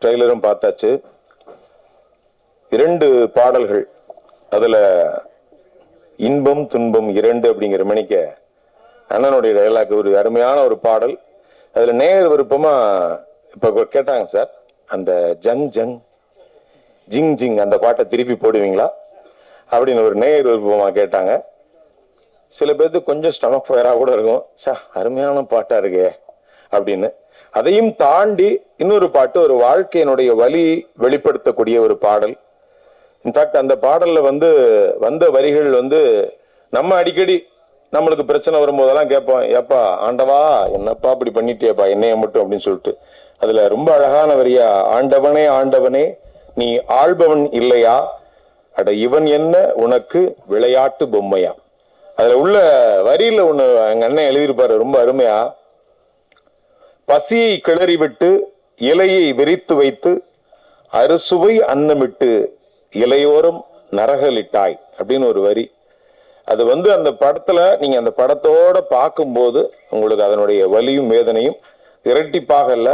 ட்ரெய்லரும் பார்த்தாச்சு. 2 பாடல்கள், அதுல இன்பம் துன்பம் 2 அப்படிங்கிற மணிக்க அண்ணனுடைய டயலாக் ஒரு அருமையான ஒரு பாடல். அதுல நேர் விருப்பமா இப்ப கேட்டாங்க சார், அந்த ஜங் ஜங் ஜிங் ஜிங் அந்த பாட்டை திருப்பி போடுவீங்களா அப்படின்னு ஒரு நேர் விருப்பமா கேட்டாங்க. சில பேருக்கு கொஞ்சம் ஸ்டமக் ஃபயரா கூட இருக்கும், சார் அருமையான பாட்டா இருக்கே அப்படின்னு. அதையும் தாண்டி இன்னொரு பாட்டு, ஒரு வாழ்க்கையினுடைய வலி வெளிப்படுத்தக்கூடிய ஒரு பாடல். இன்ஃபேக்ட் அந்த பாடல்ல வந்த வரிகள் நம்ம அடிக்கடி நம்மளுக்கு பிரச்சனை வரும்போதெல்லாம் கேட்போம், ஏப்பா ஆண்டவா என்னப்பா அப்படி பண்ணிட்டேப்பா என்னைய மட்டும் அப்படின்னு சொல்லிட்டு. அதுல ரொம்ப அழகான வரியா, ஆண்டவனே ஆண்டவனே நீ ஆள்பவன் இல்லையா, அட இவன் என்ன உனக்கு விளையாட்டு பொம்மையா. அதுல உள்ள வரியில ஒண்ணு எங்க அண்ணன் எழுதியிருப்பாரு ரொம்ப அருமையா, பசியை கிளறி விட்டு இலையை விரித்து வைத்து அறுசுவை அன்னமிட்டு இலையோரம் நரகலிட்டாய் அப்படின்னு ஒரு வரி. அது அந்த படத்துல நீங்க அந்த படத்தோட பார்க்கும்போது உங்களுக்கு அதனுடைய வலியும் வேதனையும் இரட்டிப்பாக இல்ல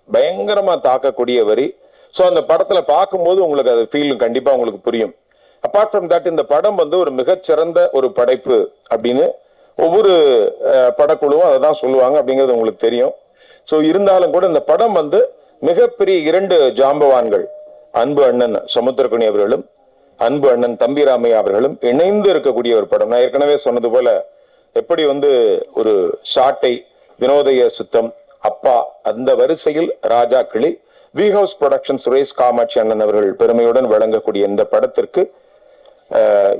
பயங்கரமா தாக்கக்கூடிய வரி. சோ அந்த படத்துல பார்க்கும்போது உங்களுக்கு அது ஃபீல் கண்டிப்பா உங்களுக்கு புரியும். அப்பார்ட் ஃப்ரம் தட் இந்த படம் ஒரு மிகச்சிறந்த ஒரு படைப்பு அப்படின்னு ஒவ்வொரு படக்குழுவும் அதை தான் சொல்லுவாங்க அப்படிங்கிறது உங்களுக்கு தெரியும். சோ இருந்தாலும் கூட இந்த படம் மிகப்பெரிய 2 ஜாம்பவான்கள், அன்பு அண்ணன் சமுத்திரக்கனி அவர்களும் அன்பு அண்ணன் தம்பிராமையா அவர்களும் இணைந்து இருக்கக்கூடிய ஒரு படம். நான் ஏற்கனவே சொன்னது போல எப்படி ஒரு ஷாட்டை வினோதய சுத்தம் அப்பா அந்த வரிசையில் Raja Kili V House Production Suresh Kamatchi அண்ணன் அவர்கள் பெருமையுடன் வழங்கக்கூடிய இந்த படத்திற்கு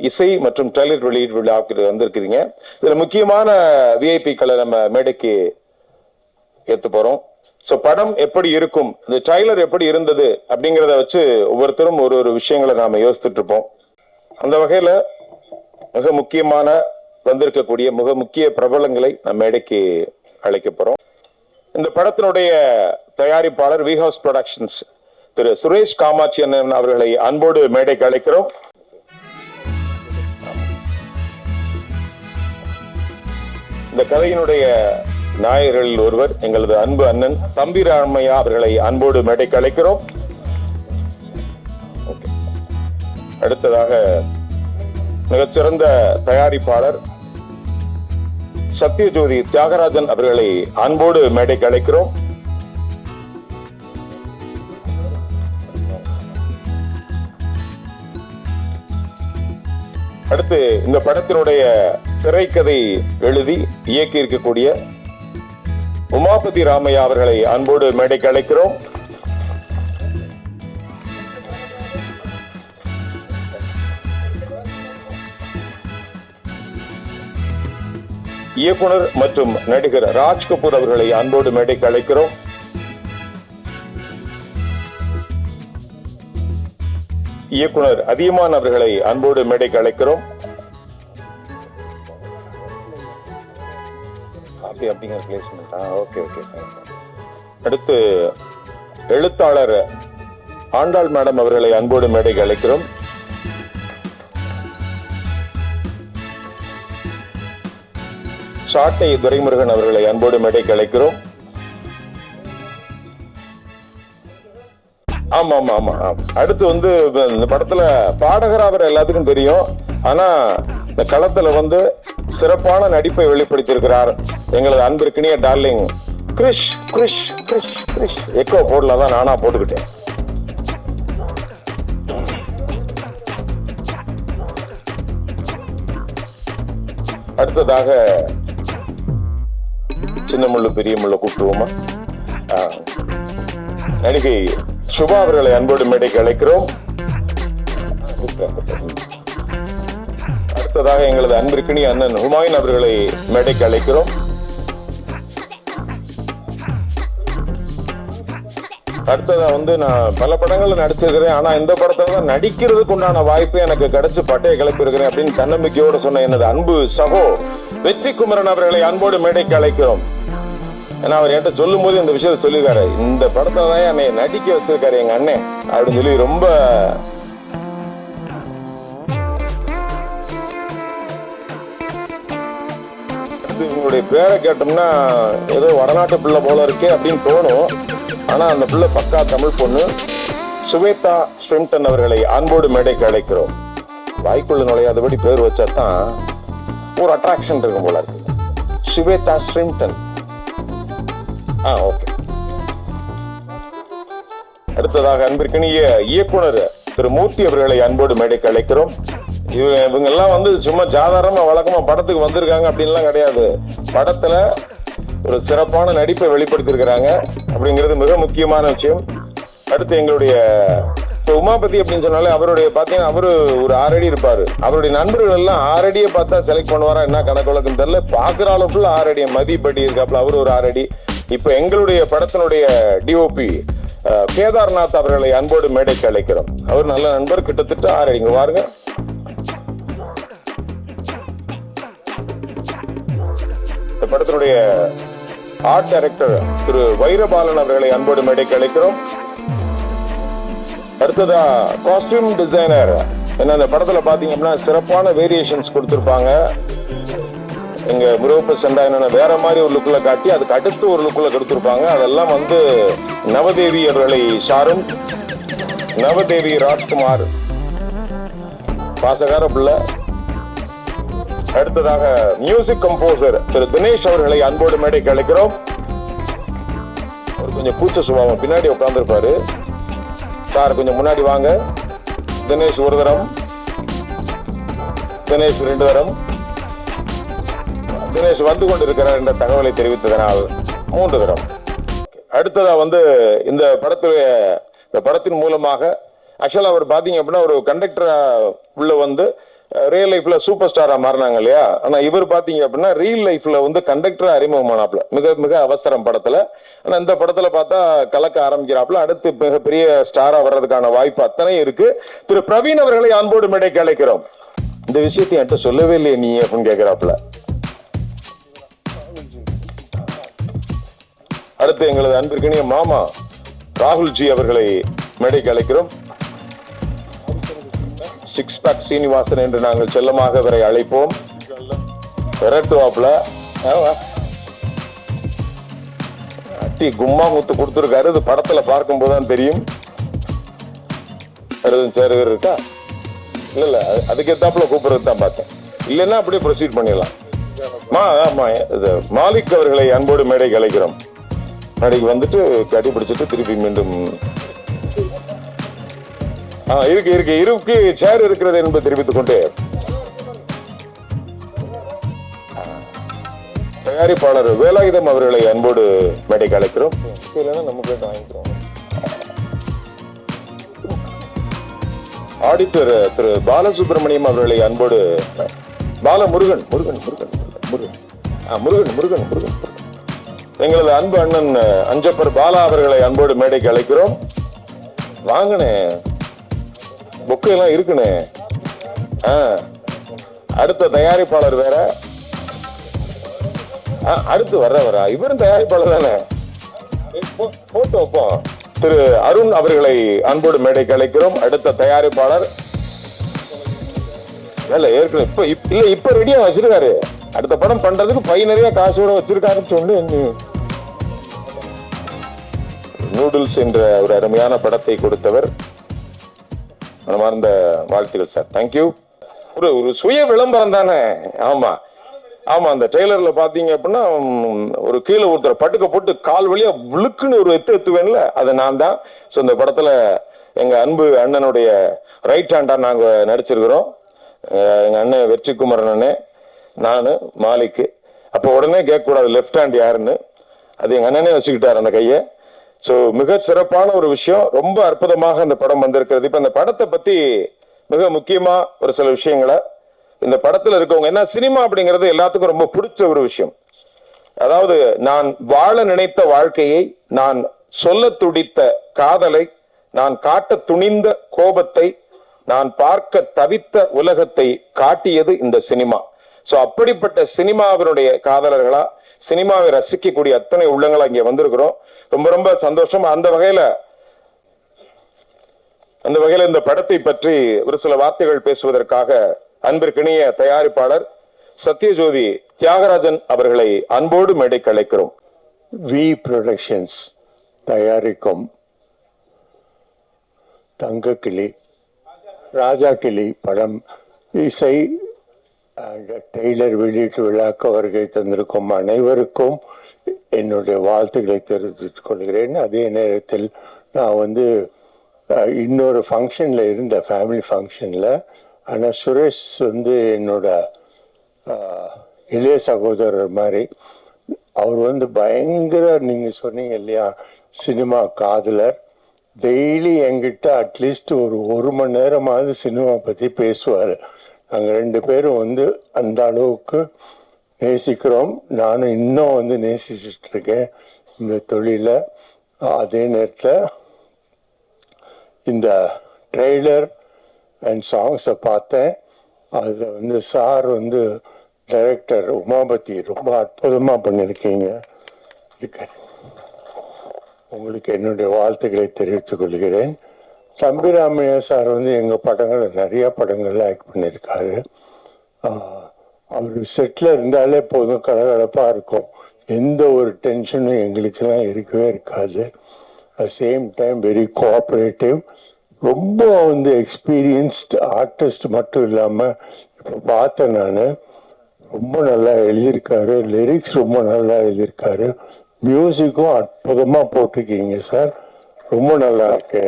இசை மற்றும் ட்ரெய்லர் வெளியீடு விழாவுக்கு வந்திருக்கிறீங்க. இதுல முக்கியமான விஐபிக்களை நம்ம மேடைக்கு ஏத்து போறோம். சோ படம் எப்படி இருக்கும், இந்த ட்ரெய்லர் எப்படி இருந்தது அப்படிங்கறத வச்சு ஒவ்வொருத்தரும் ஒரு விஷயங்களை நாம யோசிச்சுட்டு இருப்போம். அந்த வகையில மிக முக்கியமான வந்திருக்கக்கூடிய மிக முக்கிய பிரபலங்களை நம்ம மேடைக்கு அழைக்க போறோம். இந்த படத்தினுடைய தயாரிப்பாளர் வி ஹவுஸ் புரொடக்ஷன்ஸ் திரு சுரேஷ் காமாட்சி அண்ணன் அவர்களை அன்போடு மேடைக்கு அழைக்கிறோம். இந்த கதையினுடைய நாயகர்களில் ஒருவர் எங்களது அன்பு அண்ணன் தம்பிராமையா அவர்களை அன்போடு மேடைக்கு அழைக்கிறோம். அடுத்ததாக மிகச்சிறந்த தயாரிப்பாளர் சத்யஜோதி தியாகராஜன் அவர்களை அன்போடு மேடைக்கு அழைக்கிறோம். அடுத்து இந்த படத்தினுடைய திரைக்கதை எழுதி இயக்கி இருக்கக்கூடிய உமாபதி ராமையா அவர்களை அன்போடு மேடைக்கு அழைக்கிறோம். இயக்குனர் மற்றும் நடிகர் ராஜ் கபூர் அவர்களை அன்போடு மேடைக்கு அழைக்கிறோம். இயக்குனர் அதியமான் அவர்களை அன்போடு மேடைக்கு அழைக்கிறோம். அடுத்து எழுத்தாளர் ஆண்டாள் மேடம் அவர்களை அன்போடு மேடைக்கு அழைக்கிறோம். சாட்டை துரைமுருகன் அவர்களை அன்போடு மேடைக்கு அழைக்கிறோம். ஆமா ஆமா ஆமா அடுத்து இந்த படத்துல பாடகர் அவர் எல்லாத்துக்கும் தெரியும். ஆனா இந்த களத்துல சிறப்பான நடிப்பை வெளிப்படுத்தியிருக்கிறார் எங்களது அன்பிற்கினிய டார்லிங் கிரிஷ் கிரிஷ் கிரிஷ் கிரிஷ். எக்கோ போடலாம், நானா போட்டுக்கிட்டேன். அடுத்ததாக சின்ன முள்ளு பெரிய முள்ள கூப்பிடுவோமா, நடிகை சுபா அவர்களை அன்போடு மேடைக்கு அழைக்கிறோம். அடுத்ததாக எங்களது அன்பிற்கினி அண்ணன் ஹுமாயூன் அவர்களை மேடைக்கு அழைக்கிறோம். அடுத்ததா நான் பல படங்கள்ல நடிச்சிருக்கிறேன், ஆனா இந்த படத்துல தான் நடிக்கிறதுக்கு உண்டான வாய்ப்பு எனக்கு கிடைச்சு பட்டையை கிளப்பி இருக்கிறேன் அப்படின்னு தன்னம்பிக்கையோட சொன்ன எனது அன்பு சகோ வெற்றி குமரன் அவர்களை அன்போடு மேடைக்கு அழைக்கிறோம். ஏன்னா அவர் என்கிட்ட சொல்லும் போது இந்த விஷயத்த சொல்லிருக்காரு, இந்த படத்துல தான் என்னை நடிக்க வச்சிருக்காரு எங்க அண்ணன் அப்படின்னு சொல்லி ரொம்ப உங்களுடைய பேரை கேட்டோம்னா ஏதோ வடநாட்டு பிள்ளை போல இருக்கே அப்படின்னு தோணும். ஆனா அந்த பிள்ளை பக்கா தமிழ் பொண்ணு. சுவேதா ஸ்ட்ரிம்டன் அவர்களை அன்போடு மேடைக்கு அழைக்கிறோம். வாய்க்குள்ள நுழையாதபடி பேர் வச்சாதான் ஒரு அட்ராக்ஷன் இருக்கும் போல இருக்கு. சுவேதா ஸ்ட்ரிம்டன். ஓகே. அடுத்ததாக அன்பிற்கினிய இயக்குனர் திரு மூர்த்தி அவர்களை அன்போடு மேடைக்கு அழைக்கிறோம். இவங்க எல்லாம் வந்து சும்மா சாதாரணமா வழக்கமா படத்துக்கு வந்திருக்காங்க அப்படின்லாம் கிடையாது. படத்துல ஒரு சிறப்பான நடிப்பை வெளிப்படுத்தி இருக்கிறாங்க அப்படிங்கிறது மிக முக்கியமான விஷயம். அடுத்து எங்களுடைய உமாபதி அப்படின்னு சொன்னாலே அவருடைய பாத்தீங்கன்னா அவரு ஒரு 6 அடி இருப்பாரு. அவருடைய நண்பர்கள் எல்லாம் 6 அடியை பார்த்தா செலக்ட் பண்ணுவாரா என்ன கணக்கு வழக்குன்னு தெரியல. பாக்குற அளவுக்குள்ள 6 அடி மதிப்படி இருக்காப்புல. அவரு ஒரு 6 அடி. இப்ப எங்களுடைய படத்தினுடைய டிஓபி கேதார்நாத் அவர்களை அன்போடு மேடைக்கு அழைக்கிறோம். அவர் நல்ல நண்பர், கிட்டத்தட்ட 6 அடிங்க பாருங்க. இந்த படத்தினுடைய ஆர்ட் டைரக்டர் திரு வைரபாலன் அவர்களை அன்போடு மேடைக்கு அழைக்கிறோம். அடுத்ததா காஸ்டியூம் டிசைனர். என்ன இந்த படத்துல பாத்தீங்க அப்படின்னா சிறப்பான வேரியேஷன்ஸ் கொடுத்திருப்பாங்க. எங்க முருகப்ப செண்டா என்னன்னா வேற மாதிரி ஒரு லுக்ல காட்டி அதுக்கு அடுத்து ஒரு லுக்ல கொடுத்திருப்பாங்க. அதெல்லாம் வந்து நவதேவி அவர்களை ஷாரும், நவதேவி ராஜ்குமார், பாசகார பிள்ளை. அடுத்ததாக மியூசிக் கம்போசர் திரு தினேஷ் அவர்களை அன்போடு மேடைக்கு அழைக்கிறோம். அவர் கொஞ்சம் கூச்ச சுபாவம், பின்னாடி உட்கார்ந்து இருப்பாரு. சார் கொஞ்சம் முன்னாடி வாங்க. தினேஷ் ஒரு தரம், தினேஷ் 2 தரம், தினேஷ் வந்து கொண்டிருக்கிறார் என்ற தகவலை தெரிவித்ததனால் 3 தரம். அடுத்ததா வந்து இந்த படத்தின் மூலமாக ஆக்சுவலா அவர் பாத்தீங்க அப்படின்னா ஒரு கண்டக்டரா உள்ள வந்து ரியல் லைஃப்ல சூப்பர் ஸ்டாரா மாறினாங்க இல்லையா. ஆனா இவர் பாத்தீங்க அப்படின்னா ரியல் லைஃப்ல வந்து கண்டக்டரா அறிமுகமானாப்ல மிக மிக அவசரம் படத்துல. ஆனா இந்த படத்துல பார்த்தா கலக்க ஆரம்பிக்கிறாப்ல. அடுத்து மிகப்பெரிய ஸ்டாரா வர்றதுக்கான வாய்ப்பு அத்தனை இருக்கு. திரு பிரவீன் அவர்களை அன்போடு மேடைக்கு அழைக்கிறோம். இந்த விஷயத்தை என்கிட்ட சொல்லவே இல்லையே நீ அப்படின்னு கேட்கிறாப்ல. அடுத்து எங்களது அன்பிற்கினிய மாமா ராகுல்ஜி அவர்களை மேடைக்கு அழைக்கிறோம். 6 பேக் சீனிவாசன் என்று நாங்கள் செல்லமாக அவரை அழைப்போம். விரட்டுவாப்ல அட்டி கும்மா முத்து கொடுத்திருக்காரு. இது படத்துல பார்க்கும் போதுதான் தெரியும். சேர் இருக்கா இல்ல அதுக்கு ஏத்தாப்புல கூப்பிடுறது தான் பார்த்தேன். இல்லைன்னா அப்படியே ப்ரொசீட் பண்ணிடலாம். மாலிக் அவர்களை அன்போடு மேடைக்கு அழைக்கிறோம். மேடைக்கு வந்துட்டு கட்டி பிடிச்சிட்டு திருப்பி மீண்டும் இருக்கு சேர் இருக்கிறது என்பதை தெரிவித்துக் கொண்டு தயாரிப்பாளர் வேலாயுதம் அவர்களை அன்போடு மேடைக்கு அழைக்கிறோம். இல்லைன்னா நமக்கு வாங்கிக்கிறோம். ஆடிட்டர் திரு பாலசுப்ரமணியம் அவர்களை அன்போடு முருகன் எங்களது அன்பு அண்ணன் அஞ்சப்பர் பாலா அவர்களை அன்போடு மேடைக்கு அழைக்கிறோம். வாங்கனே புக்கையெல்லாம் இருக்குனே. அடுத்த தயாரிப்பாளர் வேற, அடுத்து வர்றவரா இவரும் தயாரிப்பாளர் தானே. போட்டோ வைப்போம். திரு அருண் அவர்களை அன்போடு மேடைக்கு அழைக்கிறோம். அடுத்த தயாரிப்பாளர் ஏற்கனவே இப்ப ரெடியா வச்சிருக்காரு. அடுத்த படம் பண்றதுக்கு பை நிறைய காசோட வச்சிருக்காருன்னு சொல்லி நூடுல்ஸ் என்ற ஒரு அருமையான படத்தை கொடுத்தவர். மனமார்ந்த வாழ்த்துக்கள் சார். தேங்க்யூ. ஒரு சுய விளம்பரம் தானே. ஆமா அந்த ட்ரெய்லர்ல பாத்தீங்க அப்படின்னா ஒரு கீழே ஒருத்தர் பட்டுக்க போட்டு கால் வழியா விழுக்குன்னு ஒரு எத்துவேன்ல அது நான் தான். இந்த படத்துல எங்க அன்பு அண்ணனுடைய ரைட் ஹேண்டா நாங்க நடிச்சிருக்கிறோம். எங்க அண்ணன் வெற்றிக்குமரன் அண்ணன், நானு, மாலிக்கு. அப்ப உடனே கேட்க கூடாது லெப்ட் ஹேண்ட் யாருன்னு. அது எங்க அண்ணனே வச்சுக்கிட்டாரு அந்த கையை. மிக சிறப்பான ஒரு விஷயம். ரொம்ப அற்புதமாக இந்த படம் வந்திருக்கிறது. இப்ப இந்த படத்தை பத்தி மிக முக்கியமா ஒரு சில விஷயங்களை இந்த படத்துல இருக்கவங்க, ஏன்னா சினிமா அப்படிங்கிறது எல்லாத்துக்கும் ரொம்ப பிடிச்ச ஒரு விஷயம். அதாவது நான் வாழ நினைத்த வாழ்க்கையை, நான் சொல்ல துடித்த காதலை, நான் காட்ட துணிந்த கோபத்தை, நான் பார்க்க தவித்த உலகத்தை காட்டியது இந்த சினிமா. அப்படிப்பட்ட சினிமாவினுடைய காதலர்களா, சினிமாவை ரசிக்கக்கூடிய அத்தனை உள்ளங்களா இங்க வந்திருக்கிறோம். ரொம்ப ரொம்ப சந்தோஷம். அந்த வகையில இந்த படத்தை பற்றி ஒரு சில வார்த்தைகள் பேசுவதற்காக அன்பிற்கினிய தயாரிப்பாளர் சத்யஜோதி தியாகராஜன் அவர்களை அன்போடு மேடைக்கு அழைக்கிறோம். வி புரொடக்ஷன்ஸ் தயாரிக்கும் தங்கக்கிளி, ராஜா கிளி படம் இசை டெய்லர் வெளியீட்டு விழாக்கு வருகை தந்திருக்கும் அனைவருக்கும் என்னுடைய வாழ்த்துக்களை தெரிவித்துக் கொள்கிறேன். அதே நேரத்தில் நான் இன்னொரு ஃபங்க்ஷனில் இருந்த ஃபேமிலி ஃபங்க்ஷனில், ஆனால் சுரேஷ் என்னோட இளைய சகோதரர் மாதிரி. அவர் பயங்கர, நீங்கள் சொன்னீங்க இல்லையா, சினிமா காதலர். டெய்லி என்கிட்ட அட்லீஸ்ட் ஒரு மணி நேரமாவது சினிமா பற்றி பேசுவார். நாங்கள் 2 பேரும் அந்த அளவுக்கு நேசிக்கிறோம். நானும் இன்னும் நேசிச்சுட்டு இருக்கேன் இந்த தொழிலை. அதே நேரத்தில் இந்த ட்ரெய்லர் அண்ட் சாங்ஸை பார்த்தேன். அதில் சார் டைரக்டர் உமாபதி ரொம்ப அற்புதமாக பண்ணியிருக்கீங்க. உங்களுக்கு என்னுடைய வாழ்த்துக்களை தெரிவித்துக் கொள்கிறேன். தம்பிராமையா சார் எங்கள் படங்களில் நிறைய படங்கள்ல ஆக்ட் பண்ணியிருக்காரு. அவர் செட்டில் இருந்தாலே போதும், கலகலப்பாக இருக்கும். எந்த ஒரு டென்ஷனும் எங்களுக்கெல்லாம் இருக்கவே இருக்காது. At same time very cooperative. ரொம்ப எக்ஸ்பீரியன்ஸ்டு ஆர்டிஸ்ட் மட்டும் இல்லாமல், இப்போ பார்த்தேன் நான், ரொம்ப நல்லா எழுதியிருக்காரு. லிரிக்ஸ் ரொம்ப நல்லா எழுதியிருக்காரு. மியூசிக்கும் அற்புதமாக போட்டிருக்கீங்க சார். ரொம்ப நல்லா இருக்கு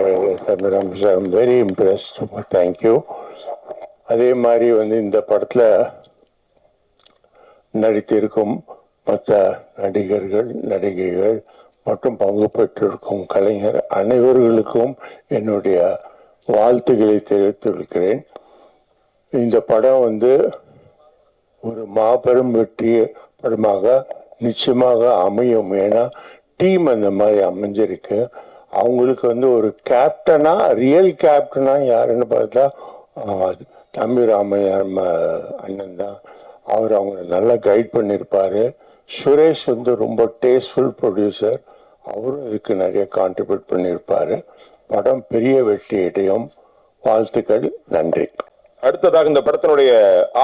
தம்பிராம் சார். I'm very impressed. ரொம்ப தேங்க்யூ. அதே மாதிரி இந்த படத்தில் நடித்திருக்கும் மற்ற நடிகர்கள், நடிகைகள் மற்றும் பங்கு பெற்றிருக்கும் கலைஞர் அனைவர்களுக்கும் என்னுடைய வாழ்த்துக்களை தெரிவித்திருக்கிறேன். இந்த படம் ஒரு மாபெரும் வெற்றி படமாக நிச்சயமாக அமையும். ஏன்னா டீம் அந்த மாதிரி அமைஞ்சிருக்கு. அவங்களுக்கு ஒரு கேப்டனா, ரியல் கேப்டனா யாருன்னு பார்த்தா தம்பி ராமையா அண்ணன் தான். அவர் அவங்களை நல்லா கைட் பண்ணியிருப்பாரு. சுரேஷ் ரொம்ப டேஸ்ட்ஃபுல் ப்ரொடியூசர். அவரும் இதுக்கு நிறைய கான்ட்ரிபியூட் பண்ணியிருப்பாரு. படம் பெரிய வெற்றி அடையும். வாழ்த்துக்கள். நன்றி. அடுத்ததாக இந்த படத்தினுடைய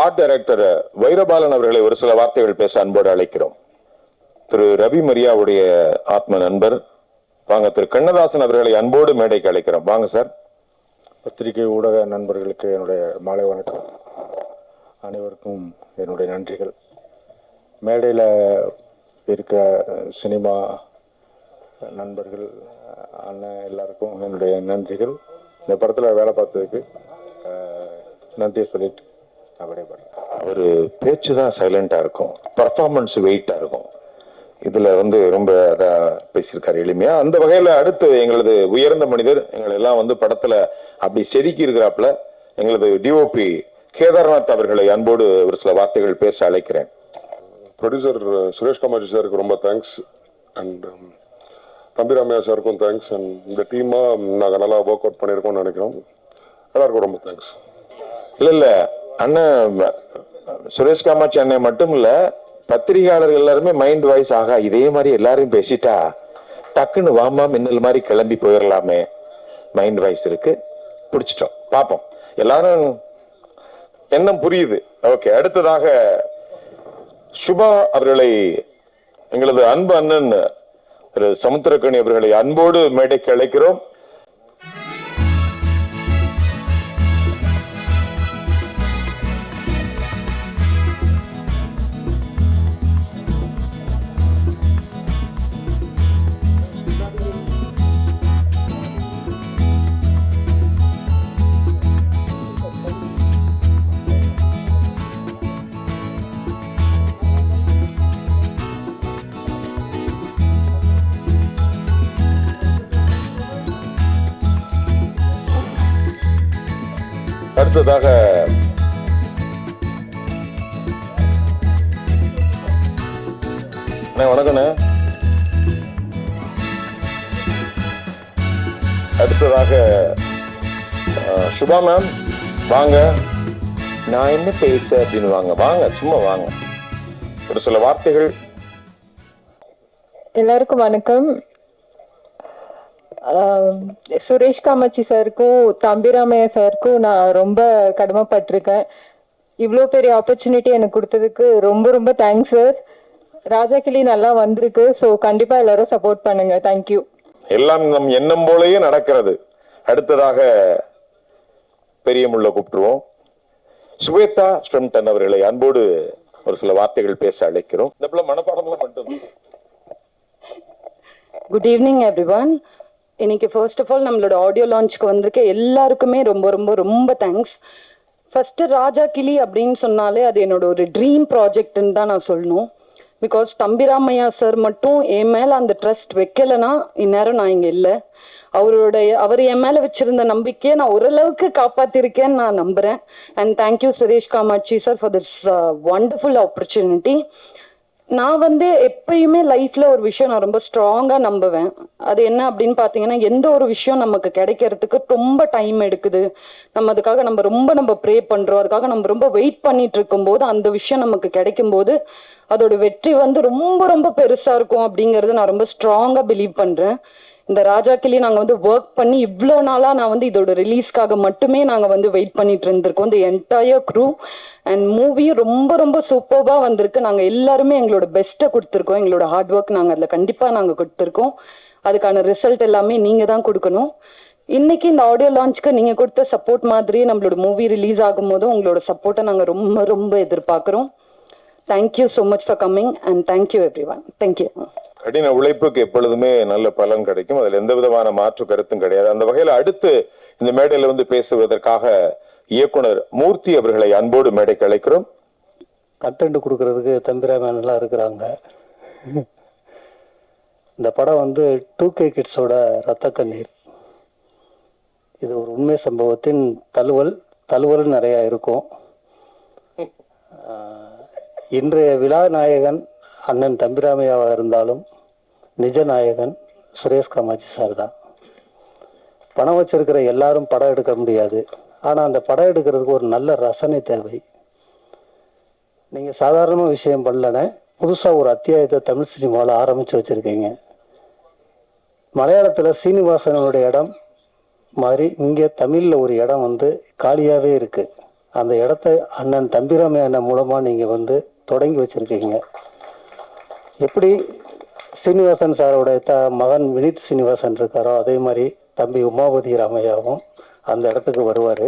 ஆர்ட் டைரக்டர் வைரபாலன் அவர்களை ஒரு சில வார்த்தைகள் பேச அன்போடு அழைக்கிறோம். திரு ரவி மரியாவுடைய ஆத்ம நண்பர் வாங்க. திரு கண்ணதாசன் அவர்களை அன்போடு மேடைக்கு அழைக்கிறோம். வாங்க சார். பத்திரிகை ஊடக நண்பர்களுக்கு என்னுடைய மாலை வணக்கம். அனைவருக்கும் என்னுடைய நன்றிகள். மேடையில் இருக்க சினிமா நண்பர்கள், அண்ணன் எல்லாருக்கும் என்னுடைய நன்றிகள். இந்த படத்தில் வேலை பார்த்ததுக்கு நன்றியை சொல்லிட்டு நான் விடைபெறேன். ஒரு பேச்சு தான் சைலண்டா இருக்கும், பர்ஃபார்மன்ஸ் வெயிட்டா இருக்கும். இதுல ரொம்ப அதான் பேசியிருக்காரு எளிமையா. அந்த வகையில அடுத்து எங்களது உயர்ந்த மனிதர் எங்களை எல்லாம் படத்துல அப்படி செதுக்கி இருக்கிறாப்புல எங்களது டிஓபி கேதார்நாத் அவர்களை அன்போடு ஒரு சில வார்த்தைகள் பேச அழைக்கிறேன். ப்ரொடியூசர் சுரேஷ் காமாட்சி சாருக்கு ரொம்ப தேங்க்ஸ். அண்ட் தம்பிராமையா சாருக்கும் தேங்க்ஸ். அண்ட் இந்த டீமா நாங்கள் நல்லா ஒர்க் அவுட் பண்ணியிருக்கோம்னு நினைக்கிறோம். எல்லாருக்கும் ரொம்ப தேங்க்ஸ். இல்ல அண்ணன் சுரேஷ் காமாட்சி அண்ணன் மட்டும் இல்ல, பத்திரிகையாளர்கள் எல்லாருமே மைண்ட் வாய்ஸ் ஆகா இதே மாதிரி எல்லாரையும் பேசிட்டா டக்குன்னு வாமா மின்னல் மாதிரி கிளம்பி போயிடலாமே. மைண்ட் வாய்ஸ் இருக்கு, பிடிச்சிட்டோம். பார்ப்போம், எல்லாரும் எண்ணம் புரியுது. ஓகே, அடுத்ததாக சுபா அவர்களை எங்களது அன்பு அண்ணன் திரு சமுத்திரக்கணி அவர்களை அன்போடு மேடைக்கு அழைக்கிறோம். அடுத்ததாக வணக்கண்ணே. அடுத்ததாக சுபா மேம் வாங்க. நான் என்ன பேச அப்படின்னு வாங்க, வாங்க சும்மா வாங்க, ஒரு சில வார்த்தைகள். எல்லாருக்கும் வணக்கம். சுரேஷ் காமாட்சி சாருக்கும் தம்பிராமையா சாருக்கும் நான் ரொம்ப கடமைப்பட்டிருக்கேன். இவ்வளோ பெரிய ஆப்பர்ச்சுனிட்டி எனக்கு கொடுத்ததுக்கு ரொம்ப ரொம்ப தேங்க்ஸ் சார். ராஜா கிளி நல்லா வந்திருக்கு. ஸோ கண்டிப்பா எல்லாரும் சப்போர்ட் பண்ணுங்க. தேங்க்யூ. எல்லாம் நம் எண்ணம் போலயே நடக்கிறது. அடுத்ததாக பெரியமுள்ள கூப்பிட்டுருவோம். சுவேதா ஸ்பிரம்டன் அவர்களை அன்போடு ஒரு சில வார்த்தைகள் பேச அழைக்கிறோம். இந்த பிள்ளை மனப்பாடம்லாம் மட்டும். Good evening everyone. இன்னைக்கு ஃபர்ஸ்ட் ஆஃப் ஆல் நம்மளோட ஆடியோ லான்ச்சுக்கு வந்திருக்க எல்லாருக்குமே ரொம்ப ரொம்ப ரொம்ப தேங்க்ஸ். ஃபர்ஸ்ட் ராஜா கிளி அப்படின்னு சொன்னாலே அது என்னோட ஒரு ட்ரீம் ப்ராஜெக்ட்னு தான் நான் சொல்லணும். பிகாஸ் தம்பிராமையா சார் மட்டும் என் மேலே அந்த ட்ரஸ்ட் வைக்கலைன்னா இந்நேரம் நான் இங்கே இல்லை. அவர் என் மேலே வச்சிருந்த நம்பிக்கையை நான் ஓரளவுக்கு காப்பாற்றிருக்கேன்னு நான் நம்புகிறேன். And thank you Suresh Kamatchi sir for this wonderful opportunity. நான் எப்பயுமே லைஃப்ல ஒரு விஷயம் நான் ரொம்ப ஸ்ட்ராங்கா நம்புவேன். அது என்ன அப்படின்னு பாத்தீங்கன்னா, எந்த ஒரு விஷயம் நமக்கு கிடைக்கிறதுக்கு ரொம்ப டைம் எடுக்குது, அதுக்காக நம்ம ப்ரே பண்றோம், அதுக்காக நம்ம ரொம்ப வெயிட் பண்ணிட்டு இருக்கும் போது அந்த விஷயம் நமக்கு கிடைக்கும் போது அதோட வெற்றி ரொம்ப ரொம்ப பெருசா இருக்கும் அப்படிங்கறது நான் ரொம்ப ஸ்ட்ராங்கா பிலீவ் பண்றேன். இந்த ராஜா கிளி நாங்க ஒர்க் பண்ணி இவ்வளோ நாளா நான் இதோட ரிலீஸ்க்காக மட்டுமே நாங்க வெயிட் பண்ணிட்டு இருந்திருக்கோம். இந்த என்டையர் க்ரூ அண்ட் மூவியும் ரொம்ப ரொம்ப சூப்பர்பா வந்திருக்கு. நாங்க எல்லாருமே எங்களோட பெஸ்ட்டை கொடுத்துருக்கோம். எங்களோட ஹார்ட் ஒர்க் நாங்க அதுல கண்டிப்பா நாங்க கொடுத்துருக்கோம். அதுக்கான ரிசல்ட் எல்லாமே நீங்க தான் கொடுக்கணும். இன்னைக்கு இந்த ஆடியோ லான்ச்சுக்கு நீங்க கொடுத்த சப்போர்ட் மாதிரி நம்மளோட மூவி ரிலீஸ் ஆகும் போது உங்களோட சப்போர்ட்டை நாங்க ரொம்ப ரொம்ப எதிர்பார்க்கிறோம். Thank you so much for coming and thank you everyone. Thank you. கடின உழைப்புக்கு எப்பொழுதுமே நல்ல பலன் கிடைக்கும். அதுல எந்த விதமான மாற்று கருத்தும் கிடையாது. அந்த வகையில அடுத்து இந்த மேடையில பேசுவதற்காக இயக்குனர் மூர்த்தி அவர்களை அன்போடு மேடைக்கு அழைக்கிறோம். கண்டென்ட் கொடுக்கறதுக்கு தம்பிராமன்லாம் இருக்கிறாங்க. இந்த படம் 2K கிட்ஸோட ரத்த கண்ணீர். இது ஒரு உண்மை சம்பவத்தின் தழுவல் நிறைய இருக்கும். இன்றைய விழா நாயகன் அண்ணன் தம்பிராமையாவாக இருந்தாலும் நிஜ நாயகன் சுரேஷ் காமாட்சி சார் தான். பணம் வச்சிருக்கிற எல்லாரும் படம் எடுக்க முடியாது. ஆனால் அந்த படம் எடுக்கிறதுக்கு ஒரு நல்ல ரசனை தேவை. நீங்கள் சாதாரணமாக விஷயம் பண்ணலன்னு புதுசாக ஒரு அத்தியாயத்தை தமிழ் சினிமாவில் ஆரம்பித்து வச்சுருக்கீங்க. மலையாளத்தில் சீனிவாசனுடைய இடம் மாதிரி இங்கே தமிழில் ஒரு இடம் காலியாகவே இருக்குது. அந்த இடத்த அண்ணன் தம்பிராமையா அண்ணன் மூலமாக நீங்கள் தொடங்கி வச்சுருக்கீங்க. எப்படி சீனிவாசன் சாரோட மகன் வினித் சீனிவாசன் இருக்காரோ அதே மாதிரி தம்பி உமாபதி ராமையாவும் அந்த இடத்துக்கு வருவார்.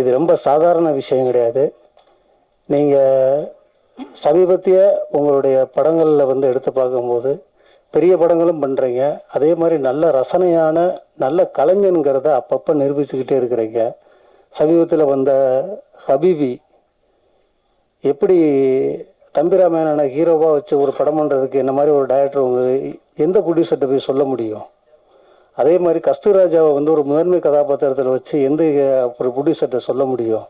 இது ரொம்ப சாதாரண விஷயம் கிடையாது. நீங்கள் சமீபத்திய உங்களுடைய படங்களில் எடுத்து பார்க்கும்போது பெரிய படங்களும் பண்ணுறீங்க. அதே மாதிரி நல்ல ரசனையான நல்ல கலைஞனுங்கிறத அப்பப்போ நிரூபிச்சுக்கிட்டே இருக்கிறீங்க. சமீபத்தில் வந்த ஹபீபி எப்படி தம்பிராமையான ஹீரோவாக வச்சு ஒரு படம் பண்ணுறதுக்கு என்ன மாதிரி ஒரு டைரக்டர் எந்த ப்ரொடியூசர்கிட்ட போய் சொல்ல முடியும்? அதே மாதிரி கஸ்தூராஜாவை ஒரு முதன்மை கதாபாத்திரத்தில் வச்சு எந்த ஒரு ப்ரொடியூசர்கிட்ட சொல்ல முடியும்?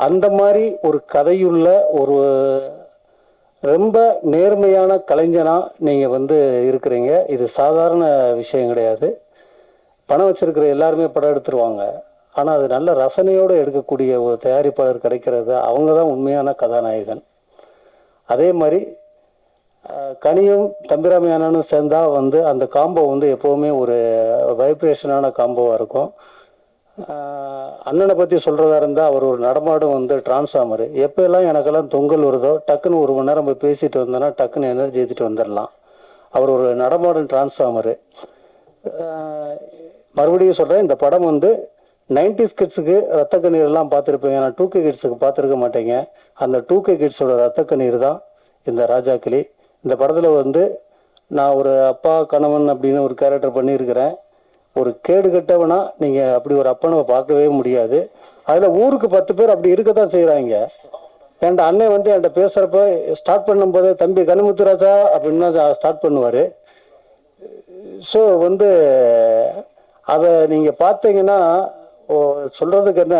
அந்த மாதிரி ஒரு கதையுள்ள ஒரு ரொம்ப நேர்மையான கலைஞனாக நீங்கள் இருக்கிறீங்க. இது சாதாரண விஷயம் கிடையாது. பணம் வச்சிருக்கிற எல்லாருமே படம் எடுத்துருவாங்க. ஆனால் அது நல்ல ரசனையோடு எடுக்கக்கூடிய ஒரு தயாரிப்பாளர் கிடைக்கிறது, அவங்க தான் உண்மையான கதாநாயகன். அதே மாதிரி கனியும் தம்பிராமையானும் சேர்ந்தா அந்த காம்போ எப்போவுமே ஒரு வைப்ரேஷனான காம்போவாக இருக்கும். அண்ணனை பற்றி சொல்கிறதா இருந்தால் அவர் ஒரு நடமாடும் டிரான்ஸ்ஃபார்மரு. எப்போல்லாம் எனக்கெல்லாம் தொங்கல் வருதோ டக்குன்னு ஒரு மணி நேரம் போய் பேசிட்டு வந்தோன்னா டக்குன்னு எனர்ஜி ஏற்றிட்டு வந்துடலாம். அவர் ஒரு நடமாடும் டிரான்ஸ்ஃபார்மரு. மறுபடியும் சொல்கிறேன், இந்த படம் 90s கிட்ஸுக்கு ரத்த கண்ணீர் எல்லாம் பார்த்துருப்பீங்க. நான் 2K கிட்ஸுக்கு பார்த்துருக்க மாட்டேங்க. அந்த 2K கிட்ஸோட ரத்த கண்ணீர் தான் இந்த ராஜா கிளி. இந்த படத்தில் நான் ஒரு அப்பா கணவன் அப்படின்னு ஒரு கேரக்டர் பண்ணியிருக்கிறேன். ஒரு கேடு கட்டவனா நீங்கள் அப்படி ஒரு அப்பனை பார்க்கவே முடியாது. அதில் ஊருக்கு 10 பேர் அப்படி இருக்கத்தான் செய்கிறாங்க. என்கிட்ட அண்ணன் என்கிட்ட பேசுகிறப்ப ஸ்டார்ட் பண்ணும்போது தம்பி கனிமுத்துராஜா அப்படின்னு தான் ஸ்டார்ட் பண்ணுவார். ஸோ அதை நீங்கள் பார்த்தீங்கன்னா சொல்கிறதுக்கு என்ன,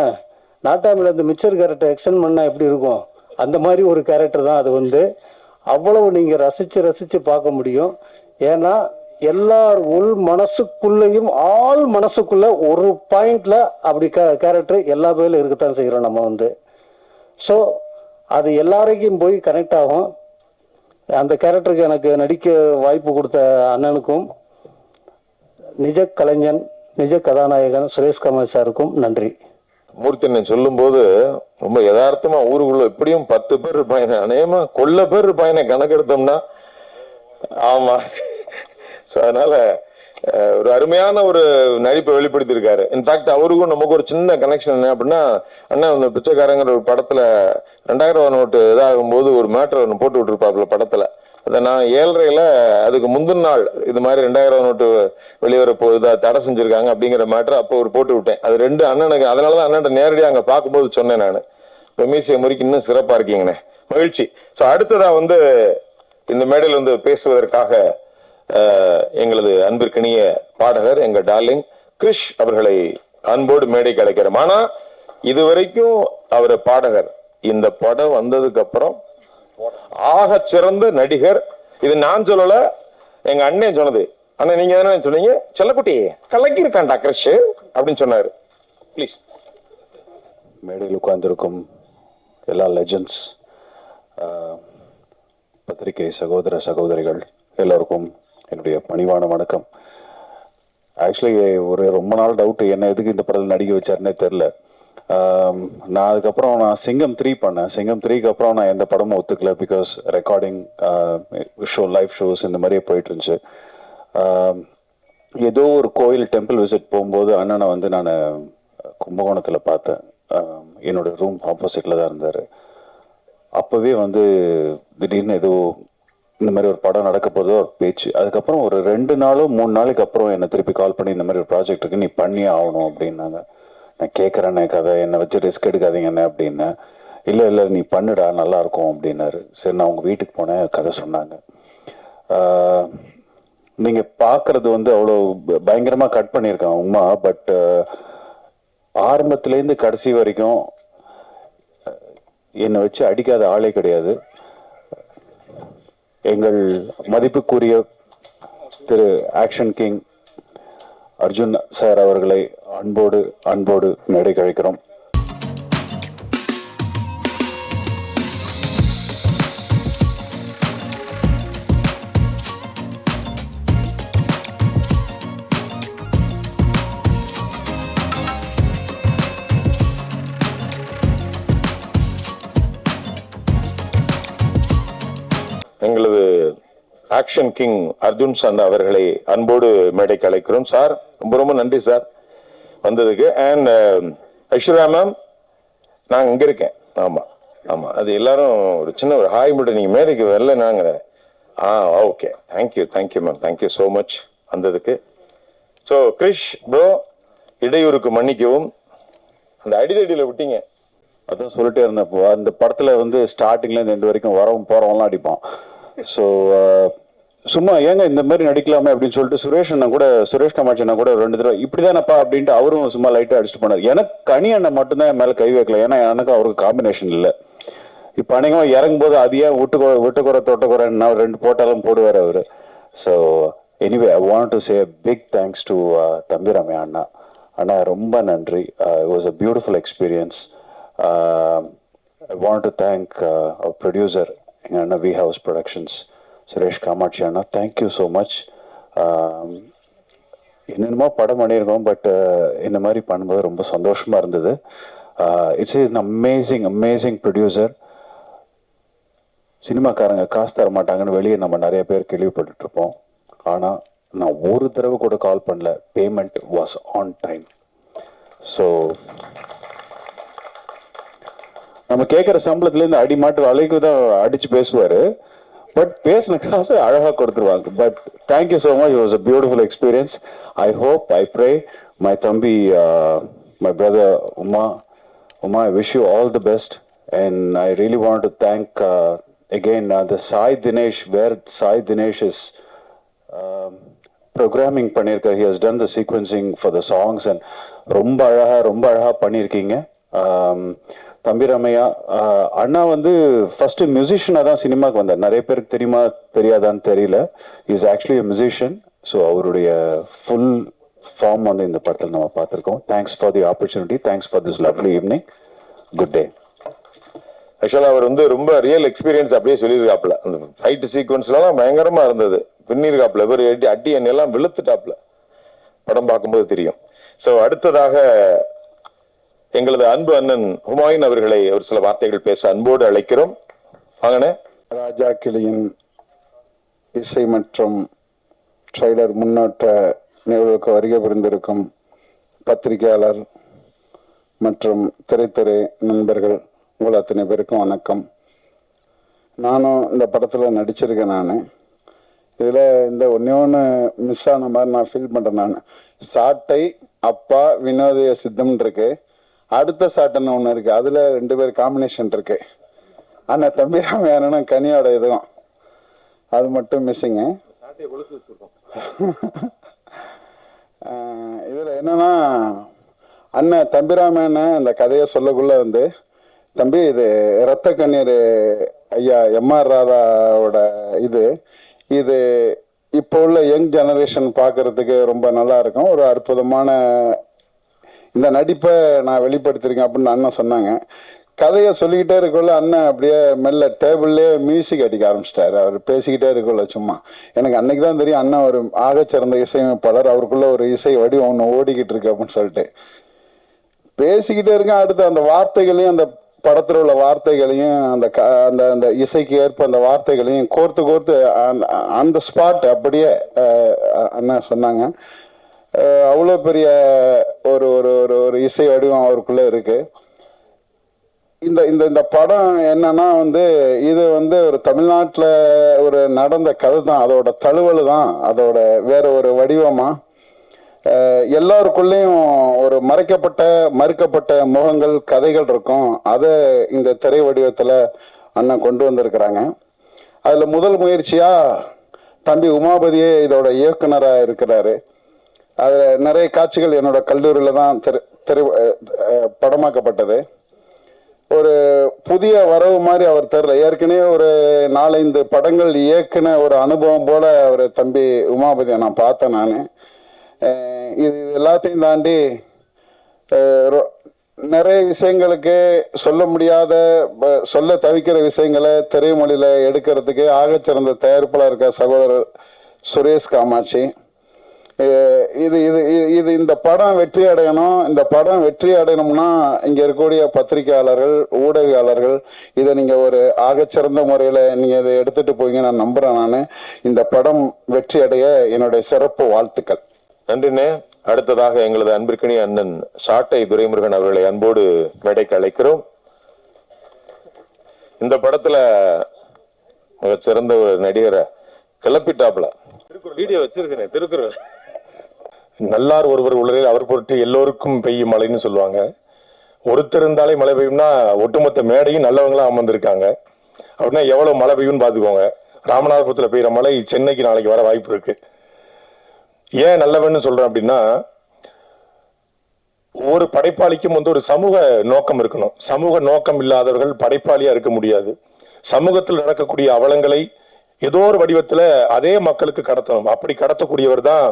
நாட்டாமில் இந்த மிச்சர் கேரக்டர் எக்ஸ்டெண்ட் பண்ணால் எப்படி இருக்கும், அந்த மாதிரி ஒரு கேரக்டர் தான் அது. அவ்வளவு நீங்கள் ரசித்து பார்க்க முடியும். ஏன்னா எல்லார் உள் மனசுக்குள்ளேயும் ஆள் மனசுக்குள்ள ஒரு பாயிண்ட்ல அப்படி கேரக்டர் எல்லா பேரும் இருக்கத்தான் செய்கிறோம் நம்ம. ஸோ அது எல்லாரையும் போய் கனெக்ட் ஆகும். அந்த கேரக்டருக்கு எனக்கு நடிக்க வாய்ப்பு கொடுத்த அண்ணனுக்கும் நிஜ கலைஞன் நிஜ கதாநாயகன் சுரேஷ் காமாட்சி சாருக்கும் நன்றி. மூர்த்தி சொல்லும் போது ரொம்ப யதார்த்தமா ஊருக்குள்ள எப்படியும் 10 பேர் இருப்பாங்க, அநேகமா கொள்ள பேர் இருப்பாங்க கணக்கெடுத்தோம்னா. ஆமா. அதனால ஒரு அருமையான ஒரு நடிப்பை வெளிப்படுத்தியிருக்காரு. இன்ஃபேக்ட் அவருக்கும் நமக்கு ஒரு சின்ன கனெக்ஷன் என்ன அப்படின்னா, அண்ணா அந்த பிச்சைக்காரங்கிற ஒரு படத்துல 2000 நோட்டு இதாகும் போது ஒரு மேட்டர் ஒன்று போட்டு விட்டுருப்பாப்புல படத்துல. அதை நான் 7:30 அதுக்கு முந்தின நாள் இது மாதிரி 2000 நோட்டு வெளிவர போகுதா தடை செஞ்சிருக்காங்க அப்படிங்கிற மேட்டர் அப்போ ஒரு போட்டு விட்டேன். அது 2 அண்ணனுக்கு, அதனாலதான் அண்ணன் நேரடியாக அங்க பார்க்கும்போது சொன்னேன் நான், மீசிய முறைக்கு இன்னும் சிறப்பா இருக்கீங்கண்ணே, மகிழ்ச்சி. ஸோ அடுத்ததா இந்த மேடையில் பேசுவதற்காக எங்களது அன்பிற்கினிய பாடகர் எங்க டார்லிங் கிரிஷ் அவர்களை அன்போடு மேடைக்கு அழைக்கிறோம். ஆனா இதுவரைக்கும் அவர் பாடகர், இந்த படம் வந்ததுக்கு அப்புறம் ஆக சிறந்த நடிகர். இது நான் சொல்லல, எங்க அண்ணன் சொன்னது. அண்ணன் நீங்க என்ன சொன்னீங்க, செல்லக்குட்டி கலக்கி இருக்கான்டா கிரிஷ் அப்படின்னு சொன்னாரு. ப்ளீஸ். மேடையில் உட்கார்ந்திருக்கும் எல்லா லெஜண்ட்ஸ், பத்திரிகை சகோதர சகோதரிகள் எல்லாருக்கும் என்னுடைய பணிவான வணக்கம். ஆக்சுவலி ரொம்ப நாள் டவுட், என்ன எதுக்கு இந்த படத்தில் நடிக்க வச்சாருன்னே தெரில. நான் அதுக்கப்புறம் சிங்கம் 3 பண்ணேன். சிங்கம் 3க்கு அப்புறம் நான் எந்த படமும் ஒத்துக்கல. பிகாஸ் ரெக்கார்டிங் லைவ் ஷோஸ் இந்த மாதிரியே போயிட்டு இருந்துச்சு. ஏதோ ஒரு கோயில் டெம்பிள் விசிட் போகும்போது அண்ணனை நான் கும்பகோணத்தில் பார்த்தேன். என்னோட ரூம் ஆப்போசிட்டில் தான் இருந்தார். அப்போவே திடீர்னு ஏதோ இந்த மாதிரி ஒரு படம் நடக்க போதோ ஒரு பேச்சு. அதுக்கப்புறம் ஒரு 2 நாளோ 3 நாளைக்கு அப்புறம் என்னை திருப்பி கால் பண்ணி இந்த மாதிரி ஒரு ப்ராஜெக்ட் இருக்கு, நீ பண்ணியே ஆகணும் அப்படின்னாங்க. நான் கேட்குறேன்னே கதை, என்னை வச்சு ரிஸ்க் எடுக்காதீங்கண்ணே அப்படின்னேன். இல்லை நீ பண்ணுடா நல்லா இருக்கும் அப்படின்னாரு. சரி, நான் உங்கள் வீட்டுக்கு போனேன், கதை சொன்னாங்க. நீங்கள் பார்க்குறது அவ்வளோ பயங்கரமாக கட் பண்ணியிருக்கான் உமா. பட் ஆரம்பத்துலேருந்து கடைசி வரைக்கும் என்னை வச்சு அடிக்காத ஆளே கிடையாது. எங்கள் மதிப்புக்குரிய திரு ஆக்ஷன் கிங் அர்ஜுன் சார் அவர்களை அன்போடு மேடைக்கு அழைக்கிறோம். எங்களது ஆக்ஷன் கிங் அர்ஜுன் சார் அவர்களை அன்போடு மேடைக்கு அழைக்கிறோம். சார் ரொம்ப நன்றி சார் வந்ததுக்கு. அண்ட் ஐஸ்வர்யா மேம், நான் இங்க இருக்கேன். ஆமா அது எல்லாரும் ஒரு சின்ன ஒரு ஹாய் மட்டும், நீங்க மேடைக்கு வரல நாங்க. Okay, thank you ma'am, thank you so much வந்ததுக்கு. ஸோ கிரிஷ் ப்ரோ, இடையூறுக்கு மன்னிக்கவும், அந்த அடிதடியில் விட்டீங்க. அதான் சொல்லிட்டே இருந்தப்போ அந்த படத்துல ஸ்டார்டிங்லேருந்து எண்டு வரைக்கும் வரவும் போறவங்களாம் அடிப்பான். ஸோ சும்மா ஏங்க இந்த மாதிரி நடிக்கலாமே அப்படின்னு சொல்லிட்டு சுரேஷ் காமாட்சி அண்ணா கூட 2 தடவை இப்படிதானப்பா அப்படின்ட்டு அவரும் சும்மா லைட்டா அடிச்சுட்டு போனார். எனக்கு கனி அண்ணன் மட்டும்தான் என் மேல கை வைக்கல, ஏன்னா எனக்கு அவருக்கு காம்பினேஷன் இல்லை. இப்போ அநேகமாக இறங்கும் போது அதையே விட்டுக்குறை தொட்டக்குறைன்னா 2 போட்டாலும் போடுவார் அவரு. So anyway, I want to say big thanks to Thambi Ramaiah அண்ணா ரொம்ப நன்றி. It was a beautiful experience. I want to thank our producer Anna V House Productions, Suresh Kamachi Anna. Thank you so much. என்னென்னமோ படம் பண்ணியிருக்கோம், but இந்த மாதிரி பண்ணும்போது ரொம்ப சந்தோஷமா இருந்தது. It's an amazing producer. சினிமாக்காரங்க காசு தர மாட்டாங்கன்னு வெளியே நம்ம நிறைய பேர் கேள்விப்பட்டு இருப்போம். ஆனால் நான் ஒரு தடவை கூட கால் பண்ணல, payment was on time. So நம்ம கேட்குற சம்பளத்துலேருந்து அடி மாட்டு அலைக்கு தான் அடிச்சு பேசுவார், பட் பேசின காசு அழகாக கொடுத்துருவாங்க. But thank you so much, it was a beautiful experience. I hope, I pray my தம்பி, my brother Uma, I wish you all the best. And I really want to thank again the Sai Dinesh, where Sai Dinesh is programming பண்ணியிருக்கார். He has done the sequencing for the songs and ரொம்ப அழகா பண்ணியிருக்கீங்க. தம்பிராமையா அண்ணா first மியூசிஷியனாக தான் சினிமாவுக்கு வந்தார். நிறைய பேருக்கு தெரியுமா தெரியாதான்னு தெரியல. Is actually a musician. So அவருடைய ஃபுல் ஃபார்ம் இந்த படத்தில் நம்ம பார்த்துருக்கோம். Thanks for the opportunity, thanks for this lovely evening. Good day. ஆக்சுவலாக அவர் ரொம்ப ரியல் எக்ஸ்பீரியன்ஸ் அப்படியே சொல்லியிருக்காப்புல. அந்த ஃபைட் சீக்வன்ஸ்லாம் பயங்கரமா இருந்தது. பின்னிருக்காப்புல இவர் அடி எண்ணெல்லாம் வெளுத்துட்டாப்புல, படம் பார்க்கும்போது தெரியும். ஸோ அடுத்ததாக எங்களது அன்பு அண்ணன் ஹுமாயூன் அவர்களை ஒரு சில வார்த்தைகள் பேச அன்போடு அழைக்கிறோம். வாங்கண்ணே. ராஜா கிளியின் இசை மற்றும் ட்ரைலர் முன்னோட்ட நிகழ்வுக்கு வருகை புரிந்திருக்கும் பத்திரிகையாளர் மற்றும் திரைத்துறை நண்பர்கள் உங்கள் அத்தனை பேருக்கும் வணக்கம். நானும் இந்த படத்தில் நடிச்சிருக்கேன். நான் இதில் இந்த ஒன்று மிஸ் ஆன மாதிரி நான் ஃபீல் பண்ணுறேன். நான் சாட்டை அப்பா வினோதய சித்தம்னு இருக்கு, அடுத்த சாட்டைன்னு ஒன்று இருக்கு, அதில் 2 பேர் காம்பினேஷன் இருக்கு. ஆனால் தம்பிராமையான கனியோட இதுவும் அது மட்டும் மிஸ்ஸிங்கு. இதில் என்னன்னா அண்ணன் தம்பிராமன் அந்த கதையை சொல்லக்குள்ள வந்து, தம்பி இது இரத்த கண்ணீர் ஐயா எம்ஆர் ராதாவோட இது இப்போ உள்ள யங் ஜெனரேஷன் பார்க்கறதுக்கு ரொம்ப நல்லா இருக்கும், ஒரு அற்புதமான இந்த நடிப்பை நான் வெளிப்படுத்திருக்கேன் அப்படின்னு அண்ணன் சொன்னாங்க. கதையை சொல்லிக்கிட்டே இருக்கக்குள்ள அண்ணன் அப்படியே மெல்ல டேபிள்லேயே மியூசிக் அடிக்க ஆரம்பிச்சிட்டாரு. அவர் பேசிக்கிட்டே இருக்கக்குள்ள சும்மா எனக்கு அன்னைக்கு தான் தெரியும் அண்ணன் ஒரு ஆகச்சிறந்த இசையமைப்பாளர், அவருக்குள்ள ஒரு இசை வடிவம் ஒன்று ஓடிக்கிட்டு இருக்கு அப்படின்னு சொல்லிட்டு பேசிக்கிட்டே இருக்கேன். அடுத்து அந்த வார்த்தைகளையும் அந்த படத்தில் உள்ள வார்த்தைகளையும் அந்த அந்த இசைக்கு ஏற்ப அந்த வார்த்தைகளையும் கோர்த்து அந்த ஸ்பாட் அப்படியே அண்ணன் சொன்னாங்க. அவ்வளோ பெரிய ஒரு ஒரு ஒரு இசை வடிவம் அவருக்குள்ள இருக்கு. இந்த இந்த இந்த படம் என்னன்னா வந்து இது வந்து ஒரு தமிழ்நாட்டில் ஒரு நடந்த கதை தான், அதோட தழுவல் தான், அதோட வேற ஒரு வடிவமா எல்லாருக்குள்ளேயும் ஒரு மறுக்கப்பட்ட முகங்கள் கதைகள் இருக்கும். அதை இந்த திரை வடிவத்தில் அண்ணன் கொண்டு வந்திருக்கிறாங்க. அதில் முதல் முயற்சியா தம்பி உமாபதியே இதோட இயக்குனராக இருக்கிறாரு. அதில் நிறைய காட்சிகள் என்னோட கல்லூரியில் தான் படமாக்கப்பட்டது. ஒரு புதிய வரவு மாதிரி அவர் தெரியல, ஏற்கனவே ஒரு 4-5 படங்கள் இயக்குன ஒரு அனுபவம் போல அவர் தம்பி உமாபதியை நான் பார்த்தேன். நான் இது எல்லாத்தையும் தாண்டி நிறைய விஷயங்களுக்கு சொல்ல முடியாத சொல்ல தவிக்கிற விஷயங்களை திரைமொழியில எடுக்கிறதுக்கு ஆகச்சிறந்த தயாரிப்பாளர் இருக்க சகோதரர் சுரேஷ் காமாட்சி. இது இது இது இந்த படம் வெற்றி அடையணும். இந்த படம் வெற்றி அடையணும்னா இங்க இருக்கக்கூடிய பத்திரிகையாளர்கள் ஊடகவியாளர்கள் இதை நீங்க ஒரு ஆகச்சிறந்த முறையில நீங்க இதை எடுத்துட்டு போய் நான் நம்புறேன். நான் இந்த படம் வெற்றி அடைய என்னுடைய சிறப்பு வாழ்த்துக்கள். நன்றிண்ணே. அடுத்ததாக எங்களது அன்பிற்கினிய அண்ணன் சாட்டை துரைமுருகன் அவர்களை அன்போடு மேடைக்கு அழைக்கிறோம். இந்த படத்துல சிறந்த ஒரு நடிகரை கிளப்பிட்டாப்ல வீடியோ வச்சிருக்கேன். திருக்குறள் நல்லார் ஒருவர் உள்ளதில் அவர் பொருட்டு எல்லோருக்கும் பெய்யும் மழைன்னு சொல்லுவாங்க. ஒருத்தர் இருந்தாலே மழை பெய்யும்னா ஒட்டுமொத்த மேடையும் நல்லவங்களா அமர்ந்திருக்காங்க அப்படின்னா எவ்வளவு மழை பெய்யும்னு பாத்துக்கோங்க. ராமநாதபுரத்துல பெய்யற மழை சென்னைக்கு நாளைக்கு வர வாய்ப்பு இருக்கு. ஏன் நல்லவன்னு சொல்றேன் அப்படின்னா, ஒவ்வொரு படைப்பாளிக்கும் வந்து ஒரு சமூக நோக்கம் இருக்கணும். சமூக நோக்கம் இல்லாதவர்கள் படைப்பாளியா இருக்க முடியாது. சமூகத்தில் நடக்கக்கூடிய அவலங்களை ஏதோ ஒரு வடிவத்துல அதே மக்களுக்கு கடத்தணும். அப்படி கடத்தக்கூடியவர் தான்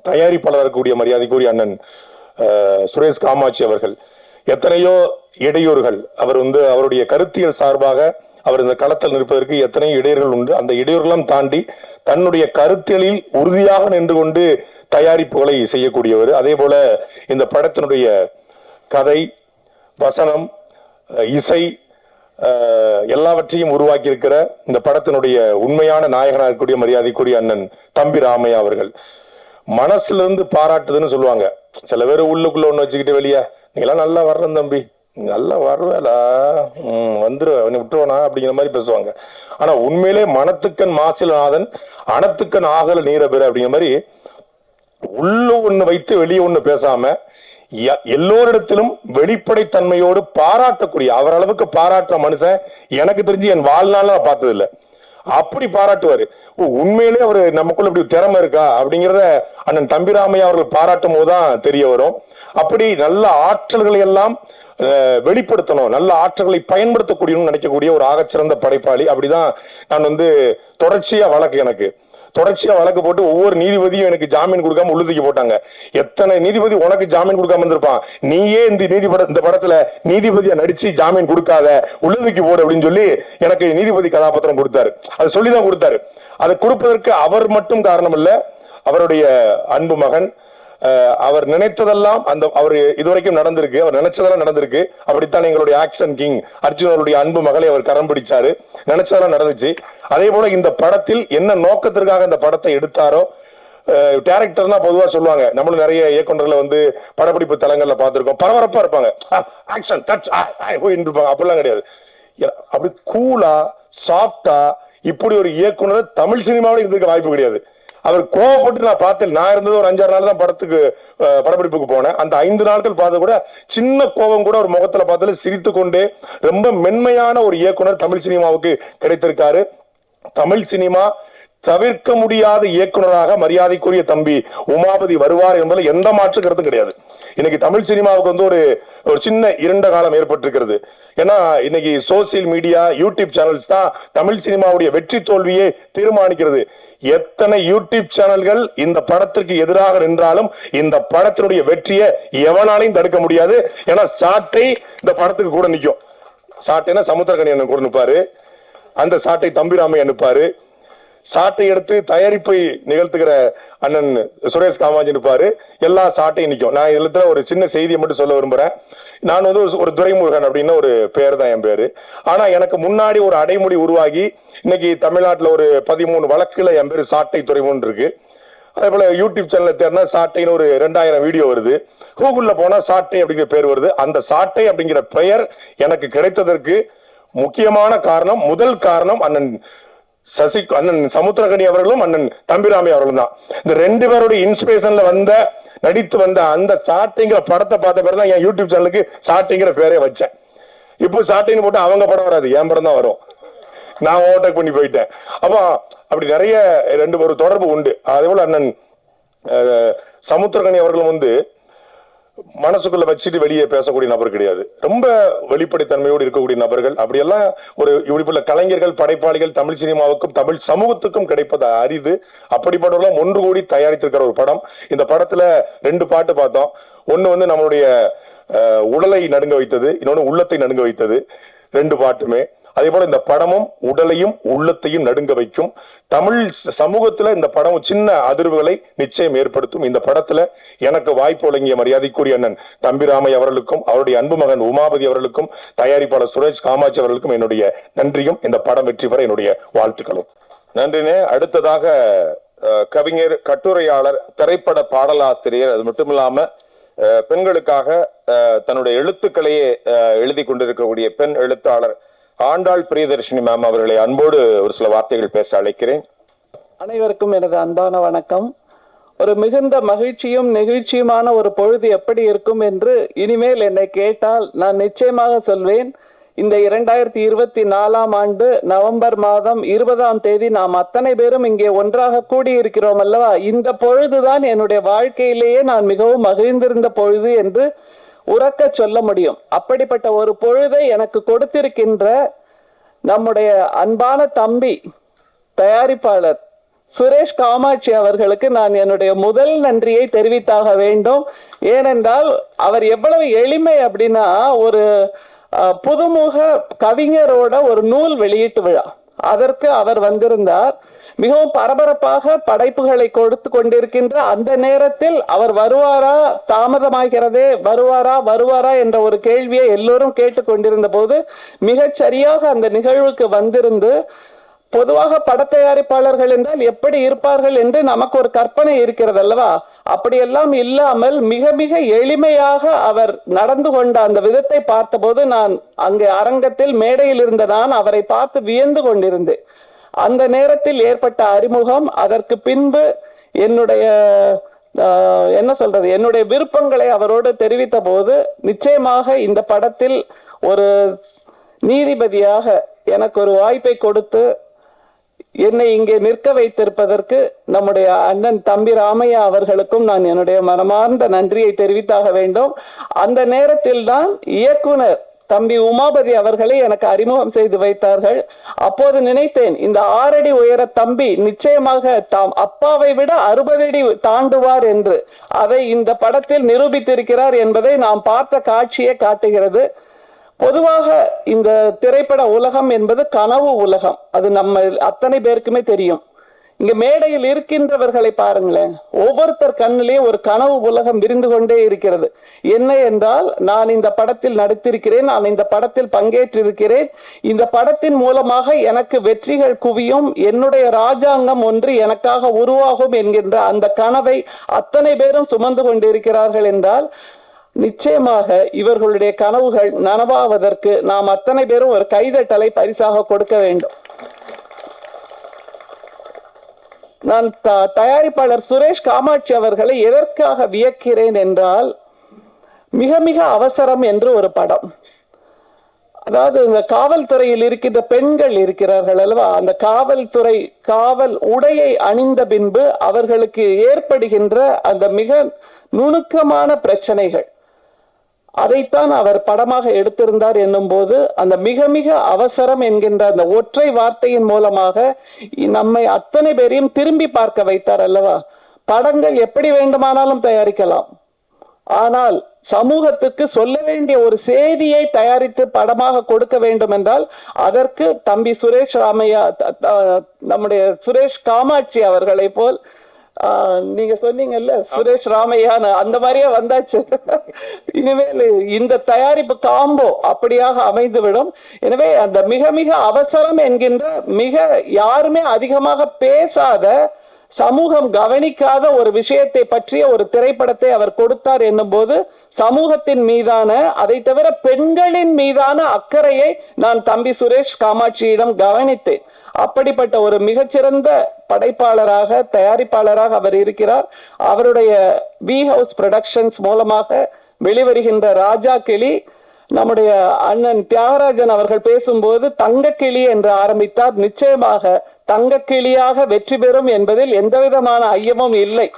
தயாரிப்பாளர் இருக்கக்கூடிய மரியாதைக்குரிய அண்ணன் சுரேஷ் காமாட்சி அவர்கள். எத்தனையோ இடையூறுகள் அவர் வந்து அவருடைய கருத்தியல் சார்பாக அவர் இந்த களத்தில் நிற்பதற்கு எத்தனையோ இடையூறுகள் உண்டு. அந்த இடையூறுகளும் தாண்டி தன்னுடைய கருத்தியலில் உறுதியாக நின்று கொண்டு தயாரிப்புகளை செய்யக்கூடியவர். அதே போல இந்த படத்தினுடைய கதை, வசனம், இசை எல்லாவற்றையும் உருவாக்கி இருக்கிற இந்த படத்தினுடைய உண்மையான நாயகனாக இருக்கக்கூடிய மரியாதைக்குரிய அண்ணன் தம்பி ராமையா அவர்கள். மனசுல இருந்து பாராட்டுதுன்னு சொல்லுவாங்க. சில பேர் உள்ளுக்குள்ள ஒண்ணு வச்சுக்கிட்டு வெளியே நீங்களாம் நல்லா வர்றேன் தம்பி, நல்லா வருவேலா வந்துருவேன் விட்டுருவனா அப்படிங்கிற மாதிரி பேசுவாங்க. ஆனா உண்மையிலே மனத்துக்கண் மாசிலநாதன் அனத்துக்கண் ஆகல நீரபெற அப்படிங்கிற மாதிரி உள்ள ஒண்ணு வைத்து வெளியே ஒண்ணு பேசாம எல்லோரிடத்திலும் வெளிப்படைத்தன்மையோடு பாராட்டக்கூடிய அவர் அளவுக்கு பாராட்டுற மனுஷன் எனக்கு தெரிஞ்சு என் வாழ்நாள் நான் பார்த்தது இல்லை. அப்படி பாராட்டுவாரு. உண்மையிலே அவரு நமக்குள்ள இப்படி திறமை இருக்கா அப்படிங்கிறத அண்ணன் தம்பிராமையா அவர்கள் பாராட்டும் போதுதான் தெரிய வரும். அப்படி நல்ல ஆற்றல்களை எல்லாம் வெளிப்படுத்தணும், நல்ல ஆற்றல்களை பயன்படுத்தக்கூடியன்னு நினைக்கக்கூடிய ஒரு ஆகச்சிறந்த படைப்பாளி. அப்படிதான் நான் வந்து தொடர்ச்சியா வழக்கு போட்டு ஒவ்வொரு நீதிபதியும் எனக்கு ஜாமீன் கொடுக்காம உள்ளுக்கு போட்டாங்க. எத்தனை நீதிபதி உனக்கு ஜாமீன் கொடுக்காம இருந்திருப்பான், நீயே இந்த படத்துல நீதிபதியா நடிச்சு ஜாமீன் கொடுக்காத உள்ளுக்கு போடு அப்படின்னு சொல்லி எனக்கு நீதிபதி கதாபாத்திரம் கொடுத்தாரு. அதை சொல்லிதான் கொடுத்தாரு. அதை கொடுப்பதற்கு அவர் மட்டும் காரணம் இல்ல, அவருடைய அன்பு மகன். அவர் நினைத்ததெல்லாம் அவர் இதுவரைக்கும் நடந்திருக்கு, அவர் நினைச்சதெல்லாம் நடந்திருக்கு. அப்படித்தான் எங்களுடைய ஆக்ஷன் கிங் அர்ஜுன் அவருடைய அன்பு மகளை அவர் கரம் பிடிச்சாரு, நினைச்சதெல்லாம் நடந்துச்சு. அதே போல இந்த படத்தில் என்ன நோக்கத்திற்காக இந்த படத்தை எடுத்தாரோ டைரக்டர்னா பொதுவா சொல்லுவாங்க, நம்மளும் நிறைய இயக்குநர்களை வந்து படப்பிடிப்பு தளங்கள்ல பார்த்திருக்கோம், பரபரப்பா இருப்பாங்க, ஆக்ஷன் கட் போயிட்டு இருப்பாங்க. அப்படிலாம் கிடையாது. அப்படி கூலா சாஃப்டா இப்படி ஒரு இயக்குனர் தமிழ் சினிமாவில் இருந்திருக்க வாய்ப்பு கிடையாது. அவர் கோவப்பட்டு நான் பார்த்தேன். நான் இருந்தது ஒரு 5-6 நாள் தான் படப்பிடிப்புக்கு போனேன். அந்த 5 நாட்கள் பார்த்து கூட சின்ன கோபம் கூட ஒரு முகத்துல பார்த்தாலும் சிரித்து கொண்டே ரொம்ப மென்மையான ஒரு இயக்குனர் தமிழ் சினிமாவுக்கு கிடைத்திருக்காரு. தமிழ் சினிமா தவிர்க்க முடியாத இயக்குனராக மரியாதைக்குரிய தம்பி உமாபதி வருவார் என்பதில் எந்த மாற்று கருத்தும் கிடையாது. இன்னைக்கு தமிழ் சினிமாவுக்கு வந்து ஒரு சின்ன இருண்ட காலம் ஏற்பட்டிருக்கிறது. ஏன்னா இன்னைக்கு சோசியல் மீடியா, யூடியூப் சேனல்ஸ் தான் தமிழ் சினிமாவுடைய வெற்றி தோல்வியை தீர்மானிக்கிறது. எத்தனை யூடியூப் சேனல்கள் இந்த படத்திற்கு எதிராக நின்றாலும் இந்த படத்தினுடைய வெற்றியை எவனாலையும் தடுக்க முடியாது. ஏன்னா சாட்டை இந்த படத்துக்கு கூட நிற்கும். சாட்டைனா சமுத்திரக்கனி அண்ணன் கூட நிற்பாரு, அந்த சாட்டை தம்பிராமையா நிற்பாரு. சாட்டை எடுத்து தயாரிப்பை நிகழ்த்துகிற அண்ணன் சுரேஷ் காமாஜி நிற்பாரு. எல்லா சாட்டையும் நிற்கும். நான் இதுல ஒரு சின்ன செய்தியை மட்டும் சொல்ல விரும்புறேன். நான் வந்து ஒரு துரைமுருகன் அப்படின்னு ஒரு பேர் தான் என் பேரு. ஆனா எனக்கு முன்னாடி ஒரு அடைமொழி உருவாகி இன்னைக்கு தமிழ்நாட்டில் ஒரு 13 வழக்குல என் பேரு சாட்டை துரைமுருகன் இருக்கு. அதே போல யூடியூப் சேனல்ல தேர்னா சாட்டைன்னு ஒரு 2000 வீடியோ வருது. கூகுள்ல போனா சாட்டை அப்படிங்கிற பேர் வருது. அந்த சாட்டை அப்படிங்கிற பெயர் எனக்கு கிடைத்ததற்கு முக்கியமான காரணம், முதல் காரணம் அண்ணன் அண்ணன் சமுத்திரகனி அவர்களும் அண்ணன் தம்பிராமை அவர்களும் தான். இந்த 2 பேருடைய இன்ஸ்பிரேஷன்ல நடித்து வந்த அந்த சாட்டைங்கிற படத்தை பார்த்த பேர் தான் என் யூடியூப் சேனலுக்கு சாட்டைங்கிற பேரே வச்சேன். இப்போ சாட்டைன்னு போட்டு அவங்க படம் வராது, என் படம் தான் வரும். நான் ஓவர்டேக் பண்ணி போயிட்டேன். அப்போ அப்படி நிறைய ஒரு தொடர்பு உண்டு. அதே போல அண்ணன் சமுத்திரகனி அவர்களும் வந்து மனசுக்குள்ள வச்சுட்டு வெளியே பேசக்கூடிய நபர் கிடையாது. ரொம்ப வெளிப்படைத்தன்மையோடு இருக்கக்கூடிய நபர்கள். அப்படியெல்லாம் ஒரு இப்படிப்பட்ட கலைஞர்கள், படைப்பாளிகள் தமிழ் சினிமாவுக்கும் தமிழ் சமூகத்துக்கும் கிடைப்பது அரிது. அப்படிப்பட்டவர்களும் ஒன்று கூடி தயாரித்திருக்கிற ஒரு படம். இந்த படத்துல 2 பாட்டு பார்த்தோம். ஒண்ணு வந்து நம்மளுடைய உடலை நடுங்க வைத்தது, இன்னொன்னு உள்ளத்தை நடுங்க வைத்தது. 2 பாட்டுமே அதே போல இந்த படமும் உடலையும் உள்ளத்தையும் நடுங்க வைக்கும். தமிழ் சமூகத்துல இந்த படம் சின்ன அதிர்வுகளை நிச்சயம் ஏற்படுத்தும். இந்த படத்துல எனக்கு வாய்ப்பு வழங்கிய மரியாதைக்குரிய அண்ணன் தம்பிராமை அவர்களுக்கும் அவருடைய அன்பு மகன் உமாபதி அவர்களுக்கும் தயாரிப்பாளர் சுரேஷ் காமாட்சி அவர்களுக்கும் என்னுடைய நன்றியும், இந்த படம் வெற்றி பெற என்னுடைய வாழ்த்துக்களும். நன்றினே. அடுத்ததாக கவிஞர், கட்டுரையாளர், திரைப்பட பாடலாசிரியர், அது மட்டும் இல்லாம பெண்களுக்காக தன்னுடைய எழுத்துக்களையே எழுதி கொண்டிருக்கக்கூடிய பெண் எழுத்தாளர் ஆண்டாள் பிரியதர்ஷினி மேம் அவர்களை அன்போடு ஒரு சில வார்த்தைகள் பேச அழைக்கிறேன். அனைவருக்கும் எனது அன்பான வணக்கம். ஒரு மிகுந்த மகிழ்ச்சியும் நெகிழ்ச்சியுமான ஒரு பொழுது எப்படி இருக்கும் என்று இனிமேல் என்னை கேட்டால் நான் நிச்சயமாக சொல்வேன். இந்த 2024ஆம் ஆண்டு நவம்பர் மாதம் 20ஆம் தேதி நாம் அத்தனை பேரும் இங்கே ஒன்றாக கூடியிருக்கிறோம் அல்லவா? இந்த பொழுதுதான் என்னுடைய வாழ்க்கையிலேயே நான் மிகவும் மகிழ்ந்திருந்த பொழுது என்று உறக்க சொல்ல முடியும். அப்படிப்பட்ட ஒரு பொழுதை எனக்கு கொடுத்திருக்கின்ற நம்முடைய அன்பான தம்பி தயாரிப்பாளர் சுரேஷ் காமாட்சி அவர்களுக்கு நான் என்னுடைய முதல் நன்றியை தெரிவித்தாக வேண்டும். ஏனென்றால் அவர் எவ்வளவு எளிமை அப்படின்னா, ஒரு புதுமுக கவிஞரோட ஒரு நூல் வெளியீட்டு விழா, அதற்கு அவர் வந்திருந்தார். மிகவும் பரபரப்பாக படைப்புகளை கொடுத்து கொண்டிருக்கின்ற அந்த நேரத்தில் அவர் வருவாரா, தாமதமாகிறதே, வருவாரா என்ற ஒரு கேள்வியை எல்லோரும் கேட்டுக்கொண்டிருந்த போது மிகச் சரியாக அந்த நிகழ்வுக்கு வந்திருந்து, பொதுவாக பட தயாரிப்பாளர்கள் என்றால் எப்படி இருப்பார்கள் என்று நமக்கு ஒரு கற்பனை இருக்கிறது அல்லவா? அப்படியெல்லாம் இல்லாமல் மிக மிக எளிமையாக அவர் நடந்து கொண்ட அந்த விதத்தை பார்த்தபோது நான் அங்கே அரங்கத்தில் மேடையில் இருந்த நான் அவரை பார்த்து வியந்து கொண்டிருந்தேன். அந்த நேரத்தில் ஏற்பட்ட அறிமுகம், அதற்கு பின்பு என்னுடைய என்னுடைய விருப்பங்களை அவரோடு தெரிவித்த போது நிச்சயமாக இந்த படத்தில் ஒரு நீதிபதியாக எனக்கு ஒரு வாய்ப்பை கொடுத்து என்னை இங்கே நிற்க வைத்திருப்பதற்கு நம்முடைய அண்ணன் தம்பி ராமையா அவர்களுக்கும் நான் என்னுடைய மனமார்ந்த நன்றியை தெரிவித்தாக வேண்டும். அந்த நேரத்தில் தான் இயக்குனர் தம்பி உமாபதி அவர்களை எனக்கு அறிமுகம் செய்து வைத்தார்கள். அப்போது நினைத்தேன், இந்த 6 அடி உயர தம்பி நிச்சயமாக தாம் அப்பாவை விட 60 அடி தாண்டுவார் என்று. அதை இந்த படத்தில் நிரூபித்திருக்கிறார் என்பதை நாம் பார்த்த காட்சியே காட்டுகிறது. பொதுவாக இந்த திரைப்பட உலகம் என்பது கனவு உலகம், அது நம்ம அத்தனை பேருக்குமே தெரியும். இங்க மேடையில் இருக்கின்றவர்களை பாருங்களேன், ஒவ்வொருத்தர் கண்ணிலே ஒரு கனவு உலகம் விரிந்து கொண்டே இருக்கிறது. என்ன என்றால், நான் இந்த படத்தில் நடித்திருக்கிறேன், நான் இந்த படத்தில் பங்கேற்றிருக்கிறேன், இந்த படத்தின் மூலமாக எனக்கு வெற்றிகள் குவியும், என்னுடைய ராஜாங்கம் ஒன்று எனக்காக உருவாகும் என்கின்ற அந்த கனவை அத்தனை பேரும் சுமந்து கொண்டிருக்கிறார்கள் என்றால், நிச்சயமாக இவர்களுடைய கனவுகள் நனவாவதற்கு நாம் அத்தனை பேரும் ஒரு கைதட்டலை பரிசாக கொடுக்க வேண்டும். நான் தயாரிப்பாளர் சுரேஷ் காமாட்சி அவர்களை எதற்காக வியக்கிறேன் என்றால், மிக மிக அவசரம் என்று ஒரு படம், அதாவது இந்த காவல்துறையில் இருக்கின்ற பெண்கள் இருக்கிறார்கள் அல்லவா, அந்த காவல்துறை காவல் உடையை அணிந்த பின்பு அவர்களுக்கு ஏற்படுகின்ற அந்த மிக நுணுக்கமான பிரச்சனைகள், அதைத்தான் அவர் படமாக எடுத்திருந்தார் என்னும் போது, அந்த மிக மிக அவசரம் என்கின்ற அந்த ஒற்றை வார்த்தையின் மூலமாக நம்மை அத்தனை பேரையும் திரும்பி பார்க்க வைத்தார் அல்லவா. படங்கள் எப்படி வேண்டுமானாலும் தயாரிக்கலாம், ஆனால் சமூகத்துக்கு சொல்ல வேண்டிய ஒரு செய்தியை தயாரித்து படமாக கொடுக்க வேண்டும் என்றால் அதற்கு தம்பி சுரேஷ் ராமையா, நம்முடைய சுரேஷ் காமாட்சி அவர்களை போல், நீங்க சொன்னீங்கல்ல சுரேஷ் ராமையான்னு, அந்த மாதிரியே வந்தாச்சு. இனிமேல் இந்த தயாரிப்பு காம்போ அப்படியாக அமைந்துவிடும். எனவே அந்த மிக மிக அவசரம் என்கின்ற, மிக யாருமே அதிகமாக பேசாத, சமூகம் கவனிக்காத ஒரு விஷயத்தை பற்றிய ஒரு திரைப்படத்தை அவர் கொடுத்தார் என்னும் போது, சமூகத்தின் மீதான, அதை தவிர பெண்களின் மீதான அக்கறையை நான் தம்பி சுரேஷ் காமாட்சியிடம் கவனித்தேன். அப்படிப்பட்ட ஒரு மிகச்சிறந்த படைப்பாளராக, தயாரிப்பாளராக அவர் இருக்கிறார். அவருடைய வி ஹவுஸ் புரொடக்ஷன்ஸ் மூலமாக வெளிவருகின்ற ராஜா கிளி, நம்முடைய அண்ணன் தியாகராஜன் அவர்கள் பேசும்போது தங்கக்கிளி என்று ஆரம்பித்தார். நிச்சயமாக தங்கக்கிளியாக வெற்றி பெறும் என்பதில் எந்தவிதமான ஐயமும் இல்லை.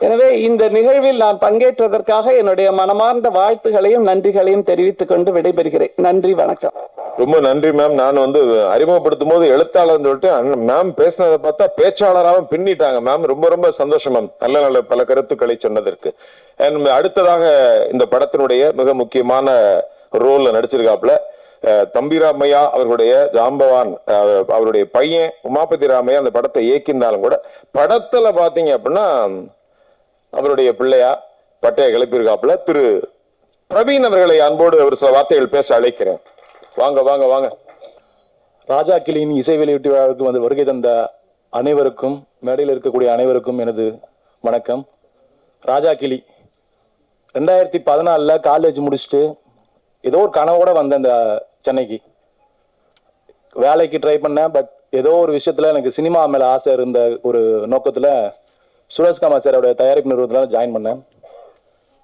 எனவே இந்த நிகழ்வில் நான் பங்கேற்றதற்காக என்னுடைய மனமார்ந்த வாழ்த்துகளையும் நன்றிகளையும் தெரிவித்துக் கொண்டு விடைபெறுகிறேன். நன்றி, வணக்கம். ரொம்ப நன்றி மேம். நான் அறிமுகப்படுத்தும் போது எழுத்தாளர் சொல்லிட்டு மேம் பேசினதை பார்த்தா பேச்சாளராகவும் பின்னிட்டாங்க மேம். ரொம்ப ரொம்ப சந்தோஷம் மேம், நல்ல நல்ல பல கருத்துக்களை சொன்னதற்கு. அடுத்ததாக இந்த படத்தினுடைய மிக முக்கியமான ரோல்ல நடிச்சிருக்காப்புல தம்பி ராமையா அவர்களுடைய ஜாம்பவான், அவருடைய பையன் உமாபதி ராமையா அந்த படத்தை இயக்கினாலும் கூட, படத்துல பாத்தீங்க அப்படின்னா அவருடைய பிள்ளையா பட்டையை கிளப்பியிருக்காப்புல திரு பிரவீன் அவர்களை அன்போடு ஒரு சில வார்த்தைகள் பேச அழைக்கிறேன். வாங்க வாங்க வாங்க. ராஜா கிளியின் இசை வெளியீட்டு விழாவுக்கு வந்து வருகை தந்த அனைவருக்கும், மேடையில் இருக்கக்கூடிய அனைவருக்கும் எனது வணக்கம். ராஜா கிளி 2014 காலேஜ் முடிச்சுட்டு ஏதோ ஒரு கனவோட வந்தேன் இந்த சென்னைக்கு. வேலைக்கு ட்ரை பண்ணேன். பட் ஏதோ ஒரு விஷயத்துல எனக்கு சினிமா மேல ஆசை இருந்த ஒரு நோக்கத்துல சுரேஷ் காமா சாரோட தயாரிப்பு நிறுவனத்துல ஜாயின் பண்ணேன்.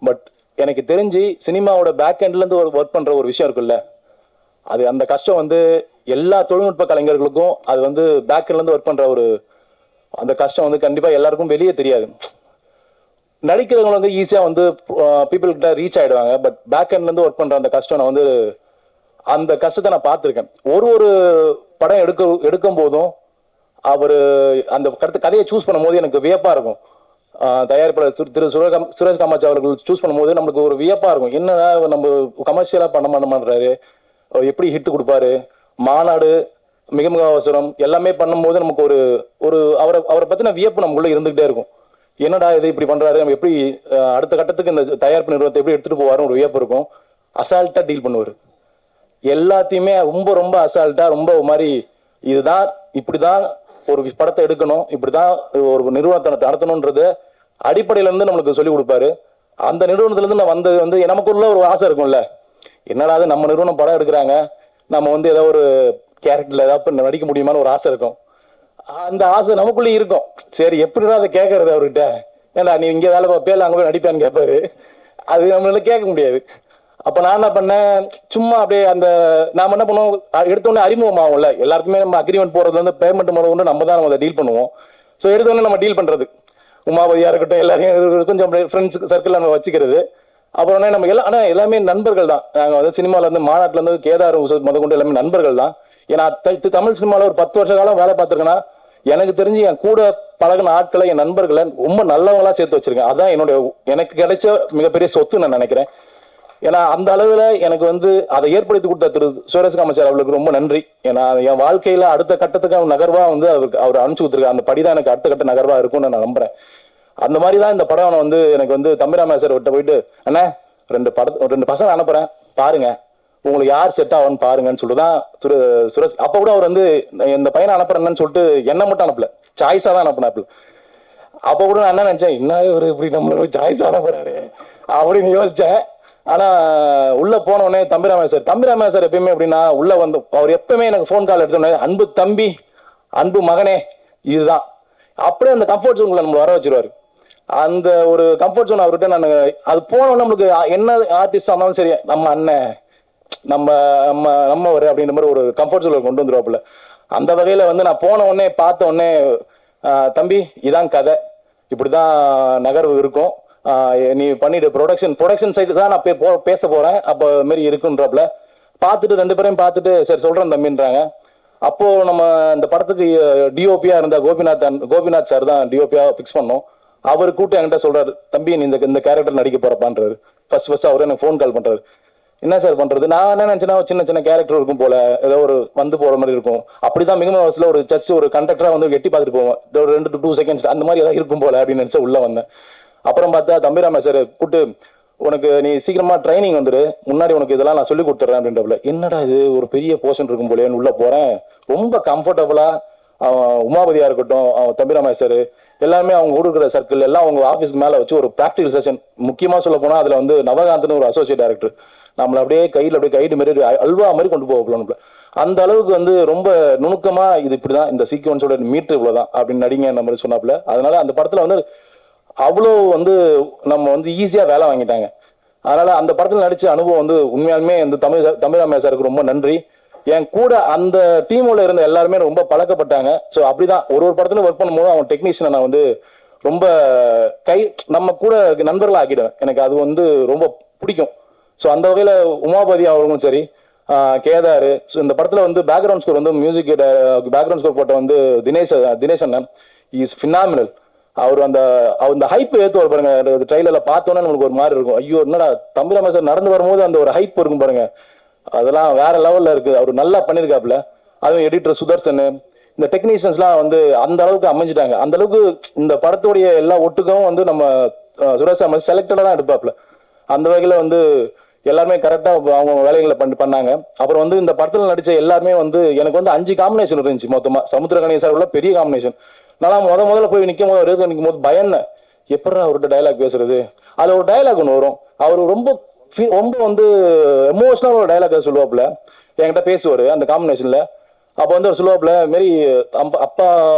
பட் எனக்கு தெரிஞ்சு சினிமாவோட பேக் எண்ட்ல இருந்து ஒர்க் பண்ற ஒரு விஷயம் இருக்குல்ல, அது அந்த கஷ்டம் வந்து எல்லா தொழில்நுட்ப கலைஞர்களுக்கும், அது வந்து பேக் எண்ட்ல இருந்து ஒர்க் பண்ற ஒரு அந்த கஷ்டம் வந்து கண்டிப்பா எல்லாருக்கும் வெளியே தெரியாது. நடிக்கிறவங்க வந்து ஈஸியா வந்து பீப்புள் கிட்ட ரீச் ஆயிடுவாங்க. பட் பேக் எண்ட்ல இருந்து ஒர்க் பண்ற அந்த கஷ்டம் நான் வந்து அந்த கஷ்டத்தை நான் பார்த்திருக்கேன். ஒரு படம் எடுக்கும் போதும் அவரு அந்த கதையை சூஸ் பண்ணும் போது எனக்கு வியப்பா இருக்கும். தயாரிப்பாளர் திரு சுரேஷ் காமாட்சி அவர்கள் சூஸ் பண்ணும்போது நம்மளுக்கு ஒரு வியப்பா இருக்கும். என்ன நம்ம கமர்ஷியலா பண்ண மாட்டாரு, எப்படி ஹிட் கொடுப்பாரு, மாநாடு, மிக மிக அவசரம் எல்லாமே பண்ணும்போது நமக்கு ஒரு அவரை பத்தின வியப்பு நமக்குள்ள இருந்துகிட்டே இருக்கும். என்னடா இது இப்படி பண்றாரு, நம்ம எப்படி அடுத்த கட்டத்துக்கு இந்த தயாரிப்பு நிறுவனத்தை எப்படி எடுத்துட்டு போவாருன்னு ஒரு வியப்பு இருக்கும். அசால்ட்டா டீல் பண்ணுவாரு, எல்லாத்தையுமே ரொம்ப ரொம்ப அசால்ட்டா, ரொம்ப மாதிரி இதுதான் இப்படிதான் ஒரு படத்தை எடுக்கணும், இப்படிதான் ஒரு நிறுவனத்தை நடத்தணும்ன்றது அடிப்படையில இருந்து நம்மளுக்கு சொல்லி கொடுப்பாரு. அந்த நிறுவனத்துல இருந்து நான் வந்து நமக்குள்ள ஒரு ஆசை இருக்கும்ல, என்னடா நம்ம நிறுவனம் படம் எடுக்கிறாங்க, நம்ம வந்து ஏதோ ஒரு கேரக்டர்ல ஏதாவது நடிக்க முடியுமான்னு ஒரு ஆசை இருக்கும். அந்த ஆசை நமக்குள்ளே இருக்கும். சரி எப்படிதான் அதை கேட்கறது அவர்கிட்ட, ஏன்னா நீ இங்க வேலை பார்ப்பேல அங்க போய் நடிப்பான்னு கேட்பாரு. அது நம்மளால கேட்க முடியாது. அப்ப நான் என்ன பண்ணேன், சும்மா அப்படியே அந்த நாம என்ன பண்ணுவோம், எடுத்தோடனே அறிமுகம் ஆகும்ல எல்லாருக்குமே, நம்ம அக்ரிமெண்ட் போறது வந்து பேமெண்ட் முதல்ல நம்ம தான் நம்ம டீல் பண்ணுவோம். ஸோ எடுத்தோடனே நம்ம டீல் பண்றது, உமாபதியா இருக்கட்டும், எல்லாரையும் கொஞ்சம் ஃப்ரெண்ட்ஸ் சர்க்கிள் நம்ம வச்சுக்கிறது. அப்புறம் நம்ம எல்லாம் ஆனா எல்லாமே நண்பர்கள் தான். நாங்கள் வந்து சினிமால இருந்து மாநாட்டுல இருந்து கேதார் முத கொண்டு எல்லாமே நண்பர்கள் தான். ஏன்னா தமிழ் சினிமால ஒரு 10 வருஷ காலம் வேலை பார்த்திருக்கேன்னா எனக்கு தெரிஞ்சு என் கூட பழகின ஆட்களை, என் நண்பர்களை ரொம்ப நல்லவங்களா சேர்த்து வச்சிருக்கேன். அதான் எனக்கு கிடைச்ச மிகப்பெரிய சொத்து நான் நினைக்கிறேன். ஏன்னா அந்த அளவுல எனக்கு வந்து அதை ஏற்படுத்தி கொடுத்த திரு சுரேஷ்காம சார் அவர்களுக்கு ரொம்ப நன்றி. ஏன்னா என் வாழ்க்கையில அடுத்த கட்டத்துக்கு அவன் நகர்வா வந்து அவர் அனுப்பிச்சு கொடுத்துருக்க அந்த படிதான் எனக்கு அடுத்த கட்ட நகர்வா இருக்கும்னு நான் நம்புறேன். அந்த மாதிரி தான் இந்த படம் வந்து எனக்கு வந்து தம்பிராமையா சார் விட்ட போயிட்டு அண்ணா 2 பசங்க அனுப்புறேன் பாருங்க, உங்களுக்கு யார் செட் ஆகும்னு பாருங்கன்னு சொல்லிட்டு தான் சுரேஷ் அப்ப கூட அவர் வந்து இந்த பையனை அனுப்புறேன்னு சொல்லிட்டு என்ன மட்டும் அனுப்பல, சாய்ஸா தான் அனுப்புனாப்புல. அப்ப கூட நான் என்ன நினைச்சேன், என்ன இவரு இப்படி நம்மள சாய்ஸா அனுப்புறாரு அப்படின்னு யோசிச்சேன். ஆனா உள்ள போன உடனே தம்பிராமையா சார் எப்பயுமே எப்படின்னா உள்ள வந்து அவர் எப்பவுமே எனக்கு போன் கால் எடுத்தோடனே அன்பு தம்பி, அன்பு மகனே, இதுதான் அப்படியே அந்த கம்ஃபர்ட் ஜோன்ல நம்ம வர வச்சிருவாரு. அந்த ஒரு கம்ஃபர்ட் ஜோன் அவர்கிட்ட நான் அது போனோம். நம்மளுக்கு என்ன ஆர்டிஸ்ட் ஆனாலும் சரி, நம்ம அண்ணன் நம்ம ஒரு அப்படின்ற மாதிரி ஒரு கம்ஃபர்ட் ஜோன்ல கொண்டு வந்துருவாப்புல. அந்த வகையில வந்து நான் போன உடனே பார்த்த உடனே தம்பி இதான் கதை, இப்படிதான் நகர்வு இருக்கும், நீ பண்ணிட்டு ப்ரொடக்ஷன் சைடு தான் நான் பேச போறேன், அப்போ மாரி இருக்குன்றப்பல பார்த்துட்டு 2 பேரையும் பார்த்துட்டு சரி சொல்றேன் தம்பின்றாங்க. அப்போ நம்ம இந்த படத்துக்கு டிஓபியா இருந்த கோபிநாத் சார் தான் டிஓபியா பிக்ஸ் பண்ணோம். அவர் கூப்பிட்டு என்கிட்ட சொல்றாரு, தம்பி நீ இந்த கேரக்டர் நடிக்க போறப்பான்றாரு. ஃபர்ஸ்ட் அவர் எனக்கு ஃபோன் கால் பண்றாரு, என்ன சார் பண்றது, நான் என்ன நினைச்சேன்னா சின்ன கேரக்டர் இருக்கும் போல, ஏதோ ஒரு வந்து போற மாதிரி இருக்கும், அப்படிதான் மிகுந்த வயசுல ஒரு சர்ச் ஒரு கண்டக்டரா வந்து எட்டி பார்த்துட்டு போவோம், ஒரு 2 to 2 seconds அந்த மாதிரி ஏதாவது இருக்கும் போல அப்படின்னு நினைச்சா உள்ள வந்தேன். அப்புறம் பார்த்தா தம்பிராமையா சார் கூப்பிட்டு உனக்கு நீ சீக்கிரமா ட்ரைனிங் வந்துரு, முன்னாடி உனக்கு இதெல்லாம் நான் சொல்லி கொடுத்துறேன் அப்படின்றப்பல என்னடா இது ஒரு பெரிய போர்ஷன் இருக்கும் போலேன்னு உள்ள போறேன். ரொம்ப கம்ஃபர்டபுளா உமாபதியா இருக்கட்டும், தம்பிராமையா சார் எல்லாருமே அவங்க கொடுக்குற சர்க்கிள் எல்லாம் அவங்க ஆஃபீஸ்க்கு மேல வச்சு ஒரு ப்ராக்டிகல் செஷன். முக்கியமா சொல்ல போனா அதுல வந்து நவகாந்தன் ஒரு அசோசியேட் டைரக்டர் நம்மள அப்படியே கைடு மாதிரி அல்வா மாதிரி கொண்டு போகலாம். அந்த அளவுக்கு வந்து ரொம்ப நுணுக்கமா இது இப்படிதான் இந்த சீக்வன்ஸோட மீட்டர் இவ்வளவுதான் அப்படின்னு நடிங்க அந்த மாதிரி சொன்னாப்புல. அதனால அந்த படத்துல வந்து அவ்வளோ வந்து நம்ம வந்து ஈஸியா வேலை வாங்கிட்டாங்க. அதனால அந்த படத்துல நடிச்ச அனுபவம் வந்து உண்மையாலுமே இந்த தம்பிராமையா சாருக்கு ரொம்ப நன்றி. என் கூட அந்த டீமோட இருந்த எல்லாருமே ரொம்ப பழக்கப்பட்டாங்க. ஸோ அப்படிதான் ஒரு படத்துல ஒர்க் பண்ணும்போது அவன் டெக்னீஷியனை நான் வந்து ரொம்ப நம்ம கூட நண்பர்களா ஆக்கிடுவேன். எனக்கு அது வந்து ரொம்ப பிடிக்கும். ஸோ அந்த வகையில உமாபதி அவர்களும் சரி, கேதாரு, இந்த படத்துல வந்து பேக்ரவுண்ட் ஸ்கோர் வந்து மியூசிக் பேக்ரவுண்ட் ஸ்கோர் போட்ட வந்து தினேஷ் அண்ணன் இஸ் ஃபினாமினல். அவர் அந்த ஹைப் ஏற்றுவார் பாருங்க. ட்ரைலர்ல பார்த்தோன்னே நம்மளுக்கு ஒரு மாதிரி இருக்கும், ஐயோ என்னடா தம்பிராமையா சார் நடந்து வரும்போது அந்த ஒரு ஹைப் இருக்கும் பாருங்க, அதெல்லாம் வேற லெவல்ல இருக்கு. அவர் நல்லா பண்ணிருக்காப்ல. அதுவும் எடிட்டர் சுதர்சன், இந்த டெக்னீஷியன்ஸ்லாம் வந்து அந்த அளவுக்கு அமைஞ்சிட்டாங்க. அந்த அளவுக்கு இந்த படத்துடைய எல்லா ஒட்டுக்கவும் வந்து நம்ம சுரேஷ் செலக்டடா தான் எடுப்பாப்ல. அந்த வகையில வந்து எல்லாருமே கரெக்டா அவங்க வேலைகளை பண்ணாங்க. அப்புறம் வந்து இந்த படத்துல நடிச்ச எல்லாருமே வந்து எனக்கு வந்து 5 காம்பினேஷன் இருந்துச்சு மொத்தமா. சமுத்திரகணி சார் உள்ள பெரிய காம்பினேஷன். நான் முதல்ல போய் நிற்கும் போது பயந்தேன், எப்படி அவர்கிட்ட டைலாக் பேசுறது. அதுல ஒரு டைலாக் ஒன்று வரும், அவர் ரொம்ப வந்து எமோஷனல் ஒரு டைலாக் சொல்லுவாப்புல, என்கிட்ட பேசுவாரு அந்த காம்பினேஷன்ல. அப்போ வந்து அவர் சொல்லுவாப்புல மாரி அப்பா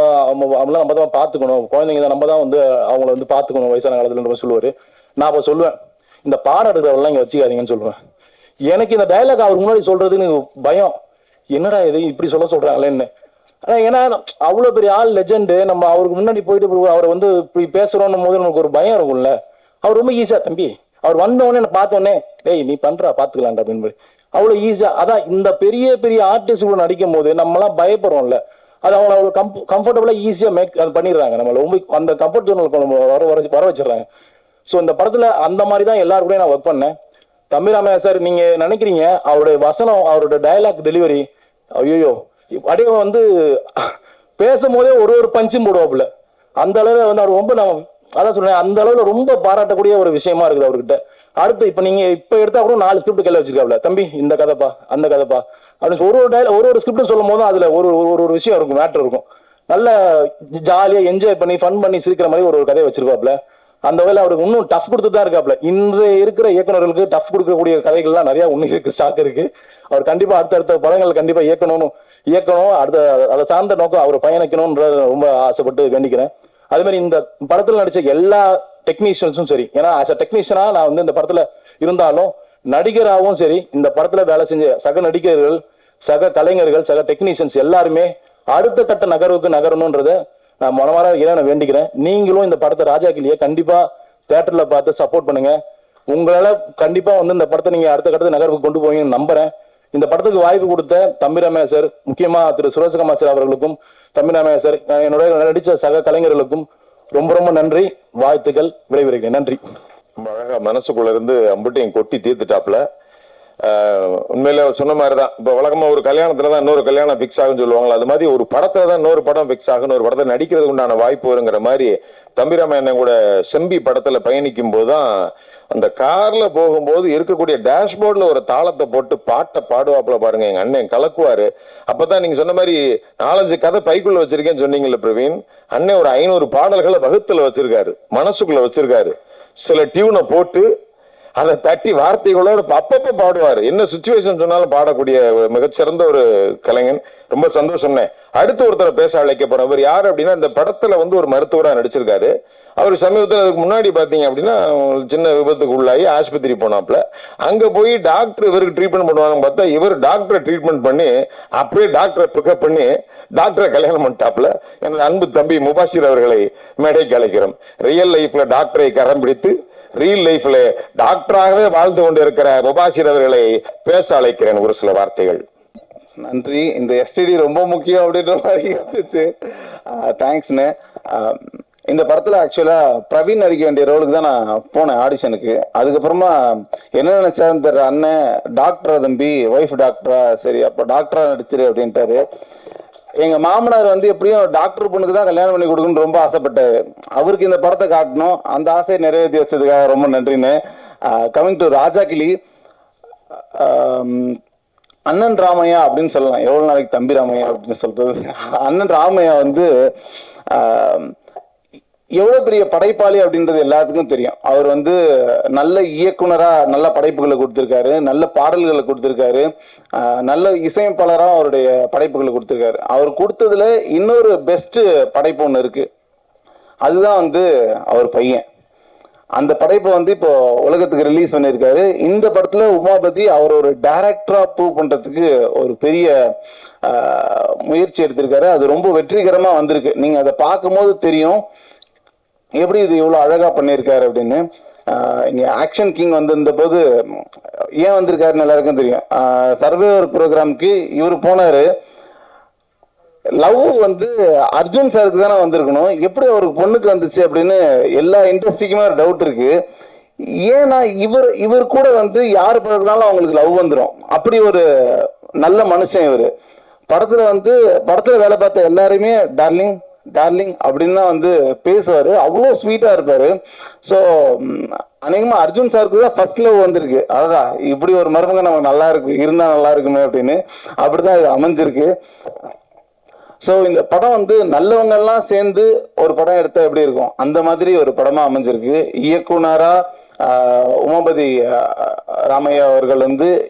அவங்களாம் நம்ம தான் பார்த்துக்கணும், குழந்தைங்க தான் நம்ம தான் வந்து அவங்கள வந்து பார்த்துக்கணும் வயசான காலத்துல சொல்லுவாரு. நான் அப்போ சொல்லுவேன், இந்த பாடம் எடுக்கிறவெல்லாம் இங்க வச்சுக்காதீங்கன்னு சொல்லுவேன். எனக்கு இந்த டைலாக் அவர் முன்னாடி சொல்றதுன்னு பயம், என்னடா இது இப்படி சொல்றாங்களேன்னு. ஏன்னா அவ்வளவு பெரிய ஆள் லெஜெண்ட், நம்ம அவருக்கு முன்னாடி போயிட்டு அவரை வந்து இப்படி பேசுறோம் போது நமக்கு ஒரு பயம் இருக்கும்ல. அவர் ரொம்ப ஈஸியா தம்பி, அவர் வந்தவொடனே என்ன பார்த்தோன்னே டேய் நீ பண்றா பாத்துக்கலாம்டா அப்படின்னு அவ்வளவு ஈஸியா. அதான் இந்த பெரிய பெரிய ஆர்டிஸ்ட் கூட நடிக்கும் போது நம்ம எல்லாம் பயப்படுறோம்ல, அது அவங்க அவ்வளவு கம்ஃபர்டபுளா ஈஸியா பண்ணிடுறாங்க. நம்மள ரொம்ப அந்த கம்ஃபர்ட் ஜோனுக்கு வர வச்சிடறாங்க. ஸோ இந்த படத்துல அந்த மாதிரி தான் எல்லாரும் கூட நான் ஒர்க் பண்ணேன். தம்பிராமையா சார் நீங்க நினைக்கிறீங்க அவருடைய வசனம், அவருடைய டயலாக் டெலிவரி, ஐயோ அப்படியே வந்து பேசும்போதே ஒரு பஞ்சும் போடுவாப்புல. அந்த அளவுல வந்து அவர் ரொம்ப நான் அதான் சொல்றேன், அந்த அளவுல ரொம்ப பாராட்டக்கூடிய ஒரு விஷயமா இருக்குது அவர்கிட்ட. அடுத்து இப்ப நீங்க எடுத்தா கூட 4 ஸ்கிரிப்ட் கையில வச்சிருக்காப்ல, தம்பி இந்த கதைப்பா அந்த கதைப்பா அப்படின்னு ஒரு ஸ்கிரிப்ட் சொல்லும் போதும் அதுல ஒரு விஷயம் இருக்கும், மேட்டர் இருக்கும். நல்ல ஜாலியா என்ஜாய் பண்ணி ஃபன் பண்ணி சிரிக்கிற மாதிரி ஒரு கதையை வச்சிருக்காப்ல. அந்த வகையில அவருக்கு இன்னும் டஃப் கொடுத்துட்டு தான் இருக்காப்ல. இன்றைய இருக்கிற இயக்குநர்களுக்கு டஃப் கொடுக்கக்கூடிய கதைகள்லாம் நிறைய இருக்கு, ஸ்டாக் இருக்கு. அவர் கண்டிப்பா அடுத்த படங்கள் கண்டிப்பா இயக்கணும், அடுத்த அதை சார்ந்த நோக்கம் அவர் பயணிக்கணும்ன்ற ரொம்ப ஆசைப்பட்டு வேண்டிக்கிறேன். அதே மாதிரி இந்த படத்துல நடிச்ச எல்லா டெக்னீஷியன்ஸும் சரி, ஏன்னா ஆஸ் அ டெக்னீஷியனா நான் வந்து இந்த படத்துல இருந்தாலும் நடிகராகவும் சரி, இந்த படத்துல வேலை செஞ்ச சக நடிகர்கள், சக கலைஞர்கள், சக டெக்னீஷியன்ஸ் எல்லாருமே அடுத்த கட்ட நகரணும்ன்றத நான் மனமார இறைவனை வேண்டிக்கிறேன். நீங்களும் இந்த படத்தை ராஜா கிளியை கண்டிப்பா தியேட்டர்ல பார்த்து சப்போர்ட் பண்ணுங்க. உங்களால கண்டிப்பா வந்து இந்த படத்தை நீங்க அடுத்த கட்டத்து நகருக்கு கொண்டு போவீங்கன்னு நம்புறேன். இந்த படத்துக்கு வாய்ப்பு கொடுத்த தம்பிராமையா சார், முக்கியமா திரு சுரேஷ்குமார் சார் அவர்களுக்கும், தம்பிராமையா சார் என்னுடைய நடிச்ச சக கலைஞர்களுக்கும் ரொம்ப ரொம்ப நன்றி, வாழ்த்துக்கள், விடைபெறுகிறேன். நன்றி. ரொம்ப அழகா மனசுக்குள்ள இருந்து அம்புட்டையும் கொட்டி தீர்த்துட்டாப்ல. உண்மையில சொன்ன மாதிரிதான், இப்ப வழக்கமா ஒரு கல்யாணத்துலதான் இன்னொரு கல்யாணம் பிக்ஸ் ஆகுன்னு சொல்லுவாங்களா, அது மாதிரி ஒரு படத்துலதான் இன்னொரு படம் பிக்ஸ் ஆகும், ஒரு படத்தை நடிக்கிறதுக்கு உண்டான வாய்ப்பு வருங்கிற மாதிரி தம்பிராமன் கூட செம்பி படத்துல பயணிக்கும் போதுதான் அந்த கார்ல போகும்போது இருக்கக்கூடிய டேஷ்போர்ட்ல ஒரு தாளத்தை போட்டு பாட்டை பாடுவாப்புல பாருங்க, எங்க அண்ணன் கலக்குவாரு. அப்பதான் நீங்க சொன்ன மாதிரி 4-5 கதை பைக்குள்ள வச்சிருக்கேன்னு சொன்னீங்கல்ல பிரவீன், அண்ணன் ஒரு 500 பாடல்களை வகுத்துல வச்சிருக்காரு, மனசுக்குள்ள வச்சிருக்காரு. சில டியூனை போட்டு அதை தட்டி வார்த்தைகளோட அப்பப்ப பாடுவார். என்ன சுச்சுவேஷன் சொன்னாலும் பாடக்கூடிய மிகச்சிறந்த ஒரு கலைஞன். ரொம்ப சந்தோஷம்னே. அடுத்து ஒருத்தரை பேச அழைக்கப்படுறவர் யார் அப்படின்னா, இந்த படத்துல ஒரு மருத்துவரா நடிச்சிருக்காரு. அவர் சமீபத்தில் அதுக்கு முன்னாடி பாத்தீங்க அப்படின்னா சின்ன விபத்துக்கு உள்ளாகி ஆஸ்பத்திரி போனாப்ல. அங்க போய் டாக்டர் இவருக்கு ட்ரீட்மெண்ட் பண்ணுவாங்க பார்த்தா, இவர் டாக்டரை ட்ரீட்மெண்ட் பண்ணி அப்படியே டாக்டரை பிக்கப் பண்ணி டாக்டரை கல்யாணம் பண்ணிட்டாப்ல. எனது அன்பு தம்பி முபாஷிர் அவர்களை மேடைக்கு அழைக்கிறோம். ரியல் லைஃப்ல டாக்டரை கரம் பிடித்து ரியல் லைஃப்ல டாக்டராகவே வாழ்ந்து கொண்டு இருக்கிற முபாஷிர் அவர்களை பேச அழைக்கிறேன் ஒரு சில வார்த்தைகள். நன்றி. இந்த எஸ்டிடி ரொம்ப முக்கியம் அப்படின்ற மாதிரி இருந்துச்சு. தேங்க்ஸ்ண்ணே. இந்த படத்துல ஆக்சுவலா பிரவீன் நடிக்க வேண்டிய ரோலுக்கு தான் நான் போனேன் ஆடிஷனுக்கு. அதுக்கப்புறமா என்ன நினைச்சாருன்னு தெரியல, அண்ணன் டாக்டரா தம்பி, ஒய்ஃப் டாக்டரா, சரி அப்ப டாக்டரா நடிச்சிரு அப்படின்ட்டாரு. எங்க மாமனார் எப்படியும் டாக்டர் பொண்ணுக்கு தான் கல்யாணம் பண்ணி கொடுக்கணும்னு ரொம்ப ஆசைப்பட்டாரு. அவருக்கு இந்த படத்தை காட்டணும், அந்த ஆசையை நிறைவேற்றி வச்சதுக்காக ரொம்ப நன்றின்னு. கமிங் டு ராஜா கிளி, அண்ணன் ராமையா அப்படின்னு சொல்லலாம், எவ்வளவு நாளைக்கு தம்பி ராமையா அப்படின்னு சொல்றது. அண்ணன் ராமையா எவ்வளவு பெரிய படைப்பாளி அப்படின்றது எல்லாத்துக்கும் தெரியும். அவர் நல்ல இயக்குனரா நல்ல படைப்புகளை கொடுத்திருக்காரு, நல்ல பாடல்களை கொடுத்திருக்காரு, நல்ல இசையமைப்பாளரா அவருடைய படைப்புகளை கொடுத்திருக்காரு. அவர் கொடுத்ததுல இன்னொரு பெஸ்ட் படைப்பு ஒண்ணு இருக்கு, அதுதான் அவர் பையன். அந்த படைப்பை இப்போ உலகத்துக்கு ரிலீஸ் பண்ணியிருக்காரு. இந்த படத்துல உமாபதி அவர் ஒரு டைரக்டரா ப்ரூவ் பண்றதுக்கு ஒரு பெரிய முயற்சி எடுத்திருக்காரு. அது ரொம்ப வெற்றிகரமா வந்திருக்கு. நீங்க அதை பார்க்கும்போது தெரியும் எப்படி இது இவ்வளவு அழகா பண்ணியிருக்காரு அப்படின்னு. இங்க ஆக்ஷன் கிங் வந்திருந்த போது ஏன் வந்திருக்காருன்னு எல்லாருக்கும் தெரியும். சர்வேவர் ப்ரோக்ராம்க்கு இவர் போனாரு. லவ் அர்ஜுன் சாருக்கு தானே வந்திருக்கணும், எப்படி அவருக்கு பொண்ணுக்கு வந்துச்சு அப்படின்னு எல்லா இண்டஸ்ட்ரிக்குமே ஒரு டவுட் இருக்கு. ஏன்னா இவர் கூட யாரு பழகினாலும் அவங்களுக்கு லவ் வந்துடும். அப்படி ஒரு நல்ல மனுஷன் இவரு. படத்துல வேலை பார்த்த எல்லாருமே டார்லிங் டார்லிங் அப்படின்னு தான் பேசுவாரு. அவ்வளோ ஸ்வீட்டா இருப்பாரு. ஸோ அநேகமா அர்ஜுன் சாருக்கு தான் ஃபர்ஸ்ட் லவ் வந்திருக்கு. அதான் இப்படி ஒரு மருமக நமக்கு நல்லா இருக்கு, இருந்தா நல்லா இருக்குமே அப்படின்னு. அப்படிதான் இது அமைஞ்சிருக்கு. ஸோ இந்த படம் நல்லவங்க எல்லாம் சேர்ந்து ஒரு படம் எடுத்தா எப்படி இருக்கும், அந்த மாதிரி ஒரு படமா அமைஞ்சிருக்கு. இயக்குனரா உமாபதி ராமையா அவர்கள்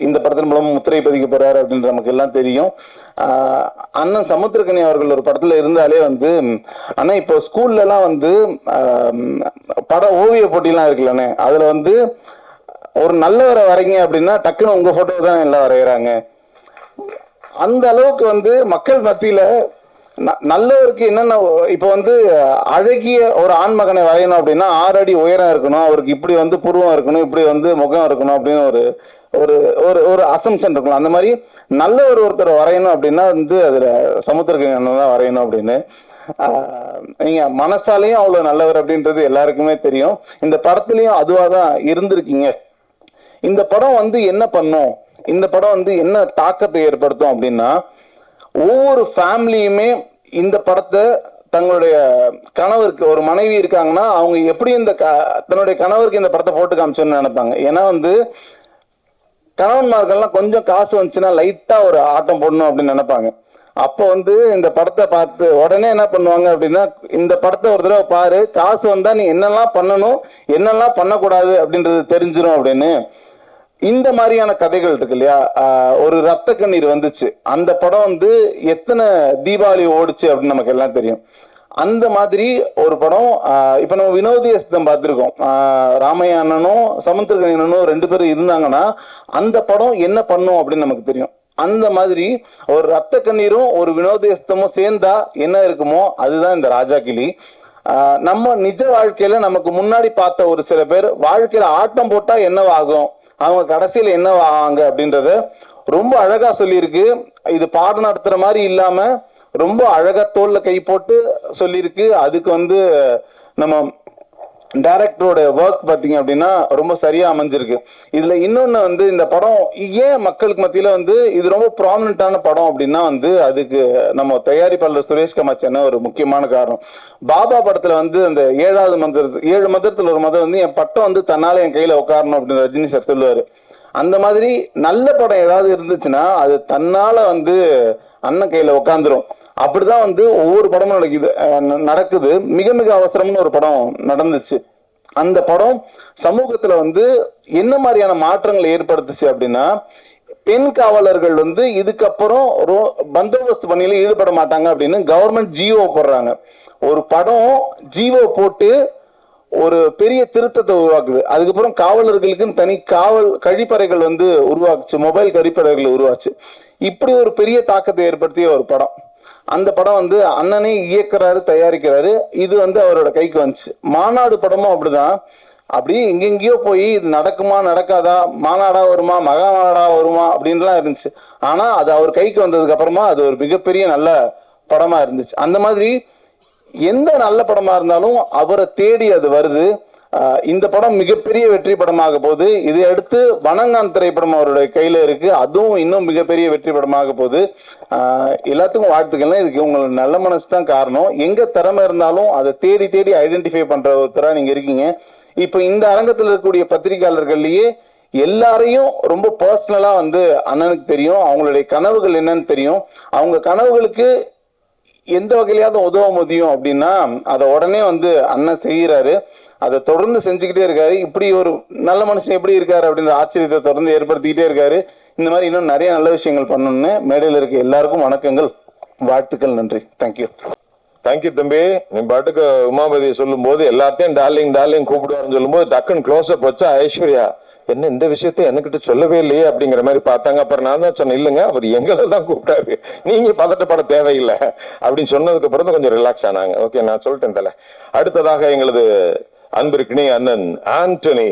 இந்த படத்தின் மூலம் முத்திரை பதிக்க போறாரு அப்படின்னு நமக்கு எல்லாம் தெரியும். அண்ணன் சமுத்திரக்கனி அவர்கள் ஒரு படத்துல இருந்தாலே அண்ணா இப்போ ஸ்கூல்ல எல்லாம் பட ஓவிய போட்டிலாம் இருக்குல்லண்ணே, அதுல ஒரு நல்லவரை வரைங்க அப்படின்னா டக்குன்னு உங்க போட்டோ தான் எல்லாம் வரைகிறாங்க. அந்த அளவுக்கு மக்கள் மத்தியில நல்லவருக்கு என்னென்ன இப்ப அழகிய ஒரு ஆண்மகனை வரையணும் அப்படின்னா 6 அடி உயரம் இருக்கணும், அவருக்கு இப்படி புருவம் இருக்கணும், இப்படி முகம் இருக்கணும் அப்படின்னு ஒரு ஒரு ஒரு அசம்ஷன் இருக்கணும். அந்த மாதிரி நல்ல ஒருத்தர் வரையணும் அப்படின்னா அதுல சமுத்திரக்கனி தான் வரையணும் அப்படின்னு. நீங்க மனசாலையும் அவ்வளவு நல்லவர் அப்படின்றது எல்லாருக்குமே தெரியும். இந்த படத்துலயும் அதுவாதான் இருந்திருக்கீங்க. இந்த படம் என்ன பண்ணும், இந்த படம் என்ன தாக்கத்தை ஏற்படுத்தும் அப்படின்னா, ஒவ்வொரு ஃபேமிலியுமே இந்த படத்தை தங்களுடைய கணவருக்கு, ஒரு மனைவி இருக்காங்கன்னா அவங்க எப்படி தன்னுடைய கணவருக்கு இந்த படத்தை போட்டு காமிச்சோன்னு நினைப்பாங்க. ஏன்னா கணவன்மார்கள்லாம் கொஞ்சம் காசு வந்துச்சுன்னா லைட்டா ஒரு ஆட்டம் போடணும் அப்படின்னு நினைப்பாங்க. அப்போ இந்த படத்தை பார்த்து உடனே என்ன பண்ணுவாங்க அப்படின்னா, இந்த படத்தை ஒரு தடவை பாரு, காசு வந்தா நீ என்னெல்லாம் பண்ணணும் என்னெல்லாம் பண்ணக்கூடாது அப்படின்றது தெரிஞ்சிடும் அப்படின்னு. இந்த மாதிரியான கதைகள் இருக்கு இல்லையா. ஒரு ரத்த கண்ணீர் வந்துச்சு, அந்த படம் எத்தனை தீபாவளி ஓடிச்சு அப்படின்னு நமக்கு எல்லாம் தெரியும். அந்த மாதிரி ஒரு படம் இப்ப நம்ம வினோதியஸ்தம் பார்த்திருக்கோம். ராமையா அண்ணனும் சமுத்திரக்கனி அண்ணனும் 2 பேரும் இருந்தாங்கன்னா அந்த படம் என்ன பண்ணும் அப்படின்னு நமக்கு தெரியும். அந்த மாதிரி ஒரு ரத்த கண்ணீரும் ஒரு வினோதியஸ்தமும் சேர்ந்தா என்ன இருக்குமோ அதுதான் இந்த ராஜா கிளி. நம்ம நிஜ வாழ்க்கையில நமக்கு முன்னாடி பார்த்த ஒரு சில பேர் வாழ்க்கையில ஆட்டம் போட்டா என்னவாகும், அவங்க கடைசியில என்ன ஆவாங்க அப்படின்றத ரொம்ப அழகா சொல்லியிருக்கு. இது பாடம் நடத்துற மாதிரி இல்லாம ரொம்ப அழகா தோல்ல கை போட்டு சொல்லியிருக்கு. அதுக்கு நம்ம டைரக்டரோட ஒர்க் பார்த்தீங்க அப்படின்னா ரொம்ப சரியா அமைஞ்சிருக்கு. இதுல இன்னொன்னு வந்து இந்த படம் ஏன் மக்களுக்கு மத்தியில வந்து இது ரொம்ப ப்ராமினென்ட்டான படம் அப்படின்னா வந்து அதுக்கு நம்ம தயாரிப்பாளர் சுரேஷ் கமாச்சன ஒரு முக்கியமான காரணம். பாபா படத்துல வந்து அந்த 7வது மந்திரத்து 7 மந்திரத்துல ஒரு மந்திரம் வந்து என் பட்டம் வந்து தன்னால என் கையில உட்காரணும் அப்படின்னு ரஜினி சார் சொல்லுவாரு. அந்த மாதிரி நல்ல படம் ஏதாவது இருந்துச்சுன்னா அது தன்னால வந்து அண்ணன் கையில உட்காந்துரும். அப்படிதான் வந்து ஒவ்வொரு படமும் நடக்குது. மிக மிக அவசரம்னு ஒரு படம் நடந்துச்சு. அந்த படம் சமூகத்துல வந்து என்ன மாதிரியான மாற்றங்களை ஏற்படுத்துச்சு அப்படின்னா, பெண் காவலர்கள் வந்து இதுக்கப்புறம் பந்தோபஸ்து பணியில ஈடுபட மாட்டாங்க அப்படின்னு கவர்மெண்ட் ஜிஓ போடுறாங்க. ஒரு படம் ஜிஓ போட்டு ஒரு பெரிய திருத்தத்தை உருவாக்குது. அதுக்கப்புறம் காவலர்களுக்குன்னு தனி கழிப்பறைகள் வந்து உருவாக்குச்சு, மொபைல் கழிப்பறைகள் உருவாச்சு. இப்படி ஒரு பெரிய தாக்கத்தை ஏற்படுத்திய ஒரு படம். அந்த படம் வந்து அண்ணனே இயக்குறாரு, தயாரிக்கிறாரு. இது வந்து அவரோட கைக்கு வந்துச்சு. மாநாடு படமும் அப்படிதான். அப்படியே எங்கெங்கயோ போய் இது நடக்குமா நடக்காதா, மாநாடா வருமா மகா மாநாடா வருமா அப்படின்லாம் இருந்துச்சு. ஆனா அது அவர் கைக்கு வந்ததுக்கு அப்புறமா அது ஒரு மிகப்பெரிய நல்ல படமா இருந்துச்சு. அந்த மாதிரி எந்த நல்ல படமா இருந்தாலும் அவரை தேடி அது வருது. இந்த படம் மிகப்பெரிய வெற்றி படமாக போகுது. இதை அடுத்து வணங்கான் திரைப்படம் அவருடைய கையில இருக்கு, அதுவும் இன்னும் மிகப்பெரிய வெற்றி படமாக போகுது. எல்லாத்துக்கும் வாழ்த்துக்கள்னா இதுக்கு உங்களோட நல்ல மனசு தான் காரணம். எங்க திறமை இருந்தாலும் அதை தேடி தேடி ஐடென்டிஃபை பண்ற ஒருத்தரா நீங்க இருக்கீங்க. இப்ப இந்த அரங்கத்தில் இருக்கக்கூடிய பத்திரிகையாளர்கள்லயே எல்லாரையும் ரொம்ப பர்சனலா வந்து அண்ணனுக்கு தெரியும், அவங்களுடைய கனவுகள் என்னன்னு தெரியும். அவங்க கனவுகளுக்கு எந்த வகையிலாவது உதவ முடியும் அப்படின்னா அதை உடனே வந்து அண்ணன் செய்யறாரு. அதை தொடர்ந்து செஞ்சுக்கிட்டே இருக்காரு. இப்படி ஒரு நல்ல மனுஷன் எப்படி இருக்காரு அப்படின்ற ஆச்சரியத்தை தொடர்ந்து ஏற்படுத்திக்கிட்டே இருக்காரு. இந்த மாதிரி இன்னும் நிறைய நல்ல விஷயங்கள் பண்ணணும்னு மேடையில் இருக்க எல்லாருக்கும் வணக்கங்கள், வாழ்த்துக்கள், நன்றி. தேங்க்யூ. தேங்க்யூ தம்பி. நீ பாட்டுக்கு உமாபதியை சொல்லும் போது எல்லாத்தையும் டார்லிங் டார்லிங் கூப்பிடுவாருன்னு சொல்லும் போது டக்குன்னு க்ளோஸ் அப் வச்சா ஐஸ்வர்யா என்ன இந்த விஷயத்த என்கிட்ட சொல்லவே இல்லையே அப்படிங்கிற மாதிரி பார்த்தாங்க. அப்புறம் நான் தான் சொன்னேன், இல்லைங்க அவர் எங்களை தான் கூப்பிட்டாரு, நீங்க பதட்டப்பட தேவையில்லை அப்படின்னு சொன்னதுக்கு அப்புறம் கொஞ்சம் ரிலாக்ஸ் ஆனாங்க. ஓகே, நான் சொல்லிட்டேன் தல. அடுத்ததாக எங்களது அன்பிற்கினே அண்ணன் ஆண்டனி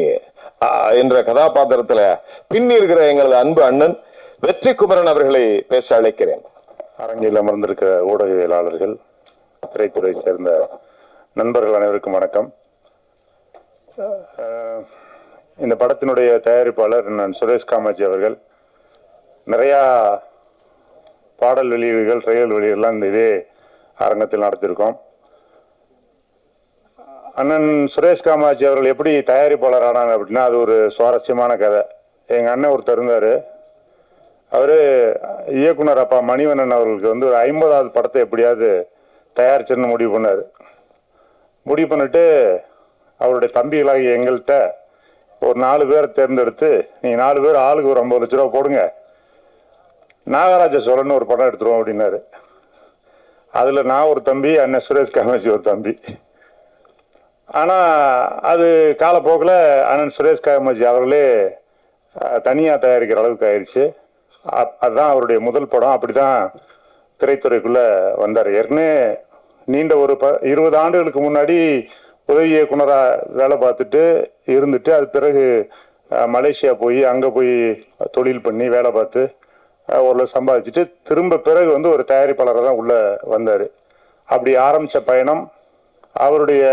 என்ற கதாபாத்திரத்துல பின்னி இருக்கிற எங்களது அன்பு அண்ணன் வெற்றி குமரன் அவர்களை பேச அழைக்கிறேன். அரங்கில் அமர்ந்திருக்கிற ஊடகவியலாளர்கள், திரைத்துறை சேர்ந்த நண்பர்கள் அனைவருக்கும் வணக்கம். இந்த படத்தினுடைய தயாரிப்பாளர் நான் சுரேஷ் காமாட்சி அவர்கள் நிறையா பாடல் வெளியீடுகள், ட்ரையல் வெளியீடுலாம் இந்த இதே அரங்கத்தில் நடத்தியிருக்கோம். அண்ணன் சுரேஷ் காமாட்சி அவர்கள் எப்படி தயாரிப்பாளர் ஆனாங்க அப்படின்னா அது ஒரு சுவாரஸ்யமான கதை. எங்கள் அண்ணன் ஒருத்தர் இருந்தார். அவர் இயக்குனர் அப்பா மணிவண்ணன் அவர்களுக்கு வந்து ஒரு 50வது படத்தை எப்படியாவது தயாரிச்சுன்னு முடிவு பண்ணார். முடிவு பண்ணிட்டு அவருடைய தம்பிகளாகி எங்கள்கிட்ட ஒரு 4 பேரை தேர்ந்தெடுத்து, நீங்கள் 4 பேர் ஆளுக்கு ஒரு 50 லட்ச ரூபா போடுங்க, நாகராஜ சோழன் ஒரு படம் எடுத்துருவோம் அப்படின்னாரு. அதில் நான் ஒரு தம்பி, அண்ணன் சுரேஷ் காமாட்சி ஒரு தம்பி. ஆனால் அது காலப்போக்கில் அண்ணன் சுரேஷ் காமாட்சி அவர்களே தனியாக தயாரிக்கிற அளவுக்கு ஆயிடுச்சு. அதுதான் அவருடைய முதல் படம். அப்படி தான் திரைத்துறைக்குள்ளே வந்தார். ஏற்கனவே நீண்ட ஒரு 20 ஆண்டுகளுக்கு முன்னாடி உதவி இயக்குனராக வேலை பார்த்துட்டு இருந்துட்டு அது பிறகு மலேசியா போய் அங்கே போய் தொழில் பண்ணி வேலை பார்த்து ஓரளவு சம்பாதிச்சுட்டு திரும்ப பிறகு வந்து ஒரு தயாரிப்பாளராக தான் உள்ளே வந்தார். அப்படி ஆரம்பித்த பயணம் அவருடைய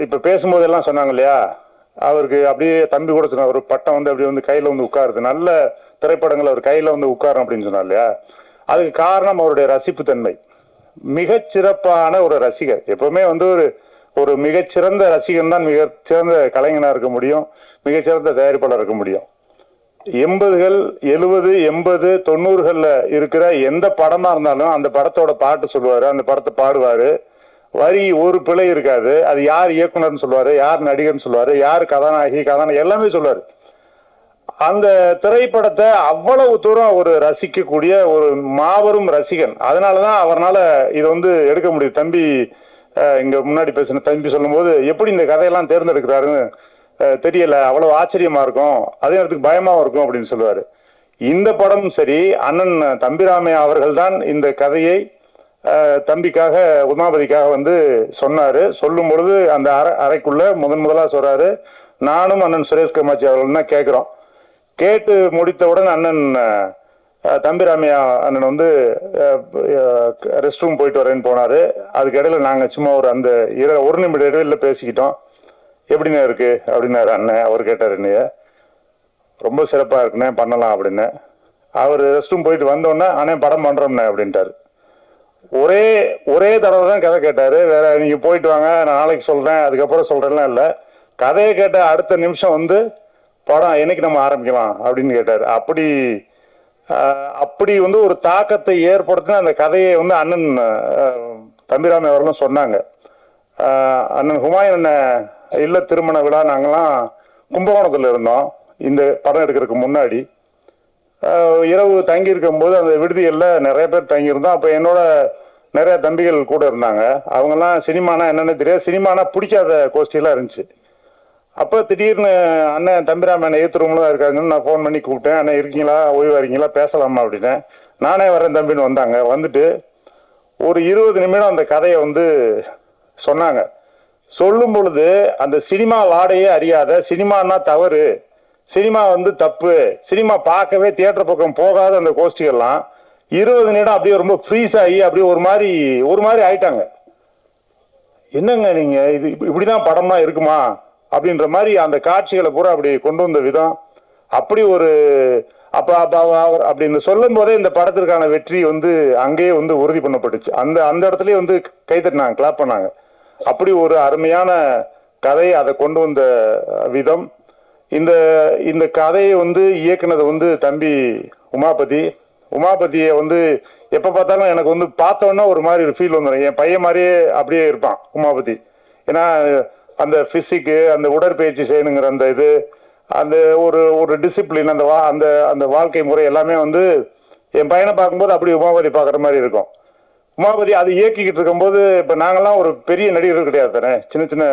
இப்போ பேசும்போதெல்லாம் சொன்னாங்க இல்லையா, அவருக்கு அப்படியே தம்பி கூட சொன்னார், ஒரு பட்டம் வந்து அப்படி வந்து கையில் வந்து உட்காருது, நல்ல திரைப்படங்கள் அவர் கையில் வந்து உட்காரும் அப்படின்னு சொன்னார் இல்லையா. அதுக்கு காரணம் அவருடைய ரசிப்பு தன்மை. மிகச்சிறப்பான ஒரு ரசிகர். எப்பவுமே வந்து ஒரு மிகச்சிறந்த ரசிகன் தான் மிகச்சிறந்த கலைஞனாக இருக்க முடியும், மிகச்சிறந்த தயாரிப்பாளர் இருக்க முடியும். 80கள் 70 80 90களில் இருக்கிற எந்த படமா இருந்தாலும் அந்த படத்தோட பாட்டு சொல்லுவாரு, அந்த படத்தை பாடுவாரு, வரி ஒரு பிழை இருக்காது. அது யார் இயக்குனர்னு சொல்லுவாரு, யார் நடிகர்னு சொல்லுவாரு, யார் கதாநாயகி எல்லாமே சொல்லுவாரு. அந்த திரைப்படத்தை அவ்வளவு தூரம் ஒரு ரசிக்கக்கூடிய ஒரு மாபெரும் ரசிகன். அதனாலதான் அவரால் இதை வந்து எடுக்க முடியுது. தம்பி இங்க முன்னாடி பேசின தம்பி சொல்லும் போது எப்படி இந்த கதையெல்லாம் தேர்ந்தெடுக்கிறாருன்னு தெரியல, அவ்வளவு ஆச்சரியமா இருக்கும், அதே நேரத்துக்கு பயமாவும் இருக்கும் அப்படின்னு சொல்லுவாரு. இந்த படமும் சரி, அண்ணன் தம்பிராமையா அவர்கள் தான் இந்த கதையை தம்பிக்காக உமாபதிக்காக வந்து சொன்னாரு. சொல்லும் பொழுது அந்த அறைக்குள்ள முதலா சொல்றாரு, நானும் அண்ணன் சுரேஷ் காமாட்சி அவர்கள் தான் கேட்கிறோம். கேட்டு முடித்தவுடன் அண்ணன் தம்பிராமையா அண்ணன் வந்து ரெஸ்ட் ரூம் போயிட்டு வரேன்னு போனாரு. அதுக்கு இடையில நாங்க சும்மா ஒரு அந்த 1 நிமிட இடைவெளியில பேசிக்கிட்டோம். எப்படிண்ணே இருக்கு அப்படின்னாரு அண்ணன். அவர் கேட்டார் என்னைய. ரொம்ப சிறப்பாக இருக்குண்ணே, பண்ணலாம் அப்படின்னு. அவர் ரெஸ்ட் ரூம் போயிட்டு வந்தோடனே அண்ணே படம் பண்ணுறோம்ண்ணே அப்படின்ட்டாரு. ஒரே தடவை தான் கதை கேட்டார். வேற நீங்கள் போயிட்டு வாங்க, நான் நாளைக்கு சொல்கிறேன், அதுக்கப்புறம் சொல்கிறேன்லாம் இல்லை. கதையை கேட்ட அடுத்த நிமிஷம் வந்து படம் என்னைக்கு நம்ம ஆரம்பிக்கலாம் அப்படின்னு கேட்டார். அப்படி வந்து ஒரு தாக்கத்தை ஏற்படுத்தின அந்த கதையை வந்து அண்ணன் தம்பிராமி அவர்களும் சொன்னாங்க. அண்ணன் ஹுமாயூன் அண்ணன் இல்ல திருமண விழா நாங்கெல்லாம் கும்பகோணத்தில் இருந்தோம். இந்த படம் எடுக்கிறதுக்கு முன்னாடி இரவு தங்கி இருக்கும்போது அந்த விடுதிகளில் நிறைய பேர் தங்கியிருந்தோம். அப்போ என்னோட நிறைய தம்பிகள் கூட இருந்தாங்க. அவங்கெல்லாம் சினிமானா என்னென்னு தெரியாது, சினிமானா பிடிக்காத கோஷ்டியெல்லாம் இருந்துச்சு. அப்போ திடீர்னு அண்ணன் தம்பிராம அண்ணன் எய்த் ரூம்ல தான் இருக்காங்கன்னு நான் ஃபோன் பண்ணி கூப்பிட்டேன். அண்ணன் இருக்கீங்களா, ஓய்வா இருக்கீங்களா, பேசலாமா அப்படின்னு. நானே வரேன் தம்பின்னு வந்தாங்க. வந்துட்டு ஒரு 20 நிமிடம் அந்த கதையை வந்து சொன்னாங்க. சொல்லும் பொழுது அந்த சினிமா வாடையே அறியாத, சினிமானா தவறு, சினிமா வந்து தப்பு, சினிமா பார்க்கவே தியேட்டர் பக்கம் போகாத அந்த கோஷ்டிகள்லாம் 20 நிமிடம் அப்படியே ரொம்ப ஃப்ரீஸ் ஆகி அப்படியே ஒரு மாதிரி ஆயிட்டாங்க. என்னங்க நீங்க இது இப்படிதான் படமா இருக்குமா அப்படின்ற மாதிரி அந்த காட்சிகளை பூரா அப்படி கொண்டு வந்த விதம் அப்படி ஒரு அவர் அப்படின்னு சொல்லும் போதே இந்த படத்திற்கான வெற்றி வந்து அங்கேயே வந்து உறுதி பண்ணப்பட்டுச்சு. அந்த இடத்துலயே வந்து கைத்தட்டினாங்க, கிளாப் பண்ணாங்க. அப்படி ஒரு அருமையான கதை, அதை கொண்டு வந்த விதம். இந்த கதையை வந்து இயக்குனது வந்து தம்பி உமாபதியை வந்து எப்ப பார்த்தாலும் எனக்கு வந்து பார்த்தோன்னா ஒரு மாதிரி ஒரு ஃபீல் வந்துடும். என் பையன் மாதிரியே அப்படியே இருப்பான் உமாபதி. ஏன்னா அந்த பிசிக்கு, அந்த உடற்பயிற்சி செய்யணுங்கிற அந்த இது, அந்த ஒரு டிசிப்ளின், அந்த வாழ்க்கை முறை எல்லாமே வந்து என் பையனை பார்க்கும்போது அப்படி உமாபதி பார்க்குற மாதிரி இருக்கும். உமாபதி அது இயக்கிக்கிட்டு இருக்கும்போது இப்போ நாங்கள்லாம் ஒரு பெரிய நடிகர்கள் கிடையாது தானே, சின்ன சின்ன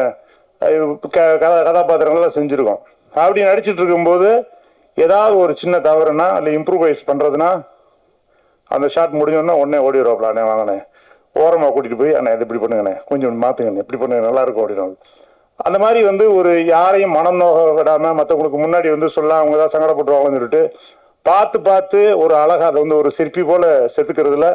கதாபாத்திரங்கள்லாம் செஞ்சுருக்கோம். அப்படி நடிச்சிட்டு இருக்கும்போது ஏதாவது ஒரு சின்ன தவறுனா இல்லை இம்ப்ரூவைஸ் பண்ணுறதுனா அந்த ஷாட் முடிஞ்சோன்னா உடனே ஓடிடுவாப்ல, அண்ணே வாங்கண்ணே, ஓரமாக கூட்டிகிட்டு போய் அண்ணே இது இப்படி பண்ணுங்கண்ணே, கொஞ்சம் மாற்றுங்கண்ணே, இப்படி பண்ணுங்க, நல்லா இருக்கும் அப்படின்னா. அந்த மாதிரி வந்து ஒரு யாரையும் மனம் நோக விடாமல் மற்றவங்களுக்கு முன்னாடி வந்து சொல்ல அவங்க தான் சங்கடப்பட்டுருவாங்கன்னு சொல்லிட்டு பார்த்து ஒரு அழகாக அதை வந்து ஒரு சிற்பி போல செதுக்கிறதுல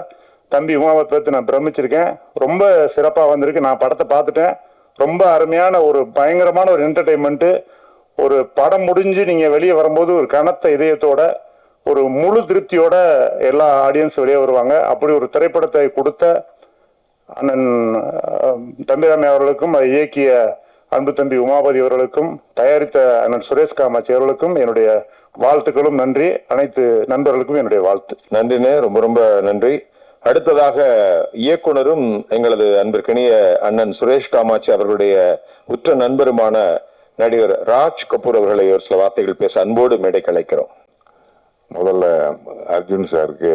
தம்பி உமாவை பார்த்து நான் பிரமிச்சிருக்கேன். ரொம்ப சிறப்பாக வந்திருக்கு. நான் படத்தை பார்த்துட்டேன். ரொம்ப அருமையான ஒரு பயங்கரமான ஒரு என்டர்டெயின்மெண்ட்டு. ஒரு படம் முடிஞ்சு நீங்கள் வெளியே வரும்போது ஒரு கனத்த இதயத்தோட ஒரு முழு திருப்தியோட எல்லா ஆடியன்ஸ் வெளியே வருவாங்க. அப்படி ஒரு திரைப்படத்தை கொடுத்த அண்ணன் தம்பிராமி அவர்களுக்கும், அதை இயக்கிய அன்பு தம்பி உமாபதி அவர்களுக்கும், தயாரித்த அண்ணன் சுரேஷ் காமாட்சி அவர்களுக்கும் என்னுடைய வாழ்த்துக்களும் நன்றி. அனைத்து நண்பர்களுக்கும் என்னுடைய வாழ்த்து. நன்றினே, ரொம்ப ரொம்ப நன்றி. அடுத்ததாக இயக்குனரும் எங்களது அன்பிற்கினிய அண்ணன் சுரேஷ் காமாட்சி அவர்களுடைய உற்ற நண்பருமான நடிகர் ராஜ் கபூர் அவர்களை ஒரு சில வார்த்தைகள் பேச அன்போடு மேடைக்கு அழைக்கிறோம். முதல்ல அர்ஜுன் சாருக்கு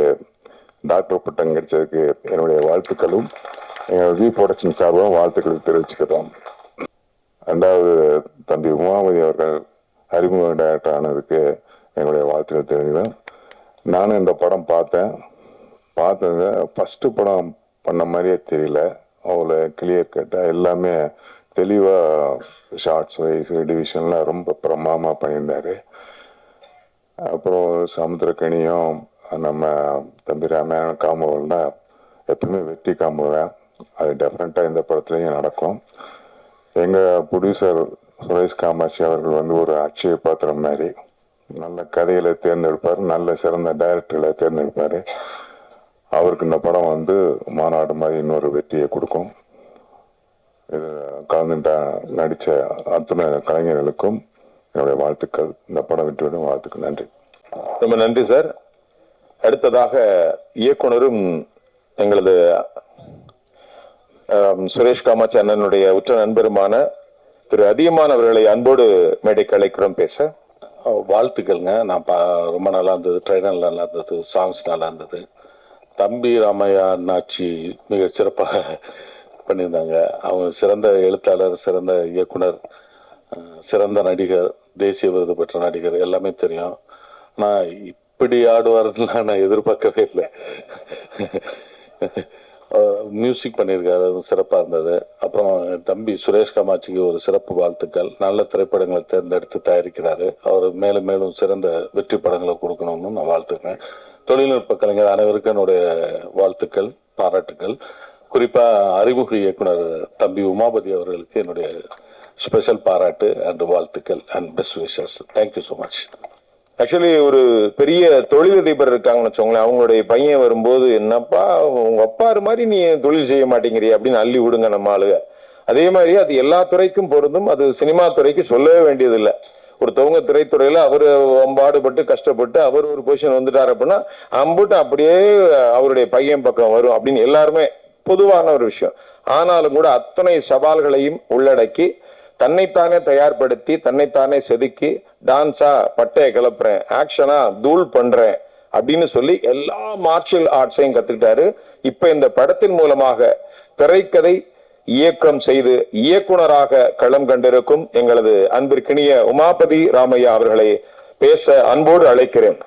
டாக்டர் பட்டம் கிடைச்சதுக்கு என்னுடைய வாழ்த்துக்களும் வி ப்ரொடக்ஷன் சார்பாக வாழ்த்துக்களை தெரிவிச்சுக்கிறோம். ரெண்டாவது தம்பி உமாபதி அவர்கள் அறிமுக டைரக்டர் ஆனதுக்கு என்னுடைய வாழ்த்துக்கள் தெரிவிக்கிறேன். நானும் இந்த படம் பார்த்தது ஃபர்ஸ்ட் படம் பண்ண மாதிரியே தெரியல. அவ்வளோ கிளியர் கட்டாக எல்லாமே தெளிவாக ஷார்ட்ஸ் வைஸ் டிவிஷன்லாம் ரொம்ப பிரமாதமாக பண்ணியிருந்தாரு. அப்புறம் சமுத்திரக்கனியும் நம்ம தம்பி ராமாயண காம்பவுண்டா எப்பவுமே வெற்றி காம்புவேன். அது டெஃபினட்டாக இந்த படத்துலையும் நடக்கும். எங்கள் ப்ரொடியூசர் சுரேஷ் காமாட்சி அவர்கள் வந்து ஒரு அட்சய பாத்திரம் மாதிரி நல்ல கதைகளை தேர்ந்தெடுப்பார், நல்ல சிறந்த டைரக்டர்களை தேர்ந்தெடுப்பார். அவருக்கு இந்த படம் வந்து மாநாடு மாதிரி இன்னொரு வெற்றியை கொடுக்கும். இது கலந்துட்டா நடித்த அத்தனை கலைஞர்களுக்கும் என்னுடைய வாழ்த்துக்கள். இந்த படம் வெற்றியோட வாழ்த்துக்கள். நன்றி. ரொம்ப நன்றி சார். அடுத்ததாக இயக்குனரும் எங்களது சுரேஷ் காமாட்சி அண்ணனுடைய உற்ற நண்பருமான திரு அதியமான் அவர்களை அன்போடு மேடைக்கு அழைக்கிறோம் பேச. வாழ்த்துக்கள்ங்க. நான் ரொம்ப நல்லா இருந்தது, ட்ரெய்லர் நல்லா இருந்தது, சாங்ஸ் நல்லா இருந்தது. தம்பி ராமையா அண்ணாச்சி மிக சிறப்பாக பண்ணியிருந்தாங்க. அவங்க சிறந்த எழுத்தாளர், சிறந்த இயக்குனர், சிறந்த நடிகர், தேசிய விருது பெற்ற நடிகர், எல்லாமே தெரியும். நான் இப்படி ஆடுவார்லாம் நான் எதிர்பார்க்கவே இல்லை. மியூசிக் பண்ணியிருக்காரு, அது சிறப்பாக இருந்தது. அப்புறம் தம்பி சுரேஷ் காமாட்சிக்கு ஒரு சிறப்பு வாழ்த்துக்கள். நல்ல திரைப்படங்களை தேர்ந்தெடுத்து தயாரிக்கிறாரு. அவர் மேலும் மேலும் சிறந்த வெற்றி படங்களை கொடுக்கணும்னு நான் வாழ்த்துக்கிறேன். தொழில்நுட்ப கலைஞர் அனைவருக்கும் என்னுடைய வாழ்த்துக்கள், பாராட்டுக்கள். குறிப்பாக அறிமுக இயக்குனர் தம்பி உமாபதி அவர்களுக்கு என்னுடைய ஸ்பெஷல் பாராட்டு அண்ட் வாழ்த்துக்கள் and best wishes. Thank you so much. Actually ஒரு பெரிய தொழிலதிபர் இருக்காங்கன்னு வச்சோங்களேன், அவங்களுடைய பையன் வரும்போது என்னப்பா உங்க அப்பாரு மாதிரி நீ தொழில் செய்ய மாட்டேங்கிறிய அப்படின்னு அள்ளி விடுங்க நம்ம ஆளுக. அதே மாதிரி அது எல்லா துறைக்கும் பொருந்தும். அது சினிமா துறைக்கு சொல்லவே வேண்டியதில்லை. ஒருத்தவங்க திரைத்துறையில அவரு அம்பாடுபட்டு கஷ்டப்பட்டு அவர் ஒரு பொசிஷன் வந்துட்டாரு அப்படின்னா அம்புட்டு அப்படியே அவருடைய பையன் பக்கம் வரும் அப்படின்னு எல்லாருமே பொதுவான ஒரு விஷயம். ஆனாலும் கூட அத்தனை சவால்களையும் உள்ளடக்கி தன்னைத்தானே தயார்படுத்தி தன்னைத்தானே செதுக்கி டான்ஸா பட்டையை கிளப்புறேன், ஆக்ஷனா தூள் பண்றேன் அப்படின்னு சொல்லி எல்லா மார்ஷியல் ஆர்ட்ஸையும் கத்துக்கிட்டாரு. இப்ப இந்த படத்தின் மூலமாக திரைக்கதை இயக்கம் செய்து இயக்குனராக களம் கண்டிருக்கும் எங்களது அன்பிற்கினிய உமாபதி ராமையா அவர்களை பேச அன்போடு அழைக்கிறேன்.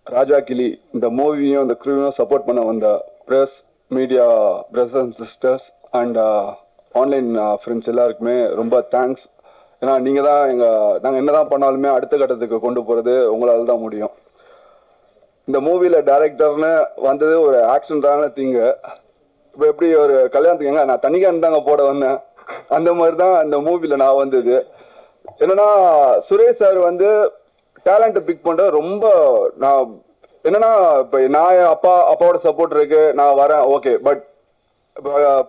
ராஜா கிளி இந்த மூவியும் இந்த க்ரூவையும் சப்போர்ட் பண்ண வந்த press media brothers and sisters and online friends எல்லாருக்குமே ரொம்ப தேங்க்ஸ். ஏன்னா நீங்கள் தான் நாங்கள் என்னதான் பண்ணாலுமே அடுத்த கட்டத்துக்கு கொண்டு போகிறது உங்களால் தான் முடியும். இந்த மூவியில் டைரக்டர்னு வந்தது ஒரு ஆக்சிடென்டான திங்கு. இப்போ எப்படி ஒரு கல்யாணத்துக்கு நான் தனிக்கான் தாங்க போட வந்தேன், அந்த மாதிரி தான் இந்த மூவியில் நான் வந்தது. என்னன்னா சுரேஷ் சார் வந்து டேலண்ட்டை பிக் பண்ணுற ரொம்ப நான் என்னன்னா இப்போ நான் அப்பாவோட சப்போர்ட் இருக்கு, நான் வரேன் ஓகே. பட்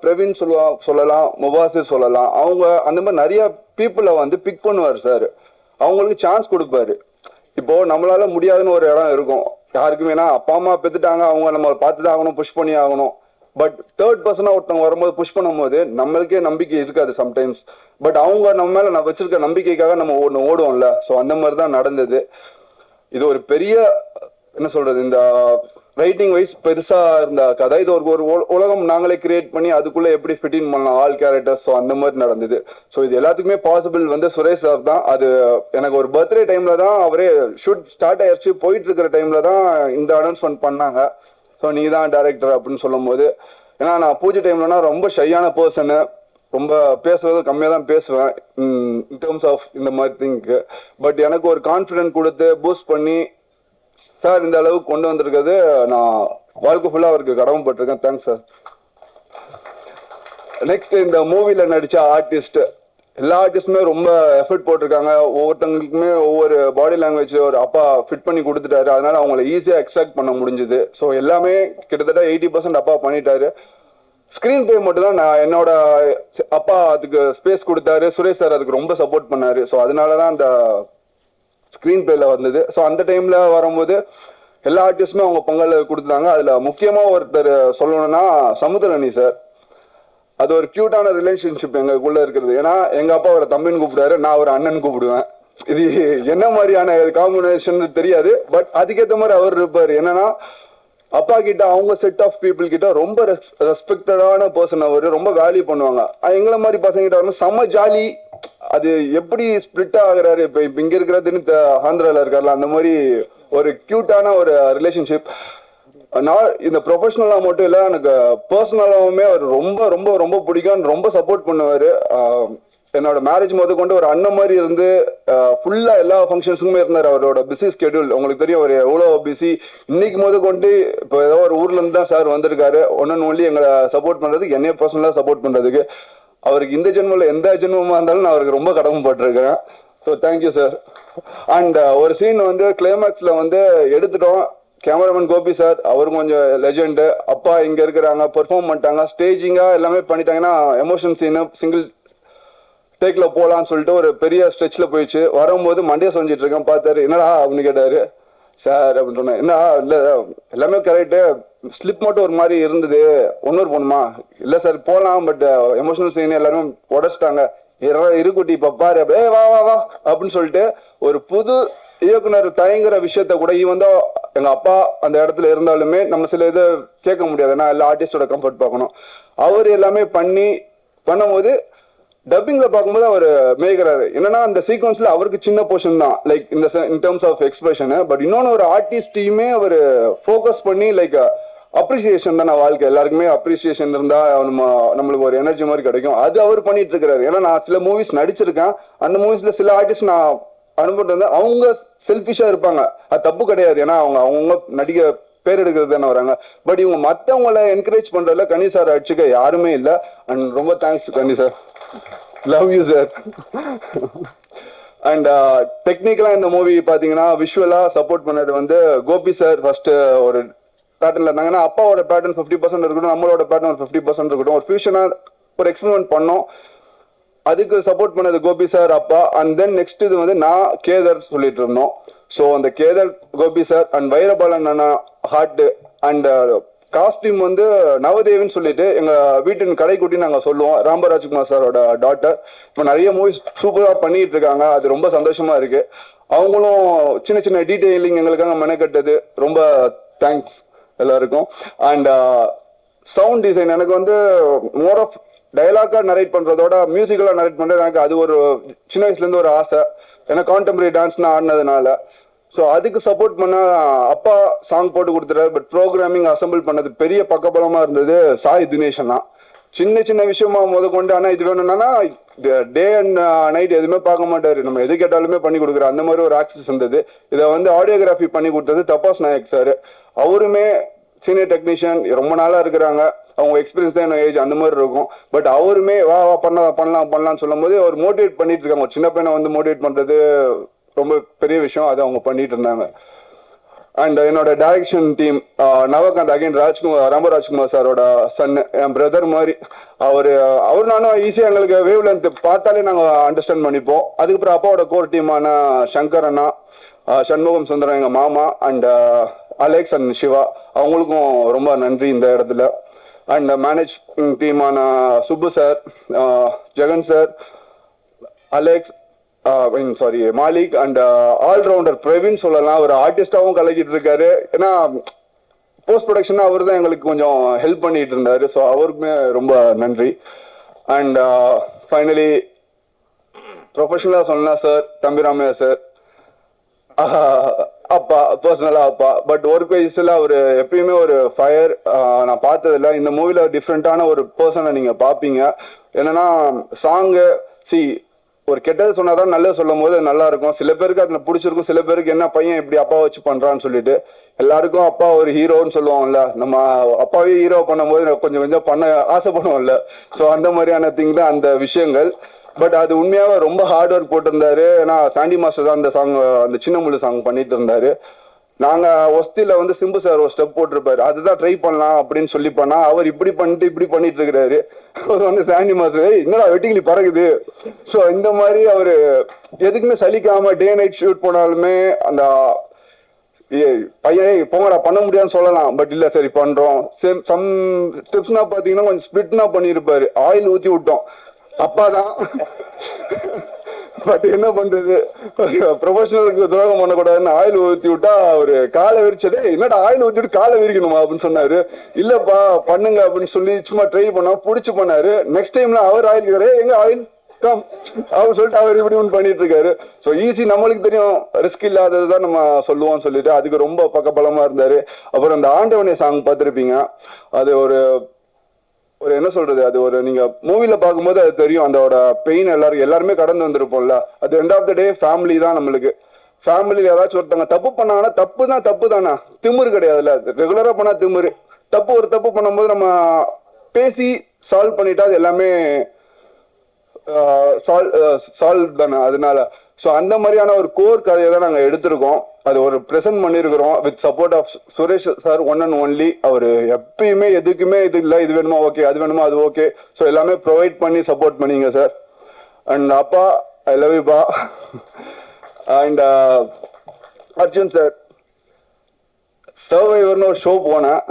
பிரவீன் சொல்லலாம், முபாசிர் சொல்லலாம், அவங்க அந்த மாதிரி நிறைய பீப்புளை வந்து பிக் பண்ணுவார் சார். அவங்களுக்கு சான்ஸ் கொடுப்பாரு. இப்போ நம்மளால முடியாதுன்னு ஒரு இடம் இருக்கும் யாருக்குமே. அப்பா அம்மா பெற்றுட்டாங்க, அவங்க நம்ம பார்த்து தான் ஆகணும், புஷ் பண்ணி ஆகணும். பட் தேர்ட் பர்சனா ஒருத்தவங்க வரும்போது புஷ் பண்ணும்போது நம்மளுக்கே நம்பிக்கை இருக்காது சம்டைம்ஸ். பட் அவங்க நம்ம மேல நான் வச்சிருக்க நம்பிக்கைக்காக நம்ம ஓடுவோம்ல. ஸோ அந்த மாதிரி தான் நடந்தது. இது ஒரு பெரிய என்ன சொல்றது, இந்த ரைட்டிங் வைஸ் பெருசா இருந்த கதை. இது ஒரு உலகம் நாங்களே கிரியேட் பண்ணி அதுக்குள்ள எப்படி ஃபிட்டின் பண்ணலாம் ஆல் கேரக்டர்ஸ். ஸோ அந்த மாதிரி நடந்தது. ஸோ இது எல்லாத்துக்குமே பாசிபிள் வந்து சுரேஷ் சார் தான். அது எனக்கு ஒரு பர்த்டே டைம்ல தான் அவரே ஷூட் ஸ்டார்ட் ஆயிடுச்சு, போயிட்டு இருக்கிற டைம்ல தான் இந்த அனௌன்ஸ்மெண்ட் பண்ணாங்க. ஸோ நீ தான் டைரக்டர் அப்படின்னு சொல்லும் போது, ஏன்னா நான் பூஜை டைம்லனா ரொம்ப ஷையான பர்சனு, ரொம்ப பேசுறது கம்மியாக தான் பேசுவேன் இன் டேர்ம்ஸ் ஆஃப் இந்த மாதிரி திங்க்கு. பட் எனக்கு ஒரு கான்ஃபிடென்ட் கொடுத்து பூஸ்ட் பண்ணி சார் இந்த அளவுக்கு கொண்டு வந்திருக்கிறது நான் வாழ்க்கை ஃபுல்லாக அவருக்கு கடமைப்பட்டிருக்கேன். Thanks sir. நெக்ஸ்ட் இந்த மூவியில் நடித்த ஆர்டிஸ்ட் எல்லா ஆர்டிஸ்டுமே ரொம்ப எஃபர்ட் போட்டிருக்காங்க. ஒவ்வொருத்தங்களுக்குமே ஒவ்வொரு பாடி லாங்குவேஜ் ஒரு அப்பா ஃபிட் பண்ணி கொடுத்துட்டாரு. அதனால அவங்கள ஈஸியாக எக்ஸ்ட்ராக்ட் பண்ண முடிஞ்சுது. ஸோ எல்லாமே கிட்டத்தட்ட 80% அப்பா பண்ணிட்டாரு. ஸ்க்ரீன் பிளே மட்டும் தான் நான் என்னோட அப்பா அதுக்கு ஸ்பேஸ் கொடுத்தாரு. சுரேஷ் சார் அதுக்கு ரொம்ப சப்போர்ட் பண்ணாரு. ஸோ அதனால தான் அந்த ஸ்க்ரீன் பிளேல வந்தது. ஸோ அந்த டைம்ல வரும்போது எல்லா ஆர்டிஸ்டுமே அவங்க பொங்கல் கொடுத்தாங்க. அதுல முக்கியமா ஒருத்தர் சொல்லணும்னா சமுத்திரனி சார். அது ஒரு கியூட்டான ரிலேஷன்ஷிப் எங்களுக்குள்ள இருக்கிறது. ஏன்னா எங்க அப்பா ஒரு தம்பின்னு கூப்பிடுவாரு, நான் ஒரு அண்ணன் கூப்பிடுவேன். இது என்ன மாதிரியான காம்பினேஷன் தெரியாது. பட் அதுக்கேற்ற மாதிரி அவர் இருப்பாரு. என்னன்னா அப்பா கிட்ட அவங்க செட் ஆஃப் பீப்புள் கிட்ட ரொம்ப ரெஸ்பெக்டடான பர்சன். அவரு ரொம்ப வேல்யூ பண்ணுவாங்க. எங்களை மாதிரி பசங்க கிட்ட வரணும் செம்ம ஜாலி. அது எப்படி ஸ்பிளிட் ஆகுறாரு, இப்ப இங்க இருக்கிறது ஆந்திரால இருக்காருல, அந்த மாதிரி ஒரு கியூட்டான ஒரு ரிலேஷன்ஷிப். நான் இந்த ப்ரொஃபஷனலா மட்டும் இல்ல, எனக்கு பர்சனலாவுமே அவர் ரொம்ப ரொம்ப ரொம்ப பிடிக்கும். ரொம்ப சப்போர்ட் பண்ணுவாரு. என்னோட மேரேஜ் முத கொண்டு ஒரு அண்ணன் மாதிரி இருந்து ஃபுல்லா எல்லா ஃபங்க்ஷன்ஸுக்குமே இருந்தார். அவரோட பிஸி ஸ்கெடியூல் உங்களுக்கு தெரியும், அவர் எவ்வளோ பிஸி. இன்னைக்கு முத கொண்டு இப்போ ஏதோ ஒரு ஊர்ல இருந்து தான் சார் வந்திருக்காரு. ஒன்னு ஒன்லி எங்களை சப்போர்ட் பண்றதுக்கு, என்னைய பர்சனலா சப்போர்ட் பண்றதுக்கு. அவருக்கு இந்த ஜென்மல எந்த ஜென்மமா இருந்தாலும் நான் அவருக்கு ரொம்ப கடமைப்பட்டிருக்கிறேன். So thank you sir. அண்ட் ஒரு சீன் வந்து கிளைமேக்ஸ்ல வந்து எடுத்துட்டோம். கேமராமேன் கோபி சார், அவரும் கொஞ்சம் லெஜெண்டு. அப்பா இங்க இருக்கிறாங்க, பெர்ஃபார்ம் பண்ணிட்டாங்க, ஸ்டேஜிங்கா எல்லாமே பண்ணிட்டாங்கன்னா எமோஷன் சீனு சிங்கிள் டேக்ல போலான்னு சொல்லிட்டு ஒரு பெரிய ஸ்ட்ரெச்ல போயிடுச்சு. வரும்போது மண்டியா சொல்லிட்டு இருக்கேன். பார்த்தாரு, என்னடா அப்படின்னு கேட்டாரு. சார் அப்படின்னு சொன்னேன். என்ன இல்ல எல்லாமே கரெக்டு, ஸ்லிப் மட்டும் ஒரு மாதிரி இருந்தது, ஒன்னொரு போகணுமா? இல்ல சார் போலாம், பட் எமோஷனல் சீன் எல்லாரும் உடச்சிட்டாங்க. இருக்குட்டி இப்ப பாரு, அப்படியே வா வா வா அப்படின்னு சொல்லிட்டு ஒரு புது இயக்குனர் தயங்குற விஷயத்த கூட வந்து எங்க அப்பா அந்த இடத்துல இருந்தாலுமே நம்ம சில இதை கேட்க முடியாது. ஏன்னா எல்லா ஆர்டிஸ்டோட கம்ஃபர்ட் பார்க்கணும். அவர் எல்லாமே பண்ணும்போது டப்பிங்ல பார்க்கும்போது அவர் மேய்கிறாரு. என்னன்னா அந்த சீக்வன்ஸ்ல அவருக்கு சின்ன போர்ஷன் தான், லைக் இந்த in terms of expression. But இன்னொன்னு ஒரு ஆர்டிஸ்டையுமே அவர் ஃபோக்கஸ் பண்ணி லைக் அப்ரிசியேஷன் தான் வாழ்க்கை. எல்லாருக்குமே அப்ரிசியேஷன் இருந்தா நம்மளுக்கு ஒரு எனர்ஜி மாதிரி கிடைக்கும். அது அவர் பண்ணிட்டு இருக்கிறாரு. ஏன்னா நான் சில மூவிஸ் நடிச்சிருக்கேன். அந்த மூவிஸ்ல சில ஆர்டிஸ்ட் நான் அனுப்பிட்டு வந்து அவங்க செல்ஃபிஷா இருப்பாங்க. அது தப்பு கிடையாது. ஏன்னா அவங்க நடிக்க பேர் எடுக்கிறது தானே வராங்க. பட் இவங்க மற்றவங்களை என்கரேஜ் பண்றதுல கனி சார் அடிச்சுக்க யாருமே இல்லை. அண்ட் ரொம்ப thanks Ghani sir. Love you sir. And டெக்னிக்கலா இந்த மூவி பாத்தீங்கன்னா விஷுவலா சப்போர்ட் பண்ணது வந்து கோபி சார் ஃபர்ஸ்ட் ஒரு பேட்டர்ன்ல இருந்தாங்கன்னா அப்பாவோட பேட்டர்ன் 50% இருக்கட்டும், நம்மளோட பேட்டர்ன் ஒரு 50% இருக்கட்டும், ஒரு ஃபியூஷனா ஒரு எக்ஸ்பெரிமெண்ட் பண்ணோம். அதுக்கு சப்போர்ட் பண்ணது கோபி சார் அப்பா. அண்ட் தென் நெக்ஸ்ட் இது வந்து நான் கேதர் சொல்லிட்டு இருந்தோம். ஸோ அந்த கேதர் கோபி சார் அண்ட் வைரபாலன் அண்ணா ஹார்ட் அண்ட் காஸ்டியூம் வந்து நவதேவின்னு சொல்லிட்டு எங்க வீட்டின் கடைக்குட்டி நாங்க சொல்லுவோம். ராம்பராஜ்குமார் சாரோட டாட்டர். இப்போ நிறைய மூவிஸ் சூப்பரா பண்ணிட்டு இருக்காங்க. அது ரொம்ப சந்தோஷமா இருக்கு. அவங்களும் சின்ன சின்ன டீடைலிங் எங்களுக்காக மெனக்கட்டது. ரொம்ப தேங்க்ஸ் எல்லாருக்கும். அண்ட் சவுண்ட் டிசைன் எனக்கு வந்து மோர் ஆஃப் டைலாக்கா நரேட் பண்றதோட மியூசிக்கலா நரேட் பண்றது எனக்கு அது ஒரு சின்ன வயசுல இருந்து ஒரு ஆசை. ஏன்னா கான்டெம்பரரி டான்ஸ் ஆடினதுனால. ஸோ அதுக்கு சப்போர்ட் பண்ண அப்பா சாங் போட்டு கொடுத்துட்டாரு. பட் ப்ரோக்ராமிங் அசம்பிள் பண்ணது பெரிய பக்கபலமா இருந்தது சாய் தினேஷனா. சின்ன சின்ன விஷயமா கொண்டு ஆனா இது வேணும்னா டே அண்ட் நைட் எதுவுமே பார்க்க மாட்டாரு. நம்ம எது கேட்டாலுமே பண்ணி கொடுக்குற அந்த மாதிரி ஒரு ஆக்சஸ் இருந்தது. இதை வந்து ஆடியோகிராஃபி பண்ணி கொடுத்தது தபாஸ் நாயக் சார். அவருமே சீனியர் டெக்னீஷியன், ரொம்ப நாளா இருக்கிறாங்க. அவங்க எக்ஸ்பீரியன்ஸ் தான் என்ன ஏஜ் அந்த மாதிரி இருக்கும். பட் அவருமே வா வா பண்ணலாம்னு சொல்லும் போது அவர் மோட்டிவேட் பண்ணிட்டு இருக்காங்க. ஒரு சின்ன பையனை வந்து மோட்டிவேட் பண்றது ரொம்ப பெரிய விஷயம். அதை அவங்க பண்ணிட்டு இருந்தாங்க. அண்ட் என்னோட டைரக்ஷன் டீம் நவகாந்த் அகைன் ராமராஜ்குமார் சாரோட சன், என் பிரதர் மாதிரி. அவர் நானும் ஈஸியா எங்களுக்கு வேவ் லென்த் பார்த்தாலே நாங்க அண்டர்ஸ்டாண்ட் பண்ணிப்போம். அதுக்கப்புறம் அப்பாவோட கோர் டீமான சங்கர் அண்ணா, சண்முகம் சுந்தரம் எங்க மாமா, அண்ட் அலெக்ஸ் அண்ட் சிவா, அவங்களுக்கும் ரொம்ப நன்றி இந்த இடத்துல. அண்ட் மேனேஜ் டீமான Subbu sir, Jagan sir, Alex, sorry Malik, and allrounder Praveen சொல்லலாம். ஒரு ஆர்டிஸ்டாவும் கலக்கிட்டு இருக்காரு. ஏன்னா போஸ்ட் ப்ரொடக்ஷன் அவர் தான் எங்களுக்கு கொஞ்சம் ஹெல்ப் பண்ணிட்டு இருந்தாரு. ஸோ அவருக்குமே ரொம்ப நன்றி. அண்ட் ஃபைனலி ப்ரொஃபஷனலா சொன்னா சார் தம்பிராமையா சார், அப்பா பர்சனலா அப்பா. பட் ஒர்க் வைஸ்ல அவர் எப்பயுமே ஒரு ஃபயர். நான் பார்த்ததில்ல. இந்த மூவில டிஃப்ரெண்டான ஒரு பர்சனை நீங்க பாப்பீங்க. என்னன்னா சாங்கு ஒரு கெட்டது சொன்னாதான் நல்லது சொல்லும் போது நல்லா இருக்கும். சில பேருக்கு அதுல பிடிச்சிருக்கும், சில பேருக்கு என்ன பையன் இப்படி அப்பா வச்சு பண்றான்னு சொல்லிட்டு. எல்லாருக்கும் அப்பா ஒரு ஹீரோன்னு சொல்லுவாங்கல்ல, நம்ம அப்பாவே ஹீரோ பண்ணும் போது கொஞ்சம் கொஞ்சம் பண்ண ஆசைப்படுவோம்ல. ஸோ அந்த மாதிரியான திங் தான் அந்த விஷயங்கள். பட் அது உண்மையாவே ரொம்ப ஹார்ட் ஒர்க் போட்டிருந்தாரு. ஏன்னா சாண்டி மாஸ்டர் தான் அந்த சாங், அந்த சின்ன முள்ளு சாங் பண்ணிட்டு இருந்தாரு. நாங்க ஒஸ்தியில வந்து சிம்பு சார் ஒரு ஸ்டெப் போட்டிருப்பாரு, அதுதான் ட்ரை பண்ணலாம் அப்படின்னு சொல்லி பண்ணா அவர் இப்படி பண்ணிட்டு இருக்கிறாரு. அவர் வந்து சாண்டி மாஸ்டர் என்னடா வெட்டிக்கிளி பறகுது. ஸோ இந்த மாதிரி அவரு எதுக்குமே சலிக்காம டே நைட் ஷூட் போனாலுமே அந்த பையன் போங்கடா பண்ண முடியாதுன்னு சொல்லலாம். பட் இல்ல சரி பண்றோம். சம் ஸ்டெப்ஸ்னா பாத்தீங்கன்னா கொஞ்சம் ஸ்பிட்னா பண்ணிருப்பாரு. ஆயில் ஊத்தி விட்டோம், அப்பாதான். பட் என்ன பண்றது, ப்ரொஃபஷனலுக்கு துரோகம் பண்ணக்கூடாதுன்னு ஆயில் ஊத்தி விட்டா அவரு காலை விரிச்சதே, என்னடா ஆயில் ஊத்திட்டு காலை விரிக்கணுமா அப்படின்னு சொன்னாரு. இல்லப்பா பண்ணுங்க அப்படின்னு சொல்லி சும்மா ட்ரை பண்ணா புடிச்சு பண்ணாரு. நெக்ஸ்ட் டைம்ல அவர் ஆயில் கேட்கறாரு, எங்க ஆயில் கம் அவர் சொல்லிட்டு அவர் இப்படி ஒன்று பண்ணிட்டு இருக்காரு. ஸோ ஈஸி, நம்மளுக்கு தெரியும் ரிஸ்க் இல்லாததுதான் நம்ம சொல்லுவோம்னு சொல்லிட்டு அதுக்கு ரொம்ப பக்கபலமா இருந்தாரு. அப்புறம் அந்த ஆண்டவனே சாங் பார்த்துருப்பீங்க. அது ஒரு என்ன சொல்றது, அது ஒரு நீங்க மூவில பார்க்கும்போது அது தெரியும். அதோட பெயின் எல்லாருமே கடந்து வந்திருப்போம்ல. அது end of the day family தான் நம்மளுக்கு. ஃபேமிலியில ஏதாச்சும் ஒருத்தவங்க தப்பு பண்ணாங்கன்னா தப்பு தானா, திமிரு கிடையாதுல்ல. ரெகுலரா பண்ணா திமிரு. ஒரு தப்பு பண்ணும்போது நம்ம பேசி சால்வ் பண்ணிட்டா அது எல்லாமே சால்வ் தானே. அதனால ஸோ அந்த மாதிரியான ஒரு கோர் கதையை தான் நாங்கள் எடுத்திருக்கோம். அது ஒரு ப்ரெசென்ட் பண்ணியிருக்கிறோம் with support of Suresh sir, one and only. அவர் எப்பயுமே எதுக்குமே இது இல்லை, இது வேணுமா ஓகே, அது வேணுமா அது ஓகே. ஸோ எல்லாமே ப்ரொவைட் பண்ணி சப்போர்ட் பண்ணீங்க சார். அண்ட் அப்பா ஐ லவ் யூ பா. அண்ட் அர்ஜுன் சார், சர்வைவர்னு ஒரு ஷோ போனேன்.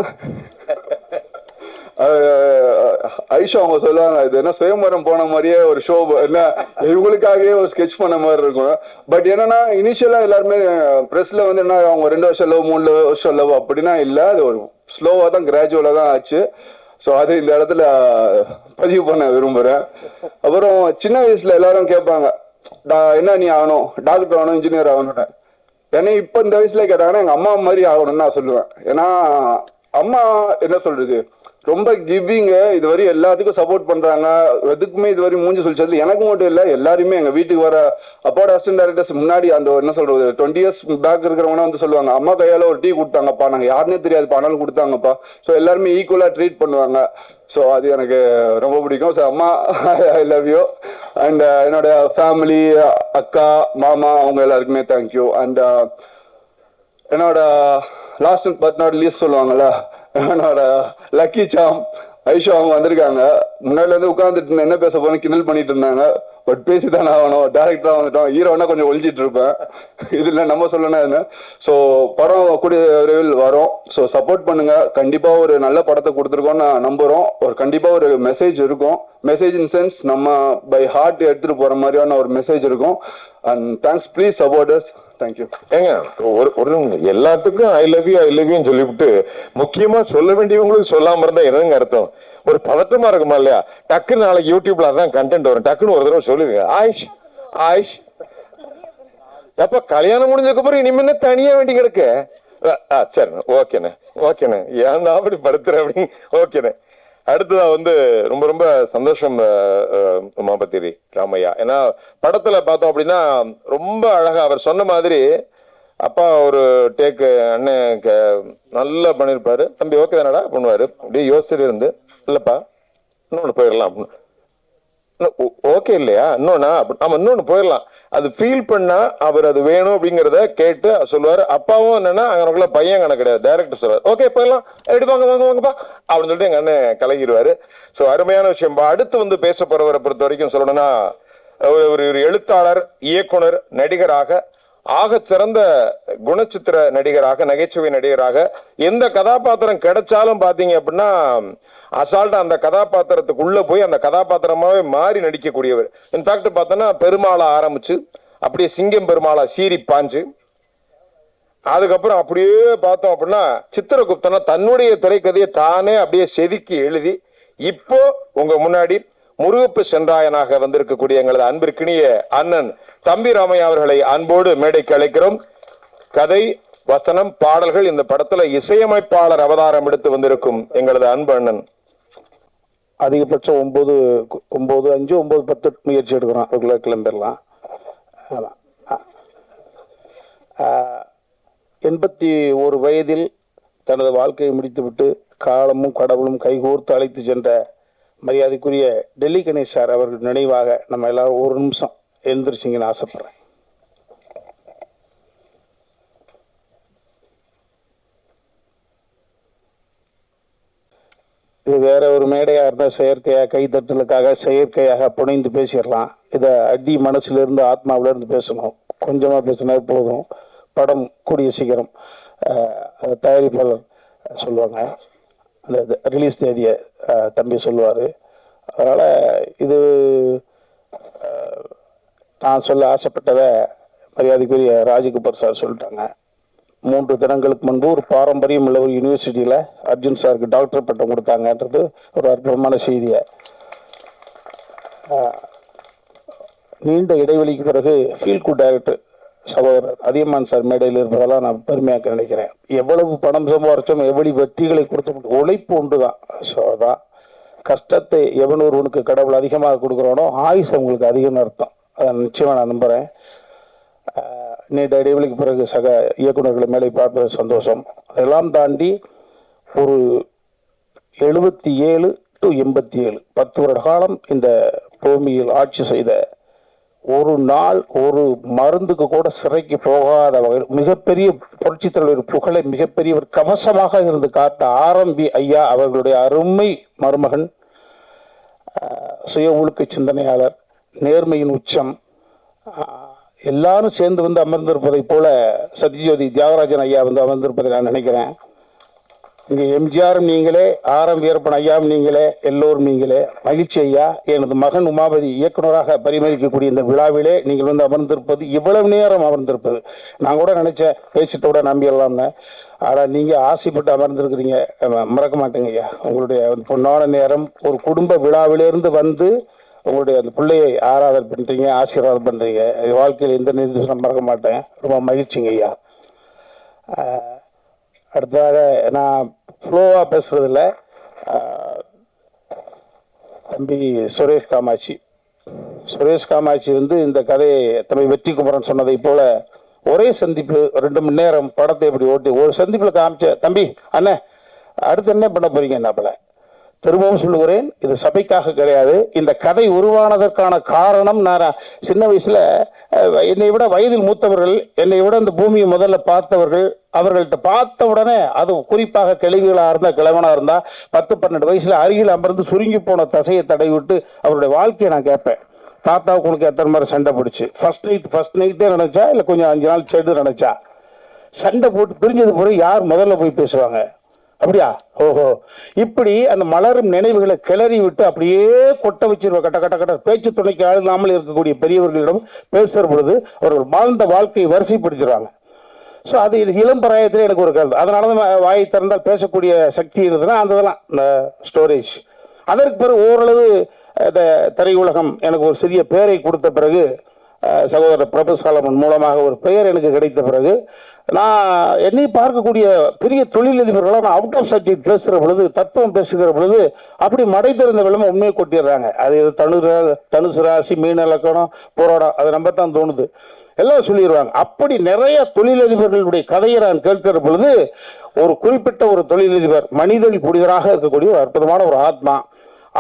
ஐஷா அவங்க சொல்லுவாங்க, இது என்ன சுயம்பரம் போன மாதிரியே ஒரு ஷோ, என்ன இவங்களுக்காகவே ஒரு ஸ்கெட்ச் பண்ண மாதிரி இருக்கும். பட் என்னன்னா இனிஷியலா எல்லாருமே பிரஸ்ல வந்து என்ன அவங்க 2 வருஷம் லவ் 3 வருஷம் லவ் அப்படின்னா இல்லை, அது ஒரு ஸ்லோவா தான் கிராஜுவலா தான் ஆச்சு. ஸோ அது இந்த இடத்துல பதிவு பண்ண விரும்புறேன். அப்புறம் சின்ன வயசுல எல்லாரும் கேட்பாங்க, என்ன நீ ஆகணும், டாக்டர் ஆகணும், இன்ஜினியர் ஆகணும்னு. ஏன்னா இப்ப இந்த வயசுல கேட்டாங்கன்னா எங்க அம்மா மாதிரி ஆகணும்னு நான் சொல்லுவேன். ஏன்னா அம்மா என்ன சொல்றது, ரொம்ப கிவிங்க, இதுவரை எல்லாத்துக்கும் சப்போர்ட் பண்றாங்க. எதுக்குமே இதுவரை மூஞ்சி சொல்லிச்சது எனக்கு மட்டும் இல்லை, எல்லாருமே எங்க வீட்டுக்கு வர அப்பாவோட அசிஸ்டன்ட் டைரக்டர்ஸ் முன்னாடி அந்த என்ன சொல்றது 20 years பேக் இருக்கிறவங்க வந்து சொல்லுவாங்க, அம்மா கையால ஒரு டீ கொடுத்தாங்கப்பா, நாங்க யாருன்னே தெரியாதுப்பா ஆனாலும் கொடுத்தாங்கப்பா. ஸோ எல்லாருமே ஈக்குவலா ட்ரீட் பண்ணுவாங்க. ஸோ அது எனக்கு ரொம்ப பிடிக்கும். ஸோ அம்மா ஐ லவ் யூ. அண்ட் என்னோட ஃபேமிலி, அக்கா, மாமா, அவங்க எல்லாருக்குமே தேங்க்யூ. அண்ட் என்னோட லாஸ்ட் பட் நாட் லீஸ்ட் சொல்லுவாங்கல்ல, என்னோட லக்கி சாம் ஐஷா அவங்க வந்திருக்காங்க. முன்னாடில இருந்து உட்காந்துட்டு இருந்தேன், என்ன பேச போறேன்னு கிண்டல் பண்ணிட்டு இருந்தாங்க. பட் பேசிதான் ஆகணும், டேரக்டரா வந்துட்டோம். ஹீரோனா கொஞ்சம் ஒழிஞ்சிட்டு இருப்பேன், இதுல நம்ம சொல்லணும் என்ன. ஸோ படம் கூடிய விரைவில் வரும். ஸோ சப்போர்ட் பண்ணுங்க. கண்டிப்பா ஒரு நல்ல படத்தை கொடுத்துருக்கோம் நான் நம்புறோம். ஒரு கண்டிப்பா ஒரு மெசேஜ் இருக்கும். மெசேஜ் இன் சென்ஸ் நம்ம பை ஹார்ட் எடுத்துட்டு போற மாதிரியான ஒரு மெசேஜ் இருக்கும். And thanks, please support us. Thank you. ஏங்க ஒரு எல்லாத்துக்கும் ஐ லவ் யூன்னு சொல்லிவிட்டு முக்கியமா சொல்ல வேண்டியவங்களுக்கு சொல்லாம இருந்தா என்னங்க அர்த்தம்? ஒரு பதட்டமா இருக்குமா இல்லையா? டக்குன்னு நாளைக்கு யூடியூப்ல அதான் கண்டென்ட் வரும், டக்குன்னு ஒரு தடவை சொல்லிருங்க. ஆயிஷ் ஆயிஷ் எப்ப கல்யாணம் முடிஞ்சதுக்கு அப்புறம் இனிமே தனியா வேண்டி கிடக்கு. சரிண்ணே, ஓகேண்ணே ஓகேண்ணே, ஏன் அப்படி படுத்துற அப்படி. ஓகேண்ணே. அடுத்ததா ரொம்ப ரொம்ப சந்தோஷம் உமாபதி ராமையா. ஏன்னா படத்துல பார்த்தோம் அப்படின்னா ரொம்ப அழகா அவர் சொன்ன மாதிரி அப்பா ஒரு டேக்கு அண்ணன் நல்லா பண்ணிருப்பாரு. தம்பி ஓகே தானடா பண்ணுவாரு. அப்படியே யோசிச்சுட்டு இருந்து இல்லப்பா இன்னொன்னு போயிடலாம் அப்படின்னு. ஓகே இல்லையா இன்னொன்னா? ஆமா இன்னொன்னு போயிடலாம். அது ஃபீல் பண்ணா அவர் அது வேணும் அப்படிங்கிறத கேட்டு சொல்லுவாரு. அப்பாவும் என்னன்னா அங்கனக்குள்ள பையன் கணக்கு கிடையாது, டைரக்டர் சொல்லுவாரு ஓகே போயிடலாம், எப்படி வாங்க வாங்க வாங்கப்பா அப்படின்னு சொல்லிட்டு எங்க அண்ணன் கலகிடுவாரு. ஸோ அருமையான விஷயம். அடுத்து பேச போறவரை பொறுத்த வரைக்கும் சொல்லணும்னா ஒரு எழுத்தாளர், இயக்குனர், நடிகராக ஆக சிறந்த குணச்சித்திர நடிகராக, நகைச்சுவை நடிகராக எந்த கதாபாத்திரம் கிடைச்சாலும் பாத்தீங்க அப்படின்னா அசால்ட்டா அந்த கதாபாத்திரத்துக்குள்ள போய் அந்த கதாபாத்திரமாவே மாறி நடிக்கக்கூடியவர். இன்ஃபேக்ட் பார்த்தோன்னா பெருமாளா ஆரம்பிச்சு அப்படியே சிங்கம் பெருமாளா சீரி பாஞ்சு, அதுக்கப்புறம் அப்படியே பார்த்தோம் அப்படின்னா சித்திரகுப்தனா தன்னுடைய திரைக்கதையை தானே அப்படியே செதுக்கி எழுதி இப்போ உங்க முன்னாடி முருகப்பு சென்றாயனாக வந்திருக்கக்கூடிய எங்களது அன்பிற்கினிய அண்ணன் தம்பி ராமையா அவர்களை அன்போடு மேடைக்கு அழைக்கிறோம். கதை, வசனம், பாடல்கள் இந்த படத்துல இசையமைப்பாளர் அவதாரம் எடுத்து வந்திருக்கும் எங்களது அன்பு அண்ணன். அதிகபட்சம் 9:05 முயற்சி எடுக்கிறோம், அதுக்குள்ள கிளம்பிடலாம். 81 வயதில் தனது வாழ்க்கையை முடித்துவிட்டு காலமும் கடவுளும் கைகோர்த்து அழைத்து சென்ற மரியாதைக்குரிய டெல்லி கணேஷ் சார் அவர்கள் நினைவாக நம்ம எல்லாரும் ஒரு நிமிஷம் எழுந்திருச்சிங்கன்னு ஆசைப்படுறேன். இது வேற ஒரு மேடையா இருந்தா செயற்கையாக கைத்தட்டலுக்காக செயற்கையாக புனைந்து பேசிடலாம். இதை அடி மனசுல இருந்து ஆத்மாவில இருந்து பேசணும். கொஞ்சமா பேசினா போதும். படம் கூடிய சீக்கிரம் தயாரிப்பாளர் சொல்லுவாங்க, அந்த ரிலீஸ் தேதியை தம்பி சொல்லுவாரு. அதனால இது நான் சொல்ல ஆசைப்பட்டதை மரியாதைக்குரிய ராஜகோபால் சார் சொல்லிட்டாங்க. 3 தினங்களுக்கு முன்பு ஒரு பாரம்பரியம் உள்ள ஒரு யூனிவர்சிட்டியில அர்ஜுன் சாருக்கு டாக்டர் பட்டம் கொடுத்தாங்கன்றது ஒரு அற்புதமான செய்தியை. நீண்ட இடைவெளிக்கு பிறகு ஃபீல் குட் டைரக்டர் சகோதரர் அதியமான் சார் மேடையில் இருப்பதெல்லாம் நான் பெருமையாக நினைக்கிறேன். எவ்வளவு பணம் சம்பாரிச்சோம், எவ்வளவு வெற்றிகளை கொடுத்த உழைப்பு ஒன்றுதான். ஸோ அதான் கஷ்டத்தை எவன் ஒருவனுக்கு கடவுள் அதிகமாக கொடுக்குறானோ ஆயுஸ் அவங்களுக்கு அதிகம்னு அர்த்தம். அதை நிச்சயமாக நான் நம்புகிறேன். நீண்ட இடைவெளிக்கு பிறகு சக இயக்குநர்களை மேலே பார்ப்பது சந்தோஷம். அதெல்லாம் தாண்டி ஒரு 77 to 87 10 வருட காலம் இந்த பூமியில் ஆட்சி செய்த, ஒரு நாள் ஒரு மருந்துக்கு கூட சிறைக்கு போகாத வகையில் மிகப்பெரிய புரட்சித் தலைவர் புகழை மிகப்பெரிய ஒரு கவசமாக இருந்து காத்த ஆரம்பி ஐயா அவர்களுடைய அருமை மருமகன், சுய ஒழுக்க சிந்தனையாளர், நேர்மையின் உச்சம், எல்லாரும் சேர்ந்து அமர்ந்திருப்பதை போல சத்யஜோதி தியாகராஜன் ஐயா அமர்ந்திருப்பதை நான் நினைக்கிறேன். இங்கே எம்ஜிஆரும் நீங்களே, ஆர்.எம். வீரப்பன் ஐயாவும் நீங்களே, எல்லோரும் நீங்களே. மகிழ்ச்சி ஐயா. எனது மகன் உமாபதி இயக்குநராக பரிமளிக்கக்கூடிய இந்த விழாவிலே நீங்கள் அமர்ந்திருப்பது, இவ்வளவு நேரம் அமர்ந்திருப்பது, நான் கூட நினைச்சேன் பேசிட்டு கூட நம்பிடலாம்னு. ஆனால் நீங்க ஆசைப்பட்டு அமர்ந்திருக்கிறீங்க, மறக்க மாட்டேங்க ஐயா. உங்களுடைய பொன்னான நேரம் ஒரு குடும்ப விழாவிலிருந்து உங்களுடைய அந்த பிள்ளையை ஆராதனை பண்றீங்க, ஆசீர்வாதம் பண்றீங்க. வாழ்க்கையில் எந்த நிர்தேசம் மறக்க மாட்டேன். ரொம்ப மகிழ்ச்சிங்க ஐயா. அடுத்ததாக நான் ஃப்ளோவா பேசுறதில்ல. தம்பி சுரேஷ் காமாட்சி இந்த கதையை தம்பி வெற்றி குமரன் சொன்னதை போல ஒரே சந்திப்பு 2 மணி நேரம் படத்தை இப்படி ஓட்டி ஒரு சந்திப்புல காமிச்ச தம்பி அண்ணே அடுத்து என்ன பண்ண போறீங்க? திரும்பவும் சொல்லுகிறேன், இது சபைக்காக கிடையாது. இந்த கதை உருவானதற்கான காரணம், நான் சின்ன வயசுல என்னை விட வயதில் மூத்தவர்கள், என்னை விட இந்த பூமியை முதல்ல பார்த்தவர்கள், அவர்கள்ட்ட பார்த்த உடனே, அது குறிப்பாக கிழவிகளா இருந்தா, கிழவனா இருந்தா 10-12 வயசுல அருகில் அமர்ந்து சுருங்கி போன தசையை தடவி விட்டு அவருடைய வாழ்க்கையை நான் கேட்பேன். தாத்தாவுக்கு உனக்கு எத்தனை மாதிரி சண்டை பிடிச்சு, ஃபர்ஸ்ட் நைட்டே நினைச்சா இல்லை கொஞ்சம் 5 நாள் செடு நினைச்சா, சண்டை போட்டு பிரிஞ்சது பிறகு யார் முதல்ல போய் பேசுவாங்க? அப்படியா? ஓஹோ. இப்படி அந்த மலரும் நினைவுகளை கிளறி விட்டு அப்படியே கொட்ட வச்சிருவோம். கட்ட கட்ட கட்ட பேச்சு துணைக்கு ஆளாமல் இருக்கக்கூடிய பெரியவர்களிடம் பேசுற பொழுது அவர்கள் வாழ்ந்த வாழ்க்கையை வரிசைப்படுத்திடுவாங்க. ஸோ அது இளம் பிராயத்தில் எனக்கு ஒரு கருத்து. அதனால தான் வாயை திறந்தால் பேசக்கூடிய சக்தி இருந்ததுன்னா அந்த இதெல்லாம் இந்த ஸ்டோரேஜ். அதற்கு பிறகு ஓரளவு இந்த திரையுலகம் எனக்கு ஒரு சிறிய பெயரை கொடுத்த பிறகு, சகோதரர் பிரபு சாலமன் மூலமாக ஒரு பெயர் எனக்கு கிடைத்த பிறகு, நான் என்னை பார்க்கக்கூடிய பெரிய தொழிலதிபர்களாக நான் அவுட் ஆஃப் சப்ஜெக்ட் பேசுகிற பொழுது, தத்துவம் பேசுகிற பொழுது அப்படி மடை திறந்த வெள்ளமாக உண்மையை கொட்டிடுறாங்க. அது தனுசு ராசி, மீன இலக்கணம், போராடம், அது நம்ம தான் தோணுது, எல்லாம் சொல்லிடுவாங்க. அப்படி நிறைய தொழிலதிபர்களுடைய கதையை நான் கேட்கிற பொழுது, ஒரு குறிப்பிட்ட ஒரு தொழிலதிபர் மனிதல் புனிதராக இருக்கக்கூடிய ஒரு அற்புதமான ஒரு ஆத்மா,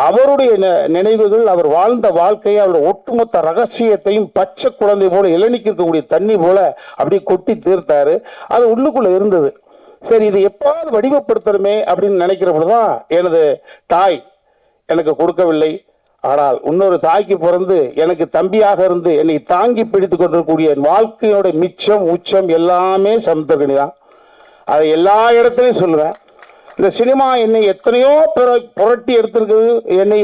அவருடைய நினைவுகள், அவர் வாழ்ந்த வாழ்க்கையை, அவருடைய ஒட்டுமொத்த ரகசியத்தையும் பச்சை குழந்தை போல இளநிக்கு இருக்கக்கூடிய தண்ணி போல அப்படியே கொட்டி தீர்த்தாரு. அது உள்ளுக்குள்ள இருந்தது. சரி, இதை எப்பாவது வடிவப்படுத்தணுமே அப்படின்னு நினைக்கிற பொழுதுதான் எனது தாய் எனக்கு கொடுக்கவில்லை. ஆனால் இன்னொரு தாய்க்கு பிறந்து எனக்கு தம்பியாக இருந்து என்னை தாங்கி பிடித்துக் கொண்டிருக்கக்கூடிய என் வாழ்க்கையோட மிச்சம் உச்சம் எல்லாமே சமுத்திரக்கனி தான். அதை எல்லா இடத்துலையும் சொல்லுவேன். இந்த சினிமா என்னை எத்தனையோ புரட்டி எடுத்திருக்குது. என்னை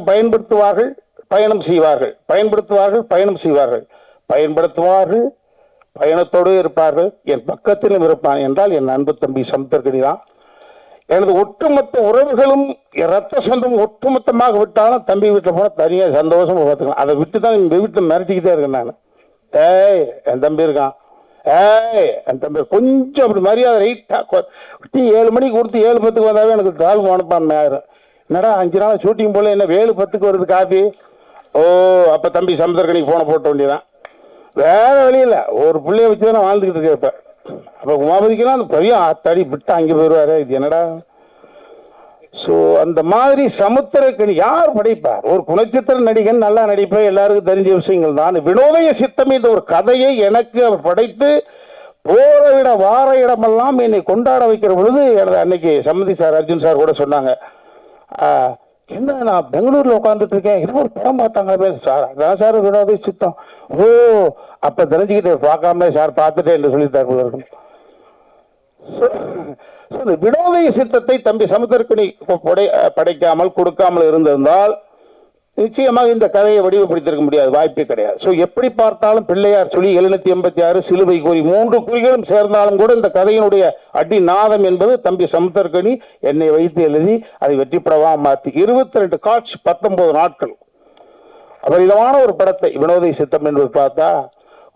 பயன்படுத்துவார்கள், பயணம் செய்வார்கள், பயன்படுத்துவார்கள், பயணம் செய்வார்கள், பயன்படுத்துவார்கள், பயணத்தோடு இருப்பார்கள், என் பக்கத்திலும் இருப்பான் என்றால் என் அன்பு தம்பி சமுத்திரக்கனி தான். எனது ஒட்டுமொத்த உறவுகளும் ரத்த சொந்தம் ஒட்டுமொத்தமாக விட்டாலும் தம்பி வீட்டில் போனால் தனியாக சந்தோஷமா பார்த்துக்கலாம். அதை விட்டு தான் எங்கள் வீட்டில் மிரட்டிக்கிட்டே இருக்கேன் நான். ஏய், என் தம்பி இருக்கான், ஏய் என் தம்பி, கொஞ்சம் அப்படி மரியாதை ரைட்டாக 7 மணிக்கு கொடுத்து 7:10 வந்தாவே எனக்கு கால் மனப்பான்மை ஆயிரும். என்னடா 5 நாள் ஷூட்டிங் போல என்ன 7:10 வருது காஃபி? ஓ, அப்போ தம்பி சமுத்திரக்கனிக்கு போன போட்ட வேண்டியதான். வேற வழியில் ஒரு பிள்ளைய வச்சு தான் வாழ்ந்துக்கிட்டு இருக்கேன். இப்போ அப்போ உமாபதிக்கெல்லாம் அந்த பெரிய தடி விட்டு அங்கே போயிடுவாரு. இது என்னடா? ஸோ அந்த மாதிரி சமுத்திரக்கனி யார் படைப்பார்? ஒரு குணச்சித்திர நடிகன் நல்லா நடிப்பேன், எல்லாருக்கும் தெரிஞ்ச விஷயங்கள் தான். வினோதய சித்தம் என்ற ஒரு கதையை எனக்கு அவர் படைத்து போற இடம் வார இடமெல்லாம் என்னை கொண்டாட வைக்கிற பொழுது, எனது அன்னைக்கு சம்மதி சார், அர்ஜுன் சார் கூட சொன்னாங்க, என்ன நான் பெங்களூர்ல உட்காந்துட்டு இருக்கேன், இது ஒரு படம் பார்த்தாங்க சார், அதான் சார் வினோதய சித்தம். ஓ, அப்ப தெரிஞ்சுக்கிட்டு பார்க்காம சார் பார்த்துட்டேன் என்று சொல்லித்தார். வினோதய சித்தத்தை தம்பி சமுத்திரக்கனி படைக்காமல் கொடுக்காமல் இருந்திருந்தால் நிச்சயமாக இந்த கதையை வடிவப்படுத்திருக்க முடியாது, வாய்ப்பே கிடையாது. ஸோ எப்படி பார்த்தாலும் பிள்ளையார் சொல்லி 786 சிலுவை குறி 3 குறிகளும் சேர்ந்தாலும் கூட இந்த கதையினுடைய அடி நாதம் என்பது தம்பி சமுத்திரக்கனி என்னை வைத்து எழுதி அதை வெற்றிப்படவா மாற்றி 22 காட்ச் 19 நாட்கள் அபரிதமான ஒரு படத்தை வினோதய சித்தம் என்பது பார்த்தா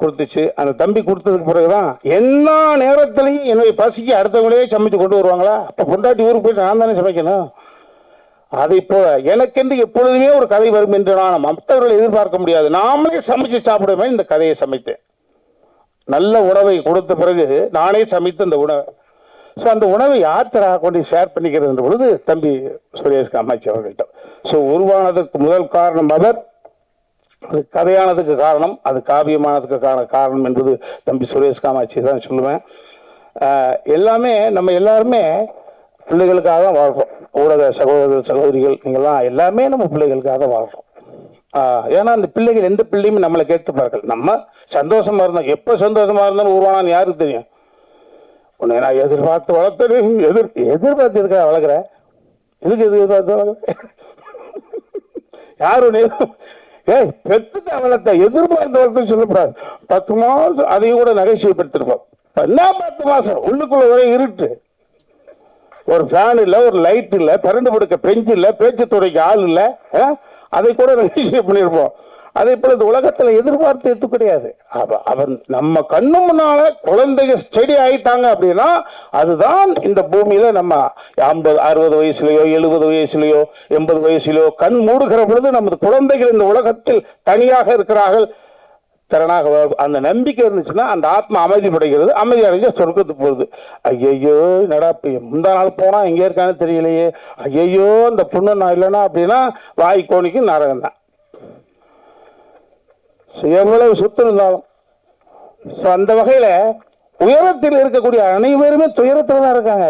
கொடுத்துச்சு. அந்த தம்பி கொடுத்ததுக்கு பிறகுதான் எல்லா நேரத்திலையும் என்னுடைய பசிக்கு அடுத்தவங்களே சமைச்சு கொண்டு வருவாங்களா? அப்ப பொண்டாட்டி ஊருக்கு போயிட்டு நான் தானே சமைக்கணும். அதை போல எனக்கென்று எப்பொழுதுமே ஒரு கதை வரும் என்று நான் மற்றவர்கள் எதிர்பார்க்க முடியாது. நாமளே சமைச்சு சாப்பிடுமே இந்த கதையை சமைத்தேன். நல்ல உணவை கொடுத்த பிறகு நானே சமைத்து அந்த உணவை, ஸோ அந்த உணவை யாத்திராக கொண்டு ஷேர் பண்ணிக்கிறது பொழுது தம்பி சுரேஷ் காமாட்சி அவர்கள்ட்ட. ஸோ உருவானதற்கு முதல் காரணம் அவர், அது கதையானதுக்கு காரணம், அது காவியமானதுக்கான காரணம் என்பது தம்பி சுரேஷ் காமாட்சி தான் சொல்லுவேன். எல்லாமே நம்ம எல்லாருமே பிள்ளைகளுக்காக தான் வாழ்றோம். ஊடக சகோதரர்கள் சகோதரிகள் நீங்கள்லாம் எல்லாமே நம்ம பிள்ளைகளுக்காக தான் வாழ்றோம். ஏன்னா அந்த பிள்ளைகள் எந்த பிள்ளையுமே நம்மளை கேட்டுப்பார்கள். நம்ம சந்தோஷமா இருந்தோம், எப்போ சந்தோஷமா இருந்தாலும் உருவானான்னு யாருக்கு தெரியும்? உன்னை நான் எதிர்பார்த்து வளர்த்தேன், எதிர்பார்த்து எதுக்காக வளர்க்குறேன்? எதுக்கு எதிர்பார்த்து வளர்க்குறேன்? யாரும் பெற்றுட்ட வளர்த்த எதிர்பார்த்த வளர்த்து சொல்லக்கூடாது. 10 மாதம் அதையும் கூட நகைச்சுவைப்படுத்திருப்போம். என்ன 10 மாசம் உள்ளுக்குள்ள ஒரே இருட்டு, ஒரு ஃபேன் இல்ல, ஒரு லைட் இல்ல, கரண்ட் படுக்க பெஞ்சு இல்ல, பேச்சு துறைக்கு ஆள் இல்ல, அதை கூட நகைச்சுவை பண்ணியிருப்போம். அதே போல இந்த உலகத்துல எதிர்பார்த்து எது கிடையாது. அவன் நம்ம கண்ணு முன்னால குழந்தைங்க ஸ்டடி ஆயிட்டாங்க அப்படின்னா அதுதான் இந்த பூமியில நம்ம 50 60 வயசுலயோ 70 வயசுலயோ 80 வயசுலயோ கண் மூடுகிற பொழுது நமது குழந்தைகள் இந்த உலகத்தில் தனியாக இருக்கிறார்கள், திறனாக அந்த நம்பிக்கை இருந்துச்சுன்னா அந்த ஆத்மா அமைதி படைக்கிறது, அமைதி அடைஞ்ச சொர்க்கத்துக்கு போகுது. ஐயையோ என்னடா முந்தா நாள் போனா எங்கே இருக்கான்னு தெரியலையே, ஐயையோ இந்த பொண்ணு நான் இல்லைன்னா அப்படின்னா வாய் கோணிக்கு நரகம் தான். எவ்வளவு சொத்து இருந்தாலும் அந்த வகையில உயரத்தில் இருக்கக்கூடிய அனைவருமே துயரத்தில் தான் இருக்காங்க.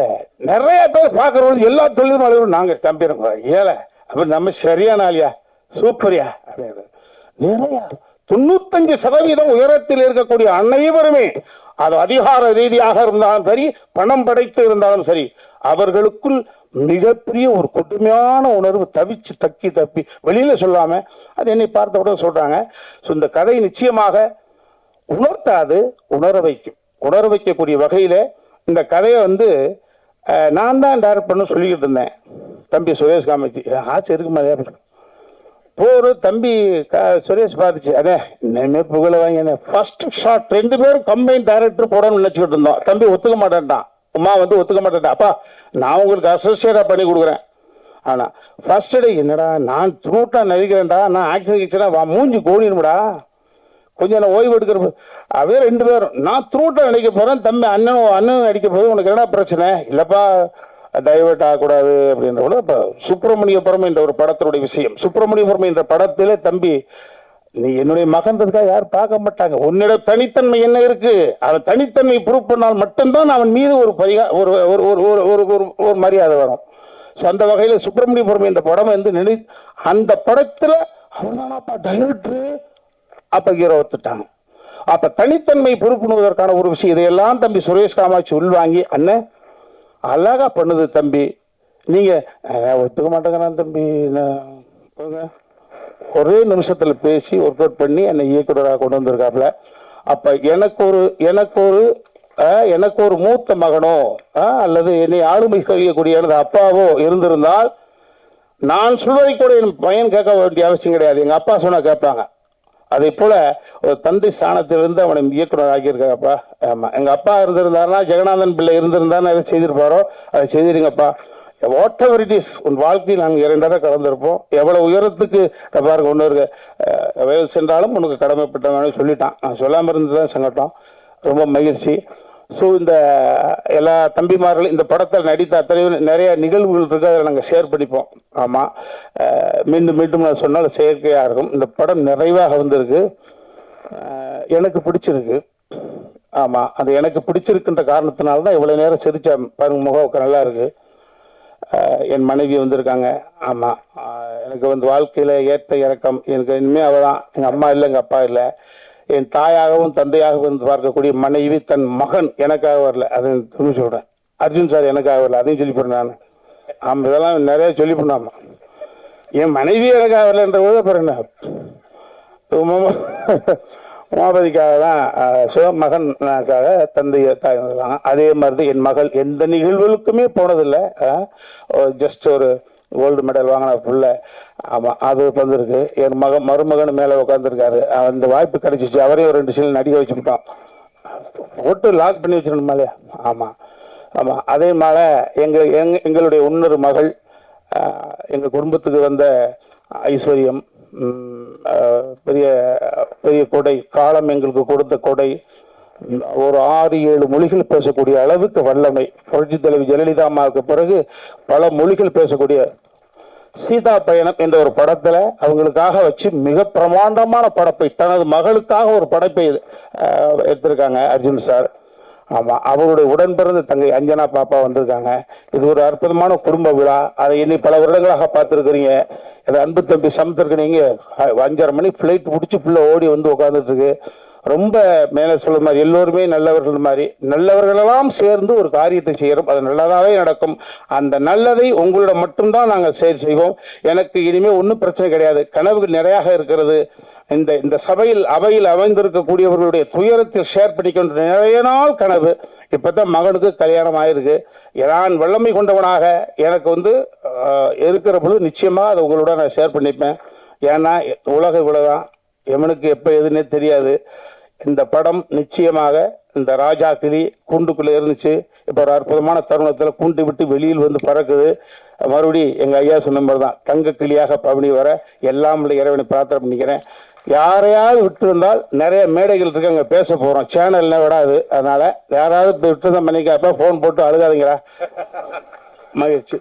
நிறைய பேர் பார்க்கறவங்க எல்லா தொழிலும் நாங்க கம்பீரம் ஏழை அப்ப நம்ம சரியான ஆளியா சூப்பரியா அப்படின்னு நிறைய 95% உயரத்தில் இருக்கக்கூடிய அனைவருமே அது அதிகார ரீதியாக இருந்தாலும் சரி, பணம் படைத்து இருந்தாலும் சரி, அவர்களுக்குள் மிகப்பெரிய ஒரு கொடுமையான உணர்வு தவிச்சு தப்பி வெளியில சொல்லாம அது என்னை பார்த்தவுடன் சொல்றாங்க. இந்த கதை நிச்சயமாக உணர்த்தாது, உணர வைக்கக்கூடிய வகையில இந்த கதையை நான் தான் டைரக்ட் பண்ண சொல்லிக்கிட்டு இருந்தேன். தம்பி சுரேஷ் காமச்சி ஆசை இருக்கு மாதிரி போரு தம்பி சுரேஷ் பார்த்துச்சு, அதே இனிமே புகழ வாங்க ஃபர்ஸ்ட் ஷாட் 2 பேரும் கம்பைன் டைரக்டர் போடணும்னு நினைச்சுக்கிட்டு இருந்தோம். தம்பி ஒத்துக்க மாட்டேன்ட்டான், உமா ஒத்துக்க மாட்டேன்டா, அப்பா நான் உங்களுக்கு அசோசியேட்டா பண்ணி கொடுக்குறேன். ஆனா ஃபர்ஸ்ட் டே என்னடா நான் த்ரூட்டா நடிக்கிறேன்டா, நான் ஆக்சன் கிச்சனா மூஞ்சி கோணிடும்டா, கொஞ்சம் நான் ஓய்வு எடுக்கிற அவே 2 பேரும் நான் த்ரூட்டா நடிக்க போறேன், தம்பி அண்ணனும் நடிக்க போது உனக்கு என்ன பிரச்சனை இல்லப்பா டைவர்ட் ஆகக்கூடாது அப்படின்ற கூட. இப்போ சுப்பிரமணியபுரம் என்ற ஒரு படத்தினுடைய விஷயம், சுப்பிரமணியபுரம் என்ற படத்திலே தம்பி நீ என்னுடைய மகன்றதுக்காக யாரும் பார்க்க மாட்டாங்க, உன்னிட தனித்தன்மை என்ன இருக்கு, அவன் தனித்தன்மை ப்ரூவ் பண்ணால் மட்டும்தான் அவன் மீது ஒரு ஒரு மரியாதை வரும். ஸோ அந்த வகையில் சுப்பிரமணியபுரம் என்ற படம் அந்த படத்துல அவன்தானாப்பா டைரக்டரு, அப்ப ஹீரோ ஒத்துட்டாங்க. அப்ப தனித்தன்மை ப்ரூவ் பண்ணுவதற்கான ஒரு விஷயம் இதையெல்லாம் தம்பி சுரேஷ் காமாட்சி உள்வாங்கி அண்ணன் அழகா பண்ணுது தம்பி, நீங்க ஒத்துக்க மாட்டேங்கிறா தம்பி ஒரே நிமிஷத்துல பேசி ஒர்க் அவுட் பண்ணி என்னை இயக்குனராக கொண்டு வந்திருக்காப்ல. அப்ப எனக்கு ஒரு மூத்த மகனோ அல்லது என்னை ஆளுமை செய்யக்கூடிய எனது அப்பாவோ இருந்திருந்தால் நான் சொல்வதை கூட என் பையன் கேட்க வேண்டிய அவசியம் கிடையாது, எங்க அப்பா சொன்னா கேட்பாங்க. அதே போல ஒரு தந்தை ஸ்தானத்திலிருந்து அவனை இயக்குனர் ஆக்கியிருக்காப்பா. ஆமா, எங்க அப்பா இருந்திருந்தாருன்னா ஜெகநாதன் பிள்ளை இருந்திருந்தாருன்னா எதை செய்திருப்பாரோ அதை செய்திருங்கப்பா. வாட் எவர் இட் இஸ், உன் வாழ்க்கையில் நாங்கள் 2 தடவை கலந்துருப்போம். எவ்வளவு உயரத்துக்கு பாருங்க ஒன்று இருக்கு, வயல் சென்றாலும் உனக்கு கடமைப்பட்டவனு சொல்லிட்டான். நான் சொல்லாமல் இருந்ததுதான் சங்கட்டம், ரொம்ப மகிழ்ச்சி. ஸோ இந்த எல்லா தம்பிமார்களும் இந்த படத்தில் நடித்த அத்தனை நிறைய நிகழ்வுகள் இருக்கு, அதில் நாங்கள் ஷேர் பண்ணிப்போம். ஆமாம், மீண்டும் நான் சொன்னால் செயற்கையாக இருக்கும். இந்த படம் நிறைவாக வந்திருக்கு, எனக்கு பிடிச்சிருக்கு. ஆமாம், அது எனக்கு பிடிச்சிருக்குன்ற காரணத்தினால தான் இவ்வளோ நேரம் சிரிச்ச பாருங்க, முகம் நல்லா இருக்கு. என் மனைவி வந்திருக்காங்க. ஆமாம், எனக்கு வாழ்க்கையில் ஏற்ற இறக்கம் எனக்கு இனிமேல் அவள் தான். எங்கள் அம்மா இல்லை, எங்கள் அப்பா இல்லை. என் தாயாகவும் தந்தையாகவும் பார்க்கக்கூடிய மனைவி தன் மகன் எனக்காக வரல, அதை சொல்லி சொல்கிறேன். அர்ஜுன் சார் எனக்காக வரல, அதையும் சொல்லி போடுறேன் நான். ஆமாம், இதெல்லாம் நிறைய சொல்லி பண்ணாமா. என் மனைவி எனக்காக வரலன்ற போது அப்புறம் என்ன, உமாபதிக்காக தான் சிவமகனுக்காக தந்தைய தாய் வந்தாங்க. அதே மாதிரி என் மகள் எந்த நிகழ்வுகளுக்குமே போனதில்லை, ஜஸ்ட் ஒரு கோல்டு மெடல் வாங்கின புள்ள. ஆமாம், அது வந்திருக்கு. என் மருமகன் மேலே உட்காந்துருக்காரு. அந்த வாய்ப்பு கிடைச்சிச்சு, அவரே ஒரு 2 சீன் நடிக்க வச்சுக்கிட்டோம், போட்டு லாக் பண்ணி வச்சிருந்தோம் இல்லையா. ஆமாம் ஆமாம், அதே மாதிரி எங்களுடைய இன்னொரு மகள், எங்கள் குடும்பத்துக்கு வந்த ஐஸ்வர்யம், பெரிய பெரிய கொடை, காலம் எங்களுக்கு கொடுத்த கொடை, ஒரு 6-7 மொழிகள் பேசக்கூடிய அளவுக்கு வல்லமை. புரட்சி தலைவி ஜெயலலிதா அம்மாவுக்கு பிறகு பல மொழிகள் பேசக்கூடிய சீதா பயணம் என்ற ஒரு படத்துல அவங்களுக்காக வச்சு மிக பிரமாண்டமான படைப்பை, தனது மகளுக்காக ஒரு படைப்பை எடுத்திருக்காங்க அர்ஜுன் சார். ஆமா, அவருடைய உடன் பிறந்த தங்கை அஞ்சனா பாப்பா வந்திருக்காங்க. இது ஒரு அற்புதமான குடும்ப விழா. அதை இன்னை பல வருடங்களாக பார்த்துருக்கிறீங்க. அன்பு தம்பி சமத்திருக்கிறீங்க. 5:30 மணி ஃபிளைட் பிடிச்சி ஃபுல்லாக ஓடி வந்து உட்காந்துட்டு இருக்கு. ரொம்ப மேலே சொல்ல மாதிரி எல்லோருமே நல்லவர்கள் மாதிரி, நல்லவர்களெல்லாம் சேர்ந்து ஒரு காரியத்தை செய்கிறோம், அது நல்லதாகவே நடக்கும். அந்த நல்லதை உங்களிடம் மட்டும்தான் நாங்கள் செய்வோம். எனக்கு இனிமேல் ஒன்றும் பிரச்சனை கிடையாது. கனவுகள் நிறையாக இருக்கிறது. இந்த சபையில் அவையில் அமைந்திருக்கக்கூடியவர்களுடைய துயரத்தில் ஷேர் பண்ணிக்கொண்ட நிறைய நாள் கனவு. இப்பதான் மகனுக்கு கல்யாணம் ஆயிருக்கு. நான் வல்லமை கொண்டவனாக எனக்கு இருக்கிற பொழுது நிச்சயமா அதை உங்களோட நான் ஷேர் பண்ணிப்பேன். ஏன்னா உலக இவ்வளவுதான், எவனுக்கு எப்ப எதுன்னே தெரியாது. இந்த படம் நிச்சயமாக இந்த ராஜா கிளி கூண்டுக்குள்ள இருந்துச்சு, இப்ப ஒரு அற்புதமான தருணத்துல கூண்டு விட்டு வெளியில் வந்து பறக்குது. மறுபடி எங்க ஐயா சொன்ன மாதிரி தான் தங்க கிளியாக பவனி வர எல்லாம் இறைவனை பிரார்த்தனை பண்ணிக்கிறேன். யாரையாவது விட்டுருந்தால் நிறைய மேடைகள் இருக்கு, அங்கே பேச போகிறோம், சேனல்ல விடாது. அதனால யாராவது விட்டுருந்தா மன்னிக்காப்ப ஃபோன் போட்டு அழுகாதீங்களா, மகிழ்ச்சி.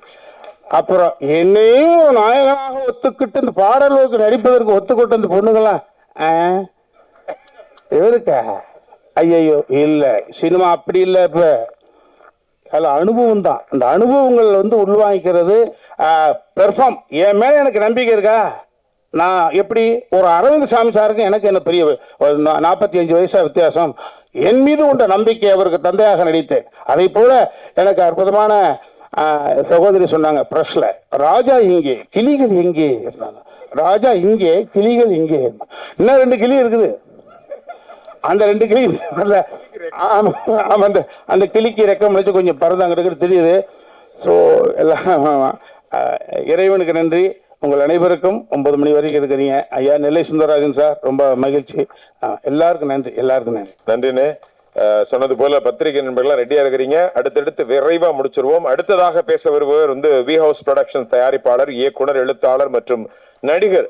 அப்புறம் என்னையும் ஒரு நாயகனாக ஒத்துக்கிட்டு இந்த பாடல்களுக்கு நடிப்பதற்கு ஒத்துக்கிட்டு இந்த பொண்ணுங்களாம் இருக்கா? ஐயோ இல்லை, சினிமா அப்படி இல்லை. இப்போ அதில் அனுபவம் தான். அந்த அனுபவங்கள் வந்து உள்வாங்கிக்கிறது, பெர்ஃபார்ம். என் மேலே எனக்கு நம்பிக்கை இருக்கா? நான் எப்படி ஒரு அரவிந்த் சாமி சாருக்கு எனக்கு என்ன பெரிய ஒரு 45 வயசா வித்தியாசம். என் மீது உண்ட நம்பிக்கை அவருக்கு தந்தையாக நடித்தேன். அதை போல எனக்கு அற்புதமான சகோதரி சொன்னாங்க பிரஸ்ல, ராஜா இங்கே கிளிகள் எங்கே, ராஜா இங்கே கிளிகள் இங்கே. இன்னும் 2 கிளி இருக்குது. அந்த 2 கிளி அந்த கிளிக்கு ரெக்கம் முடிச்சு கொஞ்சம் பறந்தாங்க தெரியுது. ஸோ எல்லாம் இறைவனுக்கு நன்றி. உங்கள் அனைவருக்கும் 9 மணி வரைக்கும் இருக்கிறீங்க. ஐயா நெல்லை சுந்தரராஜன் சார் ரொம்ப மகிழ்ச்சி. எல்லாருக்கும் நன்றி, எல்லாருக்கும் நன்றி. நன்றினே. சொன்னது போல பத்திரிகை நண்பர்கள்லாம் ரெடியா இருக்கிறீங்க. அடுத்தடுத்து விரைவா முடிச்சிருவோம். அடுத்ததாக பேச வருபவர் வந்து வி ஹவுஸ் புரொடக்ஷன் தயாரிப்பாளர், இயக்குனர், எழுத்தாளர் மற்றும் நடிகர்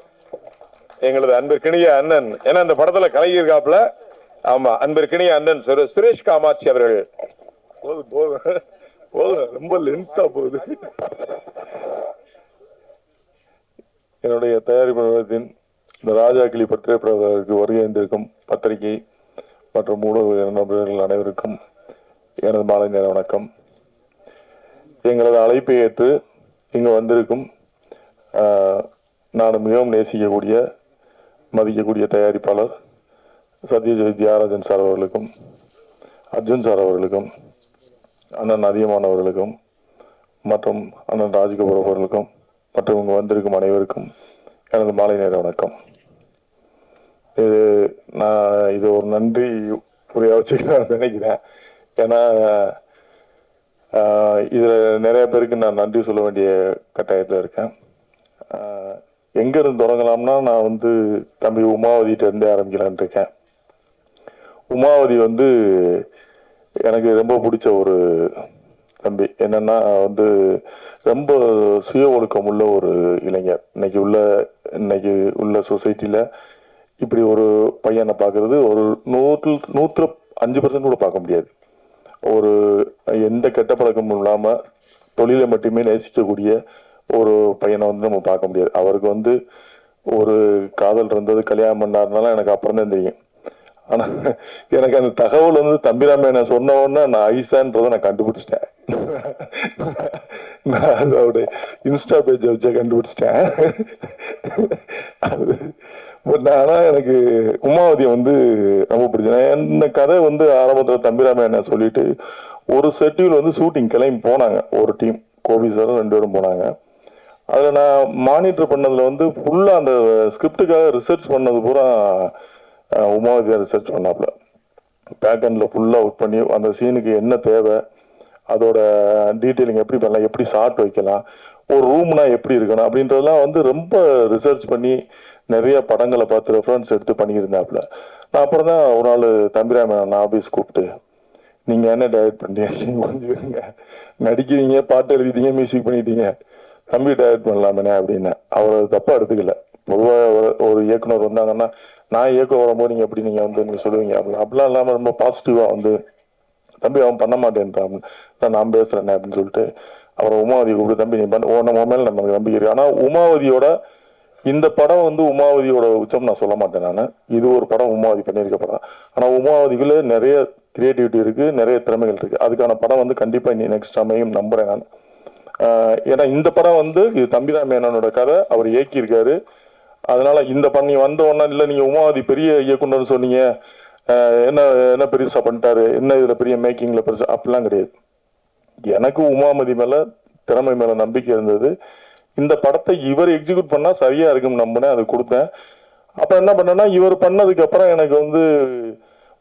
எங்களது அன்பிற்கினிய அண்ணன். ஏன்னா இந்த படத்துல கலைஞர்காப்புல, ஆமா, அன்பிற்கினிய அண்ணன் சுரேஷ் காமாட்சி அவர்கள். ரொம்ப லென்த்தா போகுது. என்னுடைய தயாரிப்பு நிறுவனத்தின் இந்த ராஜா கிளி திரைப்படத்திற்கு வருகை இருந்திருக்கும் பத்திரிகை மற்றும் ஊடக நண்பர்கள் அனைவருக்கும் எனது மாலை நேர வணக்கம். எங்களது அழைப்பை ஏற்று இங்கு வந்திருக்கும் நான் மிகவும் நேசிக்கக்கூடிய மதிக்கக்கூடிய தயாரிப்பாளர் சத்யஜித் தியாகராஜன் சார் அவர்களுக்கும், அர்ஜுன் சார் அவர்களுக்கும், அண்ணன் அதியமான் அவர்களுக்கும் மற்றும் அண்ணன் ராஜ்கபூர் அவர்களுக்கும் மற்றும் இங்கு வந்திருக்கும் அனைவருக்கும் எனது மாலை நேர வணக்கம். இது ஒரு நன்றி புரிய வச்சுக்க நினைக்கிறேன். ஏன்னா இதுல நிறைய பேருக்கு நான் நன்றி சொல்ல வேண்டிய கட்டாயத்தில் இருக்கேன். எங்க இருந்து தொடங்கலாம்னா, நான் வந்து தம்பி உமாவதிட்ட இருந்து ஆரம்பிக்கலான் இருக்கேன். உமாவதி வந்து எனக்கு ரொம்ப பிடிச்ச ஒரு தம்பி. என்னன்னா வந்து ரொம்ப சுய ஒழுக்கம் உள்ள ஒரு இளைஞர். இன்னைக்கு உள்ள சொசைட்டில இப்படி ஒரு பையனை பார்க்கறது ஒரு 105% கூட பார்க்க முடியாது. ஒரு எந்த கெட்ட பழக்கமும் இல்லாம தொழிலை மட்டுமே நேசிக்கக்கூடிய ஒரு பையனை வந்து நம்ம பார்க்க முடியாது. அவருக்கு வந்து ஒரு காதல் இருந்தது, கல்யாணம் பண்ணாருனால எனக்கு அப்புறம் தான் தெரியும். ஆனா எனக்கு அந்த தகவல் வந்து தம்பிராம சொன்ன உடனே நான் ஐசான்றதை நான் கண்டுபிடிச்சிட்டேன். நான் அதோட இன்ஸ்டா பேஜ் வச்ச கண்டுபிடிச்சிட்டேன். ஆனா எனக்கு உமாவதியை வந்து ரொம்ப பிடிச்சேன். இந்த கதை வந்து ஆரம்பத்துல தம்பிராம என்ன சொல்லிட்டு ஒரு ஷெட்யூல் வந்து ஷூட்டிங் கிளம்பி போனாங்க. ஒரு டீம் கோபி சார் 2 பேரும் போனாங்க. அதுல நான் மானிட்டர் பண்ணதுல வந்து ஃபுல்லா அந்த ஸ்கிரிப்டுக்காக ரிசர்ச் பண்ணது பூரா உமாவதியா ரிசர்ச் பண்ணாப்புல. பேக்கெண்ட்ல ஃபுல்லா ஒர்க் பண்ணி அந்த சீனுக்கு என்ன தேவை, அதோட டீட்டெயிலிங் எப்படி பண்ணலாம், எப்படி ஷார்ட் வைக்கலாம், ஒரு ரூம்னா எப்படி இருக்கணும் அப்படின்றதெல்லாம் வந்து ரொம்ப ரிசர்ச் பண்ணி நிறைய படங்களை பார்த்து ரெஃபரன்ஸ் எடுத்து பண்ணியிருந்தாப்புல. நான் அப்புறம் தான் ஒரு நாள் தம்பிராமன் ஆபீஸ் கூப்பிட்டு, நீங்க என்ன டைரக்ட் பண்ணீங்க, கொஞ்சம் நடிக்கிறீங்க, பாட்டு எழுதிட்டீங்க, மியூசிக் பண்ணிட்டீங்க, தம்பி டைரக்ட் பண்ணலாமே அப்படின்னு. அவர் தப்பா எடுத்துக்கல. பொதுவாக ஒரு இயக்குனர் வந்தாங்கன்னா, நான் இயக்கம் வரும்போது நீங்க எப்படி நீங்க சொல்லுவீங்க அப்படிலாம் இல்லாம ரொம்ப பாசிட்டிவா வந்து, தம்பி அவன் பண்ண மாட்டேன்றான், நான் பேசுறேன் அப்படின்னு சொல்லிட்டு அப்புறம் உமாவதி கூப்பிட்டு, தம்பி நீ நம்ம மேல நமக்கு நம்பிக்கை இருக்கு. ஆனா உமாவதியோட இந்த படம் வந்து உமாவதியோட உச்சம் நான் சொல்ல மாட்டேன். நான் இது ஒரு படம் உமாவதி பண்ணியிருக்க படம். ஆனா உமாவதிக்குள்ள நிறைய கிரியேட்டிவிட்டி இருக்கு, நிறைய திறமைகள் இருக்கு. அதுக்கான படம் வந்து கண்டிப்பா நீ நெக்ஸ்ட் அமையும் நம்புறேன் நான். ஏன்னா இந்த படம் வந்து இது தம்பிராம மேனனோட கதை, அவர் இயக்கியிருக்காரு. அதனால இந்த பண்ணி வந்த உடனே இல்லை நீங்க உமாவதி பெரிய இயக்குனர் சொன்னீங்க, என்ன பெருசா பண்ணிட்டாரு, என்ன இதுல பெரிய மேக்கிங்ல பெருசா, அப்படிலாம் கிடையாது. எனக்கு உமாவதி மேல திறமை மேல நம்பிக்கை இருந்தது. இந்த படத்தை இவர் எக்ஸிக்யூட் பண்ணா சரியா இருக்குன்னு நம்பினேன், அது கொடுத்தேன். அப்ப என்ன பண்ணேன்னா, இவர் பண்ணதுக்கு அப்புறம் எனக்கு வந்து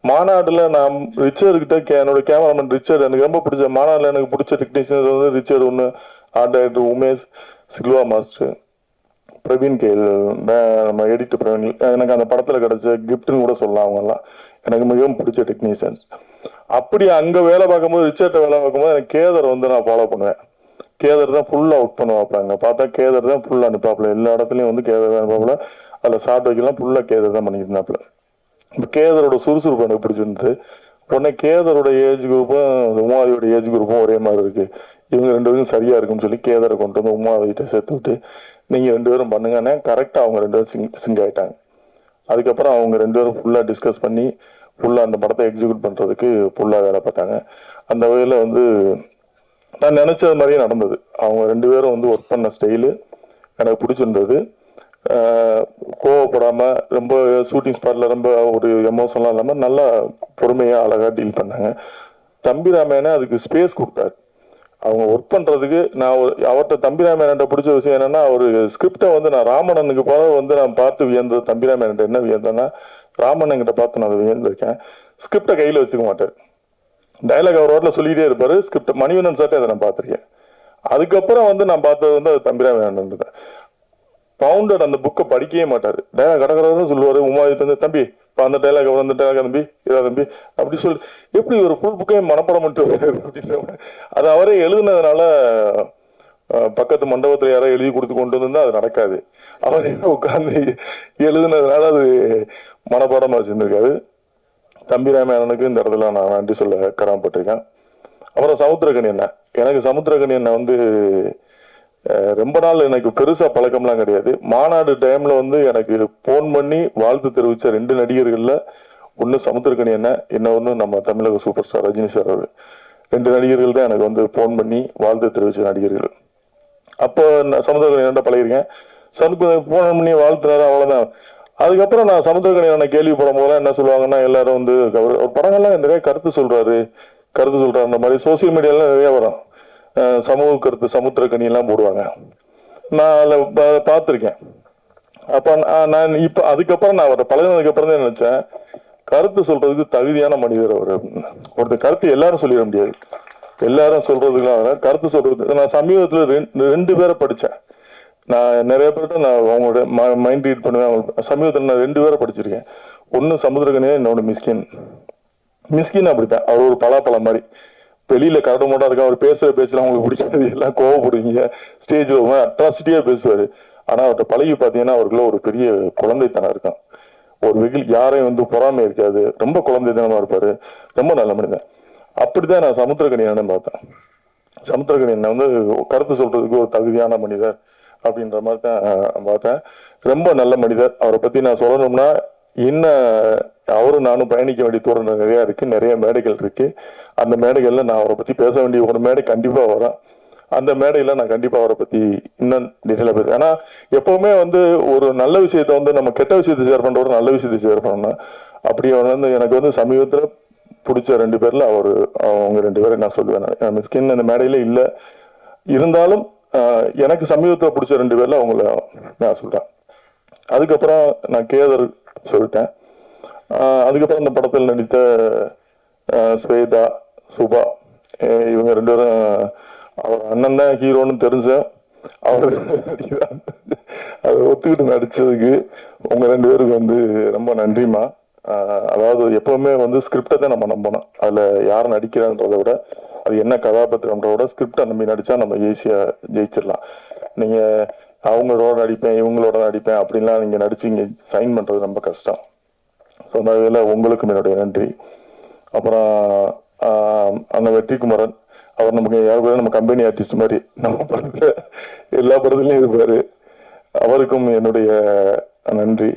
மாநாடுல நான் ரிச்சர்ட் கிட்ட, என்னோட கேமராமேன் ரிச்சர்ட், எனக்கு ரொம்ப பிடிச்ச மாநாடுல எனக்கு பிடிச்ச டெக்னீஷியன் வந்து ரிச்சர்ட் ஒன்று, art director Umesh, Silva master, Praveen K L, நம்ம எடிட்டர் பிரவீன். எனக்கு அந்த படத்துல கிடைச்ச கிஃப்ட்னு கூட சொல்லலாம். அவங்கெல்லாம் எனக்கு மிகவும் பிடிச்ச டெக்னீஷியன்ஸ். அப்படி அங்க வேலை பார்க்கும்போது, ரிச்சர்ட்ட வேலை பார்க்கும்போது எனக்கு கேதர் வந்து நான் ஃபாலோ பண்ணுவேன். கேதர் தான் ஃபுல்லா ஒர்க் பண்ணுவாப்ல. அங்க பார்த்தா கேதர் தான் ஃபுல்லா அனுப்பாப்ல, எல்லா இடத்துலயும் வந்து கேதர் தான் அனுப்பாப்ல. அதில் ஷார்ட் வைக்கலாம் ஃபுல்லாக கேதர் தான் பண்ணியிருந்தாப்புல. இப்போ கேதரோட சுறுசுறுப்பு எனக்கு பிடிச்சிருந்தது. உடனே கேதரோட ஏஜ் குரூப்பும் உமாதியோட ஏஜ் குரூப்பும் ஒரே மாதிரி இருக்கு, இவங்க 2 பேரும் சரியா இருக்குன்னு சொல்லி கேதரை கொண்டு வந்து உமாதிட்ட சேர்த்து விட்டு நீங்கள் 2 பேரும் பண்ணுங்கன்னே கரெக்டாக அவங்க 2 பேரும் சிங்க் ஆகிட்டாங்க. அதுக்கப்புறம் அவங்க 2 பேரும் ஃபுல்லாக டிஸ்கஸ் பண்ணி ஃபுல்லாக அந்த படத்தை எக்ஸிக்யூட் பண்ணுறதுக்கு ஃபுல்லாக வேலை பார்த்தாங்க. அந்த வகையில் வந்து நான் நினச்சது மாதிரியே நடந்தது. அவங்க 2 பேரும் வந்து ஒர்க் பண்ண ஸ்டைலு எனக்கு பிடிச்சிருந்தது. கோவப்படாமல் ரொம்ப ஷூட்டிங் ஸ்பாட்டில் ரொம்ப ஒரு எமோஷனலாக இல்லாமல் நல்லா பொறுமையாக அழகாக டீல் பண்ணாங்க. தம்பி ராமையனை அதுக்கு ஸ்பேஸ் கொடுத்தாரு. அவங்க ஒர்க் பண்ணுறதுக்கு நான் அவர்கிட்ட தம்பி ராமையன்ட்ட பிடிச்ச விஷயம் என்னென்னா, அவர் ஸ்கிரிப்டை வந்து நான் ராமணனுக்கு போல வந்து நான் பார்த்து வியந்தது. தம்பி ராமையன்ட்ட என்ன வியந்தேன்னா, ராமண்ணன்கிட்ட பார்த்து நான் அதை வியந்திருக்கேன். ஸ்கிரிப்டை கையில் வச்சுக்க மாட்டார், டைலாக் அவர் ரோட்டில் சொல்லிகிட்டே இருப்பார். ஸ்கிரிப்ட் மணிவண்ணன் சார்ட்டே அதை நான் பார்த்துருக்கேன். அதுக்கப்புறம் வந்து நான் பார்த்தது வந்து அது தம்பி ராமையன் தான். பவுண்டட் அந்த புக்கை படிக்கவே மாட்டார், டைலாக் கடற்கரை சொல்லுவார். உமாதிட்டு வந்து தம்பி இப்போ அந்த டைலாக் அந்த டைலாக் தம்பி இதா தம்பி அப்படி சொல்லி எப்படி ஒரு ஃபுல் புக்கையும் மனப்படம் மட்டும் அப்படின்னு அது அவரே எழுதுனதுனால பக்கத்து மண்டபத்தில் யாரோ எழுதி கொடுத்து கொண்டு வந்திருந்தா அது நடக்காது. அவரே உட்காந்து எழுதுனதுனால அது மனப்பாடமாக வச்சுருந்துருக்காரு. தம்பி ராமையனுக்கு இந்த இடத்துல நான் நன்றி சொல்ல கடமைப்பட்டிருக்கேன். அப்புறம் சமுத்திரக்கனி அண்ணன், எனக்கு சமுத்திரக்கனி அண்ணன் வந்து ரொம்ப நாள் எனக்கு பெருசா பழக்கம்லாம் கிடையாது. மாநாடு டைம்ல வந்து எனக்கு போன் பண்ணி வாழ்த்து தெரிவிச்ச 2 நடிகர்கள்ல ஒன்று சமுத்திரக்கனி அண்ணன், இன்னொன்று நம்ம தமிழக சூப்பர் ஸ்டார் ரஜினி சார். அவர் 2 நடிகர்கள் தான் எனக்கு வந்து போன் பண்ணி வாழ்த்து தெரிவிச்ச நடிகர்கள். அப்போ நான் சமுத்திரக்கனி அண்ணன் பழகிருக்கேன். போன் பண்ணி வாழ்த்துனாரு, அவ்வளவுதான். அதுக்கப்புறம் நான் சமுத்திரக்கனி அண்ணன் கேள்விப்படும் போதெல்லாம் என்ன சொல்லுவாங்கன்னா, எல்லாரும் வந்து படங்கள்லாம் நிறைய கருத்து சொல்றாரு அந்த மாதிரி சோசியல் மீடியாலாம் நிறைய வரும், சமூக கருத்து சமுத்திரக்கனி எல்லாம் போடுவாங்க. நான் அதில் பார்த்துருக்கேன். அப்போ நான் இப்போ அதுக்கப்புறம் நான் அவரை பழகினதுக்கு அப்புறம் தான் நினைச்சேன், கருத்து சொல்றதுக்கு தகுதியான மனிதர் அவர். ஒருத்தர் கருத்து எல்லாரும் சொல்லிட முடியாது, எல்லாரும் சொல்றதுக்குலாம் கருத்து சொல்றது. நான் சமீபத்தில் 2 பேரை படித்தேன். நான் நிறைய பேர்கிட்ட நான் அவங்களோட மைண்ட் ரீட் பண்ணுவேன். சமீபத்தில் நான் 2 பேரை படிச்சிருக்கேன். ஒன்று சமுத்திரக்கனியா, இன்னொன்று மிஸ்கின் அப்படித்தான். அவர் ஒரு பலாப்பழம் மாதிரி, வெளியில கரடு மோட்டா இருக்கா, அவர் பேசுற பேசுற அவங்களுக்கு பிடிக்காது, எல்லாம் கோவப்படுவீங்க, ஸ்டேஜ்ல அட்ராசிட்டியா பேசுவாரு. ஆனா அவர்கிட்ட பழகி பார்த்தீங்கன்னா அவருக்குள்ள ஒரு பெரிய குழந்தைத்தனம் இருக்கும். ஒரு வெயில் யாரையும் வந்து பொறாமை இருக்காது, ரொம்ப குழந்தைத்தனமா இருப்பாரு, ரொம்ப நல்ல மனிதன். அப்படிதான் நான் சமுத்திரக்கனி அண்ணன் பார்த்தேன். சமுத்திரக்கனி அண்ணன் வந்து கருத்து சொல்றதுக்கு ஒரு தகுதியான மனிதர் அப்படின்ற மாதிரி தான் பார்த்தேன். ரொம்ப நல்ல மனிதர். அவரை பத்தி நான் சொல்லணும்னா இன்னும் அவரும் நானும் பயணிக்க வேண்டிய தூரம் நிறைய இருக்கு, நிறைய மேடைகள் இருக்கு. அந்த மேடைகள்ல நான் அவரை பத்தி பேச வேண்டிய ஒரு மேடை கண்டிப்பா வரேன். அந்த மேடையில நான் கண்டிப்பா அவரை பத்தி இன்னும் டீட்டெயிலா பேசுறேன். ஏன்னா எப்பவுமே வந்து ஒரு நல்ல விஷயத்த வந்து நம்ம கெட்ட விஷயத்தை ஷேர் பண்ற ஒரு நல்ல விஷயத்தை ஷேர் பண்ணணும். அப்படி வந்து எனக்கு வந்து சமீபத்துல பிடிச்ச 2 பேர்ல அவங்க 2 பேரை நான் சொல்லுவேன். மிஸ்கின் அந்த மேடையில இல்ல, இருந்தாலும் எனக்கு சமீபத்துல பிடிச்ச 2 பேர்ல அவங்கள நான் சொல்றேன். அதுக்கப்புறம் நான் கேதர் சொல்லிட்டேன். அதுக்கப்புறம் இந்த படத்தில் நடித்த ஸ்வேதா, சுபா, இவங்க 2 பேரும் அவர் அண்ணன் தான் ஹீரோன்னு தெரிஞ்சேன். அவர் அதை ஒத்துக்கிட்டு நடிச்சதுக்கு உங்க 2 பேருக்கு வந்து ரொம்ப நன்றிமா. அதாவது எப்பவுமே வந்து ஸ்கிரிப்டை தான் நம்ம நம்பணும். அதுல யார் நடிக்கிறான்றதை விட அது என்ன கதாபாத்திரம்ன்றத விட ஸ்கிரிப்டை நம்பி நடிச்சா நம்ம ஈஸியா ஜெயிச்சிடலாம். நீங்க அவங்களோட நடிப்பேன் இவங்களோட நடிப்பேன் அப்படின்லாம் நீங்க நடிச்சு இங்க சைன் பண்றது ரொம்ப கஷ்டம். ஸோ அந்த வகையில் உங்களுக்கும் என்னுடைய நன்றி. அப்புறம் அந்த வெற்றிக்குமரன், அவர் நமக்கு யாரும் நம்ம கம்பெனி ஆர்டிஸ்ட் மாதிரி நம்ம படத்துல எல்லா படத்துலையும் இருப்பாரு, அவருக்கும் என்னுடைய நன்றி.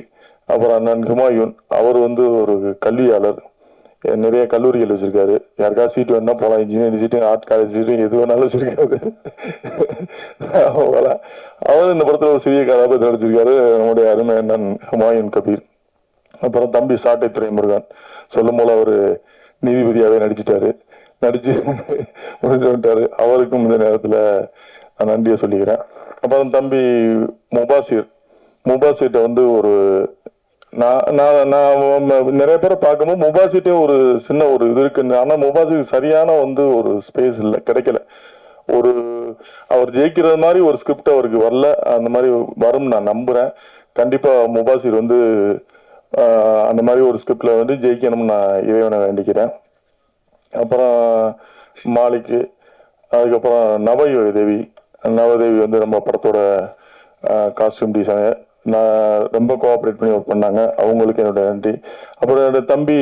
அப்புறம் அண்ணன் ஹுமாயூன், அவர் வந்து ஒரு கல்வியாளர், நிறைய கல்லூரிகள் வச்சிருக்காரு. யாருக்காவது சீட்டு வேணா போகலாம், இன்ஜினியரிங் சீட்டு, ஆர்ட் காலேஜ் சீட்டு, எது வேணாலும் வச்சிருக்காரு. அவர் இந்த படத்துல ஒரு சிறிய கதாபாத்திரம் நடிச்சிருக்காரு, நம்முடைய அருமை அண்ணன் ஹுமாயூன் கபீர். அப்புறம் தம்பி சாட்டை துரைமுருகன், சொல்லும் போல அவர் நீதிபதியாவே நடிச்சு முடிஞ்சு விட்டாரு. அவருக்கும் இந்த நேரத்துல நான் நன்றியை சொல்லிக்கிறேன். அப்புறம் தம்பி முபாசிட்ட வந்து ஒரு நான் நிறைய பேரை பார்க்கும்போது முபாசிட்டே ஒரு சின்ன ஒரு இது இருக்குன்னு, ஆனா முபாசிக்கு சரியான வந்து ஒரு ஸ்பேஸ் இல்லை, கிடைக்கல. அவர் ஜெயிக்கிறது மாதிரி ஒரு ஸ்கிரிப்ட் அவருக்கு வரல. அந்த மாதிரி வரும் நான் நம்புறேன். கண்டிப்பா முபாசிர் வந்து அந்த மாதிரி ஒரு ஸ்கிரிப்ட்ல வந்து ஜெயிக்கணும்னு நான் இறைவனை வேண்டிக்கிறேன். அப்புறம் மாலிக்கு, அதுக்கப்புறம் நவதேவி வந்து நம்ம படத்தோட காஸ்டியூம் டிசைனர், நான் ரொம்ப கோஆப்ரேட் பண்ணி ஒர்க் பண்ணாங்க, அவங்களுக்கு என்னோட நன்றி. அப்புறம் என்னோட தம்பி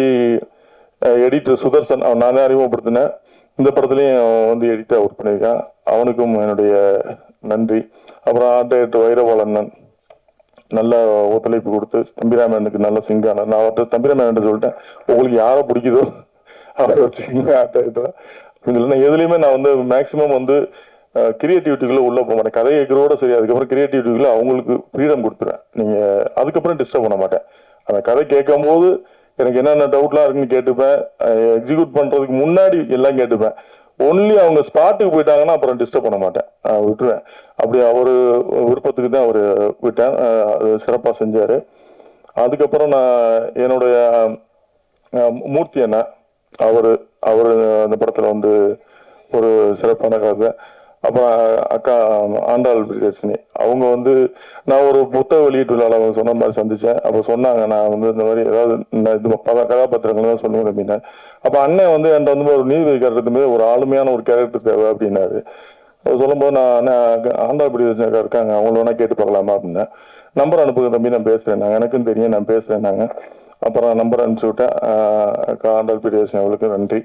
எடிட்டர் சுதர்சன், அவன் நான் தான் அறிமுகப்படுத்தினேன். இந்த படத்துலையும் அவன் வந்து எடிட்டர் ஒர்க் பண்ணியிருக்கான், அவனுக்கும் என்னுடைய நன்றி. அப்புறம் ஆர்ட் டைரக்டர் வைரபாலண்ணன் நல்ல ஒத்துழைப்பு கொடுத்து தம்பிராமனுக்கு நல்ல சிங்கான. நான் அவர்கிட்ட தம்பிராமன் சொல்லிட்டேன், உங்களுக்கு யாரை பிடிக்குதோ அவர் சிங்க ஆர்ட் டைரக்டர். நான் எதுலையுமே நான் வந்து மேக்சிமம் வந்து கிரியேட்டிவிட்டிக்குள்ள உள்ள போக மாட்டேன். கதை கேட்கறோட சரி, அதுக்கப்புறம் கிரியேட்டிவிட்டிக்குள்ள அவங்களுக்கு ஃப்ரீடம் கொடுத்துருவேன். நீங்க அதுக்கப்புறம் டிஸ்டர்ப் பண்ண மாட்டேன். அந்த கதை கேட்கும் போது எனக்கு என்னென்ன டவுட்லாம் இருக்குன்னு கேட்டுப்பேன். எக்ஸிக்யூட் பண்றதுக்கு முன்னாடி எல்லாம் கேட்டுப்பேன். ஒன்லி அவங்க ஸ்பாட்டுக்கு போயிட்டாங்கன்னா அப்புறம் டிஸ்டர்ப் பண்ண மாட்டேன், விட்டுருவேன். அப்படி அவரு விருப்பத்துக்கு தான் அவர் விட்டேன். சிறப்பாக செஞ்சாரு. அதுக்கப்புறம் நான் என்னுடைய மூர்த்தி அண்ணா, அவரு அந்த படத்துல வந்து ஒரு சிறப்பான கதை. அப்புறம் அக்கா ஆண்டாள் பிரியதர்ஷினி, அவங்க வந்து நான் ஒரு புத்தக வெளியீட்டு விழாவில் சொன்ன மாதிரி சந்திச்சேன். அப்போ சொன்னாங்க, நான் வந்து இந்த மாதிரி ஏதாவது இது கதாபாத்திரங்கள் தான் சொல்லுவேன் அப்படின்னா. அப்போ அண்ணன் வந்து என்கிட்ட வந்து ஒரு நீதிபதி கேரக்டர் ஒரு ஆளுமையான ஒரு கேரக்டர் தேவை அப்படின்னாரு. சொல்லும்போது நான் ஆண்டாள் பிரியதர்ஷினி இருக்காங்க, அவங்கள வேணா கேட்டு பார்க்கலாமா அப்படின்னா. நம்பர் அனுப்புங்க தம்பி, நான் பேசுறேன், எனக்கும் தெரியும், நான் பேசுறேன் நாங்க. அப்புறம் நம்பர் அனுப்பிச்சு விட்டேன். ஆண்டாள் பிரியதர்ஷினி அவளுக்கு நன்றி,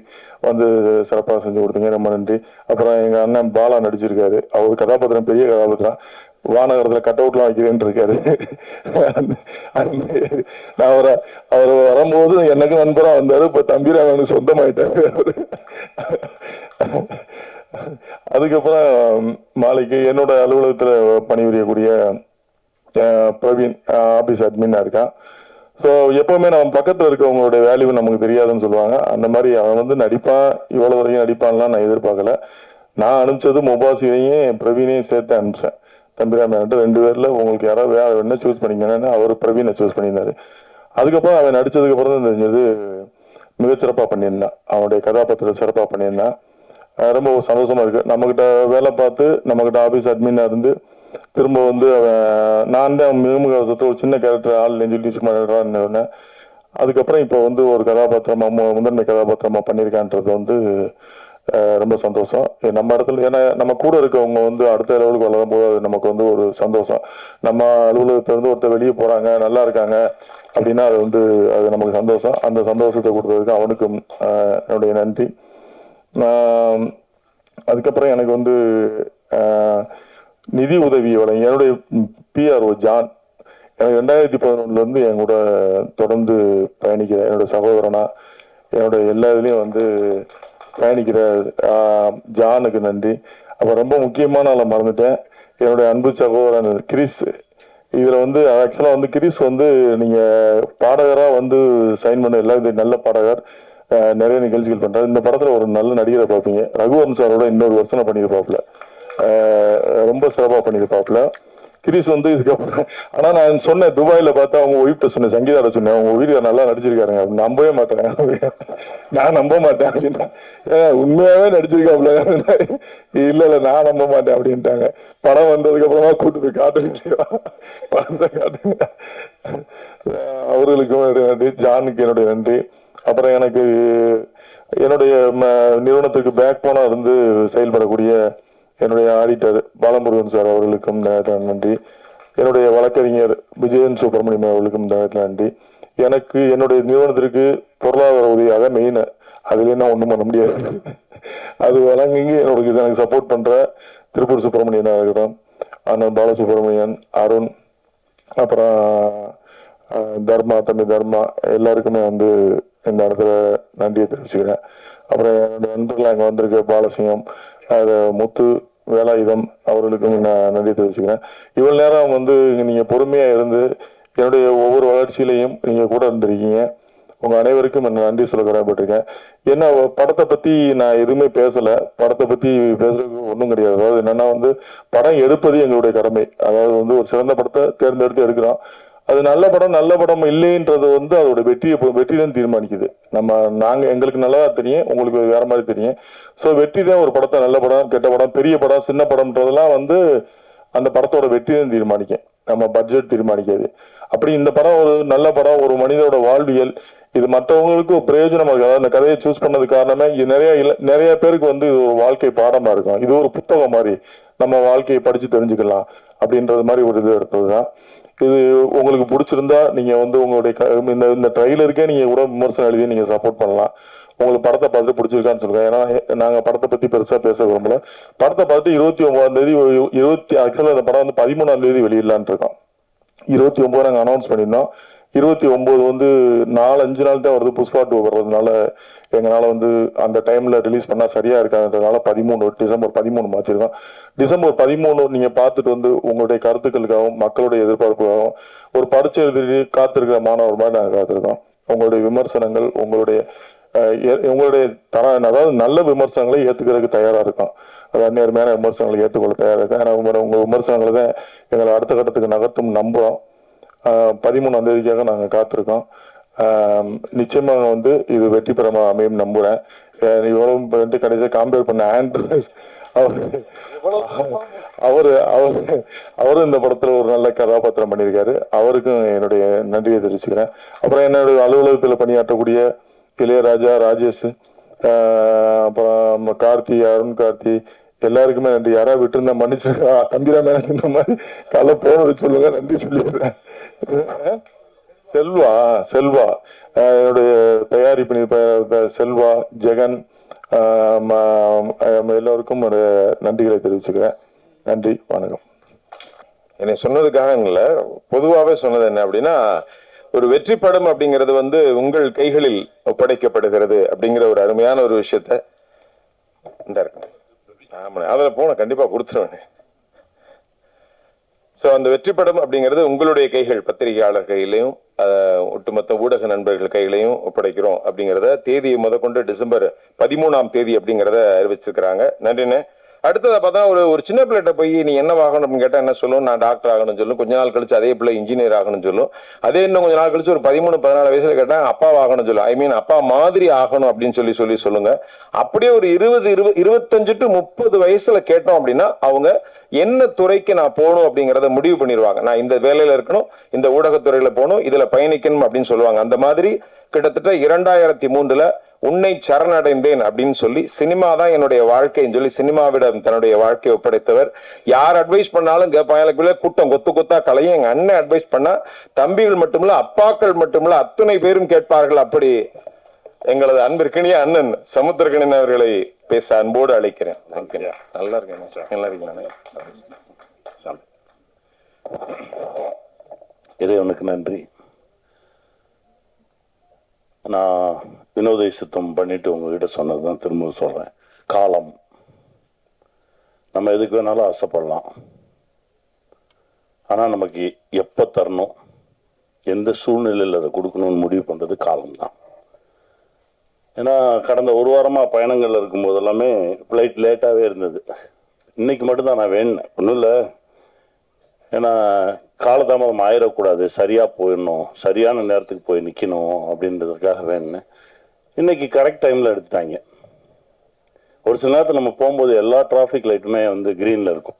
வந்து சிறப்பாக செஞ்சு கொடுத்தீங்க, ரொம்ப நன்றி. அப்புறம் எங்க அண்ணன் பாலா நடிச்சிருக்காரு, அவர் கதாபாத்திரம் பெரிய கதாபாத்திரம், வானகரத்துல கட் அவுட்லாம் வைக்கிறேன்னு இருக்காரு. நான் அவர் வரும்போது எனக்கு நண்பரா வந்தாரு, இப்ப தம்பிராமனுக்கு சொந்தமாயிட்டாரு அவரு. அதுக்கப்புறம் மாலைக்கு என்னோட அலுவலகத்துல பணிபுரியக்கூடிய பிரவீன் ஆபீஸ் அட்மினா இருக்கான். ஸோ எப்பவுமே நம்ம பக்கத்துல இருக்கவங்களுடைய வேல்யூ நமக்கு தெரியாதுன்னு சொல்லுவாங்க. அந்த மாதிரி அவன் வந்து நடிப்பான், இவ்வளவு வரைக்கும் நடிப்பான்லாம் நான் எதிர்பார்க்கல. நான் அனுப்பிச்சது முபாசியையும் பிரவீனையும் சேர்த்து அனுப்பிச்சேன். தம்பிராமன் 2 பேர்ல உங்களுக்கு யாராவது வேற என்ன சூஸ் பண்ணிக்கணும்னு அவர் பிரவீனை சூஸ் பண்ணியிருந்தாரு. அதுக்கப்புறம் அவன் நடிச்சதுக்கு அப்புறம் தான் தெரிஞ்சது மிகச்சிறப்பா பண்ணியிருந்தான், அவனுடைய கதாபாத்திரத்தை சிறப்பா பண்ணியிருந்தான். ரொம்ப சந்தோஷமா இருக்கு. நம்மகிட்ட வேலை பார்த்து நம்மகிட்ட ஆபீஸ் அட்மினா இருந்து திரும்ப வந்து அவன் நான் தான் மிகமுகத்தை ஒரு சின்ன கேரக்டர் ஆள் நெஞ்சு சும்மா. அதுக்கப்புறம் இப்போ வந்து ஒரு கதாபாத்திரமா முதன்மை கதாபாத்திரமா பண்ணியிருக்கான்றது வந்து ரொம்ப சந்தோஷம். நம்ம இடத்துல ஏன்னா நம்ம கூட இருக்கவங்க வந்து அடுத்த லெவலுக்கு வளரும் போது அது நமக்கு வந்து ஒரு சந்தோஷம். நம்ம அலுவலகத்துல இருந்து ஒருத்தர் வெளியே போறாங்க, நல்லா இருக்காங்க அப்படின்னா அது வந்து அது நமக்கு சந்தோஷம். அந்த சந்தோஷத்தை கொடுத்ததுக்கு அவனுக்கும் என்னுடைய நன்றி. அதுக்கப்புறம் எனக்கு வந்து நிதி உதவி வழங்கி என்னுடைய PRO ஜான், எனக்கு 2011 இருந்து என் கூட தொடர்ந்து பயணிக்கிற என்னோட சகோதரனா, என்னோட எல்லா இதுலயும் வந்து பயணிக்கிற ஜானுக்கு நன்றி. அப்ப ரொம்ப முக்கியமான ஆளை மறந்துட்டேன், என்னுடைய அன்பு சகோதரன் கிரிஸ். இதுல வந்து ஆக்சுவலா வந்து கிரிஸ் வந்து நீங்க பாடகரா வந்து சைன் பண்ண எல்லா நல்ல பாடகர், நிறைய நிகழ்ச்சிகள் பண்றாரு. இந்த படத்துல ஒரு நல்ல நடிகரை பார்ப்பீங்க. ரகுவரன் சாரோட இன்னொரு வருஷனை பண்ணியிருப்பாப்புல, ரொம்ப சிறப்பா பண்ணியிருப்பாப்புல கிரிஸ் வந்து. இதுக்கப்புறம் ஆனா நான் சொன்னேன், துபாயில பார்த்தா அவங்க ஒய்ஃப்ட்ட சொன்னேன், சங்கீதாட சொன்னேன், அவங்க வீடியோ நல்லா நடிச்சிருக்காருங்க. நம்பவே மாட்டேன், நான் நம்ப மாட்டேன் அப்படின்னா, உண்மையாவே நடிச்சிருக்காப்புல. இல்ல நான் நம்ப மாட்டேன் அப்படின்ட்டாங்க. படம் வந்ததுக்கு அப்புறமா கூட்டு போய் காட்டுங்க, படத்தை காட்டுங்க. அவர்களுக்கும் என்னுடைய நன்றி, ஜானுக்கு என்னுடைய நன்றி. அப்புறம் எனக்கு என்னுடைய நிறுவனத்துக்கு பேக் போனா இருந்து செயல்படக்கூடிய என்னுடைய ஆடிட்டர் பாலமுருகன் சார் அவர்களுக்கும் நன்றி. என்னுடைய வழக்கறிஞர் விஜயன் சுப்பிரமணியம் அவர்களுக்கும் நன்றி. எனக்கு என்னுடைய நிறுவனத்திற்கு பொருளாதார உதவியாக மெயின், அதுல என்ன ஒண்ணும் பண்ண முடியாது, அது வழங்கி எனக்கு சப்போர்ட் பண்ற திருப்பூர் சுப்பிரமணியன் இருக்கட்டும், அண்ணன் பாலசுப்ரமணியன், அருண், அப்புறம் தர்மா, தம்பி தர்மா, எல்லாருக்குமே வந்து இந்த இடத்துல நன்றியை தெரிவிச்சுக்கிறேன். அப்புறம் என்னுடைய நண்பர்கள் அங்கே வந்திருக்க பாலசிங்கம், முத்து, வேலாயுதம் அவர்களுக்கும் நான் நன்றி தெரிவிச்சுக்கிறேன். இவ்வளவு நேரம் வந்து நீங்க பொறுமையா இருந்து என்னுடைய ஒவ்வொரு வளர்ச்சியிலையும் நீங்க கூட இருந்திருக்கீங்க. உங்க அனைவருக்கும் நான் நன்றி சொல்ல கடமைப்பட்டிருக்கேன். என்ன படத்தை பத்தி நான் எதுவுமே பேசல, படத்தை பத்தி பேசுறதுக்கு ஒன்றும் கிடையாது. அதாவது என்னன்னா வந்து படம் எடுப்பது எங்களுடைய கடமை. அதாவது வந்து ஒரு சிறந்த படத்தை தேர்ந்தெடுத்து எடுக்கிறோம், அது நல்ல படம் இல்லைன்றது வந்து அதோட வெற்றி தான் தீர்மானிக்குது. நாங்க எங்களுக்கு நல்லதா தெரியும், உங்களுக்கு வேற மாதிரி தெரியும். ஸோ வெற்றி தான் ஒரு படத்தை நல்ல படம், கெட்ட படம், பெரிய படம், சின்ன படம்ன்றதெல்லாம் வந்து அந்த படத்தோட வெற்றி தான் தீர்மானிக்கும், நம்ம பட்ஜெட் தீர்மானிக்காது. அப்படி இந்த படம் ஒரு நல்ல படம், ஒரு மனிதனோட வாழ்வியல், இது மற்றவங்களுக்கு பிரயோஜனமா இருக்கு. அதாவது இந்த கதையை சூஸ் பண்ணது காரணமே இது நிறைய பேருக்கு வந்து இது ஒரு வாழ்க்கை பாடமா இருக்கும். இது ஒரு புத்தகம் மாதிரி நம்ம வாழ்க்கையை படிச்சு தெரிஞ்சுக்கலாம் அப்படின்றது மாதிரி ஒரு இது எடுத்ததுதான். இது உங்களுக்கு பிடிச்சிருந்தா நீங்க வந்து உங்களுடைய இந்த ட்ரைலருக்கே நீங்க கூட விமர்சனம் எழுதி நீங்க சப்போர்ட் பண்ணலாம். உங்களுக்கு படத்தை பார்த்துட்டு பிடிச்சிருக்கான்னு சொல்லுங்க. ஏன்னா நாங்க படத்தை பத்தி பெருசா பேச விரும்பல. படத்தை பார்த்து 29 ஆக்சுவலா அந்த படம் வந்து 13 வெளியிடலான் இருக்கோம். 29 நாங்க அனௌன்ஸ் பண்ணியிருந்தோம். 29 வந்து 4-5 நாள் தான் வருது. புஷ்பா 2 வர்றதுனால எங்களால வந்து அந்த டைம்ல ரிலீஸ் பண்ணா சரியா இருக்காதுன்றதுனால டிசம்பர் 13 மாத்திருக்கோம். டிசம்பர் 13 நீங்க பார்த்துட்டு வந்து உங்களுடைய கருத்துக்களுக்காகவும் மக்களுடைய எதிர்பார்ப்புக்காகவும் ஒரு பரீட்சை எழுதி காத்திருக்கிற மாணவர் மாதிரி நாங்கள் காத்திருக்கோம். உங்களுடைய விமர்சனங்கள் உங்களுடைய அதாவது நல்ல விமர்சனங்களை ஏத்துக்கிறதுக்கு தயாரா இருக்கும். அதாவது நேர்மையான விமர்சனங்களை ஏற்றுக்கொள்ள தயாரா இருக்கும். ஏன்னா உங்க விமர்சனங்களை தான் எங்களை அடுத்த கட்டத்துக்கு நகர்த்தும் நம்புறோம். 13ஆம் தேதிக்காக நாங்கள் காத்திருக்கோம். நிச்சயமாக வந்து இது வெற்றி பெறமா அமையும் நம்புறேன். இவ்வளவு வந்து கடைசியாக கம்பேர் பண்ண ஆண்ட்ரூஸ் அவரு இந்த படத்துல ஒரு நல்ல கதாபாத்திரம் பண்ணியிருக்காரு. அவருக்கும் என்னுடைய நன்றியை தெரிவிச்சுக்கிறேன். அப்புறம் என்னுடைய அலுவலகத்தில் பணியாற்றக்கூடிய இளையராஜா, ராஜேஷ், அப்புறம் கார்த்தி, அருண் கார்த்தி எல்லாருக்குமே நன்றி. யாராவது விட்டு இருந்தா மன்னிச்சிருக்கா. தம்பிராம இந்த மாதிரி காலை போனது சொல்லுங்க, நன்றி சொல்லிடுறேன். செல்வா என்னுடைய தயாரிப்பு செல்வா, ஜெகன் எல்லோருக்கும் ஒரு நன்றிகளை தெரிவிச்சுக்கிறேன். நன்றி, வணக்கம். என்னை சொன்னதுக்காக இல்ல, பொதுவாகவே சொன்னது என்ன அப்படின்னா, ஒரு வெற்றி படம் அப்படிங்கிறது வந்து உங்கள் கைகளில் ஒப்படைக்கப்படுகிறது அப்படிங்கிற ஒரு அருமையான ஒரு விஷயத்த அதுல போன கண்டிப்பா கொடுத்துருவேன். சோ அந்த வெற்றி படம் அப்படிங்கிறது உங்களுடைய கைகள், பத்திரிகையாளர் கையிலையும் ஒட்டுமொத்த ஊடக நண்பர்கள் கையிலையும் ஒப்படைக்கிறோம் அப்படிங்கிறத தேதியை முதற்கொண்டு டிசம்பர் 13ஆம் தேதி அப்படிங்கிறத அறிவிச்சிருக்கிறாங்க. நன்றிண்ணே. அடுத்ததை பார்த்தா ஒரு சின்ன பிள்ளைகிட்ட போய் நீ என்ன ஆகணும் அப்படின்னு கேட்டா என்ன சொல்லும்? நான் டாக்டர் ஆகணும்னு சொல்லும். கொஞ்ச நாள் கழிச்சு அதே பிள்ளை இன்ஜினியர் ஆகணும்னு சொல்லும். அதே இன்னும் கொஞ்ச நாள் கழிச்சு ஒரு 13-14 வயசுல கேட்டா அப்பா ஆகணும்னு சொல்லும். ஐ மீன் அப்பா மாதிரி ஆகணும் அப்படின்னு சொல்லுங்க. அப்படியே ஒரு 25 to 30 வயசுல கேட்டோம் அப்படின்னா அவங்க என்ன துறைக்கு நான் போகணும் அப்படிங்கறத முடிவு பண்ணிடுவாங்க. நான் இந்த வேலையில இருக்கணும், இந்த ஊடகத்துறையில போகணும், இதுல பயணிக்கணும் அப்படின்னு சொல்லுவாங்க. அந்த மாதிரி கிட்டத்தட்ட 2003 உன்னை சரணடைந்தேன் அப்படின்னு சொல்லி சினிமா தான் என்னுடைய வாழ்க்கைன்னு சொல்லி சினிமாவிடம் தன்னுடைய வாழ்க்கையை ஒப்படைத்தவர். யார் அட்வைஸ் பண்ணாலும் கேட்பாங்க. கூட்டம் கொத்தா கலையும் எங்க அண்ணன் அட்வைஸ் பண்ணா தம்பிகள் மட்டுமில்ல, அப்பாக்கள் மட்டுமில்ல, அத்தனை பேரும் கேட்பார்கள். அப்படி எங்களது அன்பிற்கினிய அண்ணன் சமுத்திரகணன் அவர்களை பேச அன்போடு அழைக்கிறேன். நல்லா இருக்கேன். நல்லா இருக்கீங்களா? இறைவனுக்கு நன்றி. நான் வினோத சுத்தம் பண்ணிட்டு உங்ககிட்ட சொன்னதுதான் திரும்ப சொல்றேன். காலம் நம்ம எதுக்கு வேணாலும் ஆசைப்படலாம். ஆனா நமக்கு எப்ப தரணும், எந்த சூழ்நிலையில் அதை கொடுக்கணும்னு முடிவு பண்றது காலம்தான். ஏன்னா கடந்த ஒரு வாரமா பயணங்கள்ல இருக்கும்போது எல்லாமே ஃப்ளைட் லேட்டாவே இருந்தது. இன்னைக்கு மட்டும்தான் நான் வேணும் ஒன்றும் இல்லை. ஏன்னா காலதாமதம் ஆயிடக்கூடாது, சரியா போயிடணும், சரியான நேரத்துக்கு போய் நிக்கணும் அப்படின்றதுக்காக வேணும். இன்னைக்கு கரெக்ட் டைம்ல எடுத்துட்டாங்க. ஒரு சில நேரத்தில் நம்ம போகும்போது எல்லா டிராஃபிக் லைட்டுமே வந்து கிரீன்ல இருக்கும்.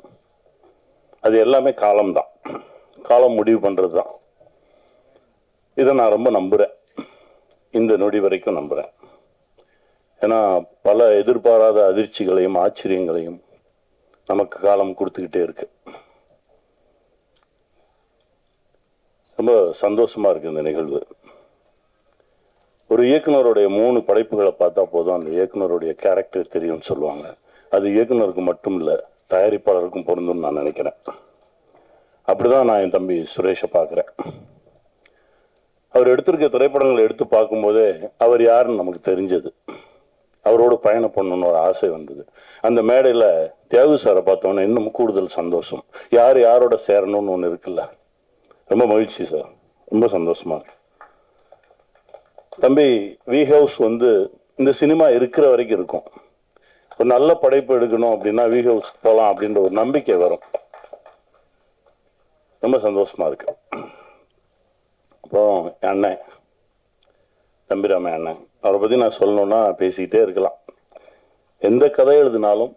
அது எல்லாமே காலம்தான், காலம் முடிவு பண்றதுதான். இதை நான் ரொம்ப நம்புறேன், இந்த நொடி வரைக்கும் நம்புறேன். ஏன்னா பல எதிர்பாராத அதிர்ச்சிகளையும் ஆச்சரியங்களையும் நமக்கு காலம் கொடுத்துக்கிட்டே இருக்கு. ரொம்ப சந்தோஷமா இருக்கு இந்த நிகழ்வு. ஒரு இயக்குனருடைய 3 படைப்புகளை பார்த்தா போதும் அந்த இயக்குனருடைய கேரக்டர் தெரியும்னு சொல்லுவாங்க. அது இயக்குனருக்கு மட்டும் இல்ல, தயாரிப்பாளருக்கும் பொருந்தும் நான் நினைக்கிறேன். அப்படிதான் நான் என் தம்பி சுரேஷை பார்க்கிறேன். அவர் எடுத்திருக்க திரைப்படங்களை எடுத்து பார்க்கும்போதே அவர் யாருன்னு நமக்கு தெரிஞ்சது. அவரோட பயணம் பண்ணணும்னு ஒரு ஆசை வந்தது. அந்த மேடையில தியாகு சாரை பார்த்தோன்னே இன்னும் கூடுதல் சந்தோஷம். யாரோட சேரணும்னு ஒண்ணு இருக்குல்ல, ரொம்ப மகிழ்ச்சி சார், ரொம்ப சந்தோஷமா இருக்கு. தம்பி வி ஹவுஸ் வந்து இந்த சினிமா இருக்கிற வரைக்கும் இருக்கும். ஒரு நல்ல படைப்பு எடுக்கணும் அப்படின்னா வி ஹவுஸ் போகலாம் அப்படின்ற ஒரு நம்பிக்கை வரும். ரொம்ப சந்தோஷமா இருக்கு. அப்புறம் என் அண்ணன் தம்பிராம அண்ணன், அவரை பத்தி நான் சொல்லணும்னா பேசிக்கிட்டே இருக்கலாம். எந்த கதை எழுதினாலும்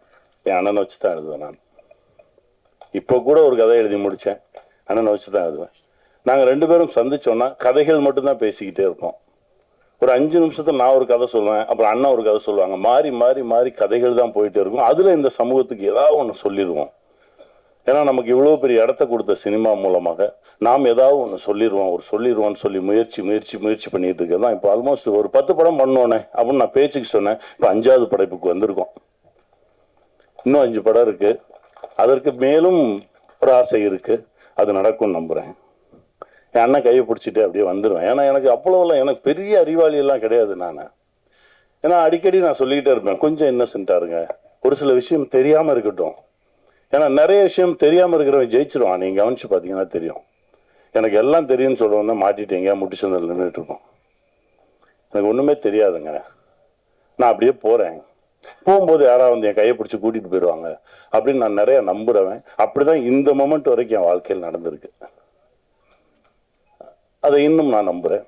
என் அண்ணனை வச்சுதான் எழுதுவேன். நான் இப்போ கூட ஒரு கதை எழுதி முடிச்சேன், அண்ணனை வச்சுதான் எழுதுவேன். நாங்க 2 பேரும் சந்திச்சோம்னா கதைகள் மட்டும்தான் பேசிக்கிட்டே இருப்போம். ஒரு 5 நிமிஷத்துல நான் ஒரு கதை சொல்லுவேன், அப்புறம் அண்ணன் ஒரு கதை சொல்லுவாங்க. மாறி மாறி மாறி கதைகள் தான் போயிட்டே இருக்கும். அதுல இந்த சமூகத்துக்கு ஏதாவது ஒண்ணு சொல்லிடுவோம். ஏன்னா நமக்கு இவ்வளோ பெரிய இடத்த கொடுத்த சினிமா மூலமாக நாம் ஏதாவது ஒன்று சொல்லிடுவோம்னு சொல்லி முயற்சி பண்ணிட்டு இருக்கிறது தான். இப்போ ஆல்மோஸ்ட் ஒரு 10 படம் பண்ணோன்னே அப்படின்னு நான் பேச்சுக்கு சொன்னேன். இப்போ 5வது படைப்புக்கு வந்திருக்கோம். இன்னும் 5 படம் இருக்கு. அதற்கு மேலும் ஒரு ஆசை இருக்கு. அது நடக்கும்னு நம்புறேன். என் அண்ணன் கையை பிடிச்சிட்டு அப்படியே வந்துடுவேன். ஏன்னா எனக்கு அவ்வளோலாம் எனக்கு பெரிய அறிவாளி எல்லாம் கிடையாது நான். ஏன்னா அடிக்கடி நான் சொல்லிக்கிட்டே இருப்பேன், கொஞ்சம் இன்னசென்ட்டா இருங்க, ஒரு சில விஷயம் தெரியாம இருக்கட்டும். ஏன்னா நிறைய விஷயம் தெரியாம இருக்கிறவன் ஜெயிச்சிருவான். நீங்க கவனிச்சு பாத்தீங்கன்னா தெரியும். எனக்கு எல்லாம் தெரியும்னு சொல்லுவோம் தான் மாட்டிட்டீங்க முட்டிச்சந்தில் நின்றுட்டு இருக்கோம். எனக்கு ஒண்ணுமே தெரியாதுங்க. நான் அப்படியே போறேன். போகும்போது யாராவது வந்து என் கையை பிடிச்சி கூட்டிட்டு போயிடுவாங்க அப்படின்னு நான் நிறைய நம்புறவன். அப்படிதான் இந்த மொமெண்ட் வரைக்கும் என் வாழ்க்கையில் நடந்திருக்கு. அதை இன்னும் நான் நம்புறேன்.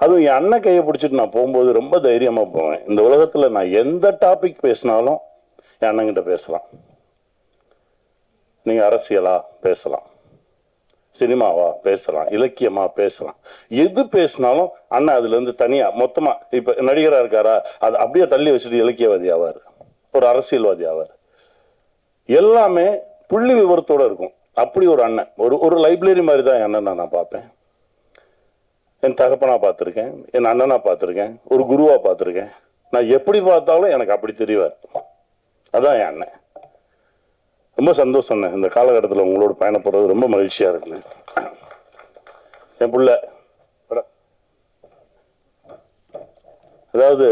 அதுவும் என் அண்ணன் கையை பிடிச்சிட்டு நான் போகும்போது ரொம்ப தைரியமா போவேன். இந்த உலகத்துல நான் எந்த டாபிக் பேசினாலும் என் அண்ணங்கிட்ட பேசலாம். நீங்க அரசியலா பேசலாம், சினிமாவா பேசலாம், இலக்கியமா பேசலாம், எது பேசினாலும் அண்ணன் அதுல இருந்து தனியா மொத்தமா இப்ப நடிகரா இருக்காரா அது அப்படியே தள்ளி வச்சுட்டு இலக்கியவாதி ஆவார், ஒரு அரசியல்வாதி ஆவார். எல்லாமே புள்ளி விவரத்தோட இருக்கும். அப்படி ஒரு அண்ணன், ஒரு லைப்ரரி மாதிரி தான் என் அண்ணன் நான் பார்ப்பேன். என் தகப்பனா பார்த்துருக்கேன், என் அண்ணனா பார்த்துருக்கேன், ஒரு குருவா பார்த்துருக்கேன். நான் எப்படி பார்த்தாலும் எனக்கு அப்படி தெரிவார். அதான் என் அண்ணன். ரொம்ப சந்தோஷம். இந்த காலகட்டத்தில் உங்களோட பயணப்படுறது ரொம்ப மகிழ்ச்சியா இருக்கு. என் புள்ள அதாவது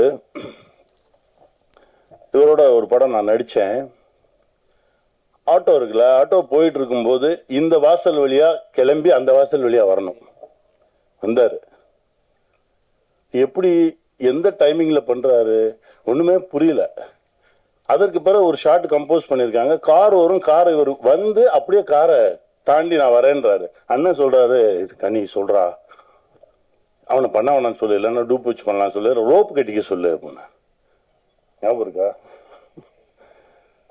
இவரோட ஒரு படம் நான் நடிச்சேன். ஆட்டோ இருக்குல்ல, ஆட்டோ போயிட்டு இருக்கும்போது இந்த வாசல் வழியா கிளம்பி அந்த வாசல் வழியா வரணும். வந்தாரு. எப்படி எந்த டைமிங்ல பண்றாரு ஒண்ணுமே புரியல. அதற்கு பிறகு ஒரு ஷார்ட் கம்போஸ் பண்ணிருக்காங்க. கார் வரும், கார் இவர் வந்து அப்படியே காரை தாண்டி நான் வரேன்றாரு. அண்ணன் சொல்றாரு, கனி சொல்றா அவனை பண்ண வேணான்னு சொல்லு, இல்லைன்னா டூப் வச்சு பண்ணலாம் சொல்லு, ரோப் கட்டிக்க சொல்லு அப்படின்னா. ஞாபகம் இருக்கா?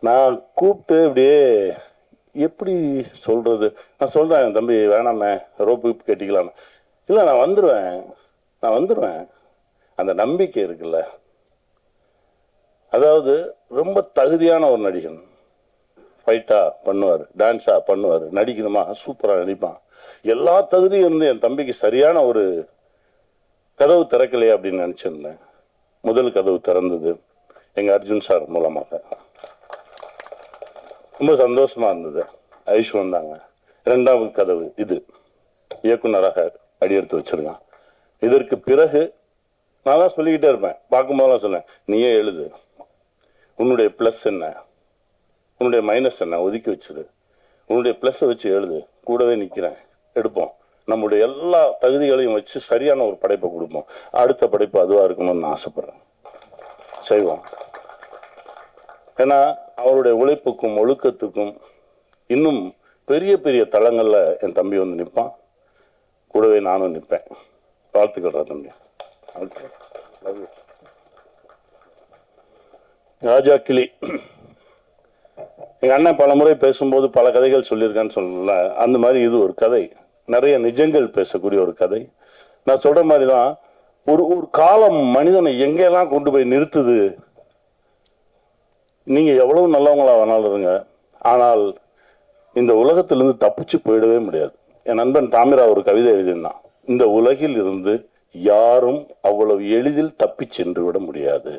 நான் கூப்பிட்டு இப்படியே எப்படி சொல்றது, நான் சொல்றேன் தம்பி வேணாமே ரோப்பு கட்டிக்கலாம். இல்லை நான் வந்துடுவேன். அந்த நம்பிக்கை இருக்குல்ல. அதாவது ரொம்ப தகுதியான ஒரு நடிகன். ஃபைட்டா பண்ணுவார், டான்ஸா பண்ணுவார், நடிக்கணுமா சூப்பரா நடிப்பான். எல்லா தகுதியும் இருந்து என் தம்பிக்கு சரியான ஒரு கதவு திறக்கலையே அப்படின்னு நினைச்சிருந்தேன். முதல் கதவு திறந்தது எங்க அர்ஜுன் சார் மூலமாக. ரொம்ப சந்தோஷமா இருந்தது. ஐஷு வந்தாங்க. 2வது கதவு இது இயக்குனராக அடியெடுத்து வச்சிருக்கான். இதற்கு பிறகு நான் தான் சொல்லிக்கிட்டே இருப்பேன். பார்க்கும்போதெல்லாம் சொன்னேன், நீயே எழுது, உன்னுடைய பிளஸ் என்ன, உன்னுடைய மைனஸ் என்ன ஒதுக்கி வச்சிரு, உன்னுடைய பிளஸ் வச்சு எழுது, கூடவே நிக்கிறேன், எடுப்போம், நம்முடைய எல்லா தகுதிகளையும் வச்சு சரியான ஒரு படைப்பை கொடுப்போம். அடுத்த படைப்பு அதுவா இருக்கணும்னு நான் ஆசைப்படுறேன். செய்வோம். ஏன்னா அவருடைய உழைப்புக்கும் ஒழுக்கத்துக்கும் இன்னும் பெரிய பெரிய தளங்கள்ல என் தம்பி வந்து நிற்பான். கூடவே நானும் நிற்பேன். வாழ்த்துக்கள் தம்பி. ராஜா கிளி எங்க அண்ணன் பல முறை பேசும்போது பல கதைகள் சொல்லியிருக்கான்னு சொல்லல. அந்த மாதிரி இது ஒரு கதை, நிறைய நிஜங்கள் பேசக்கூடிய ஒரு கதை. நான் சொல்ற மாதிரிதான் ஒரு காலம் மனிதனை எங்கெல்லாம் கொண்டு போய் நிறுத்துது. நீங்க எவ்வளவு நல்லவங்களா வேணாலும் இருங்க, ஆனால் இந்த உலகத்திலிருந்து தப்பிச்சு போயிடவே முடியாது. என் நண்பன் தாமிரா ஒரு கவிதை எழுதினான், இந்த உலகில் இருந்து யாரும் அவ்வளவு எளிதில் தப்பி சென்று விட முடியாது,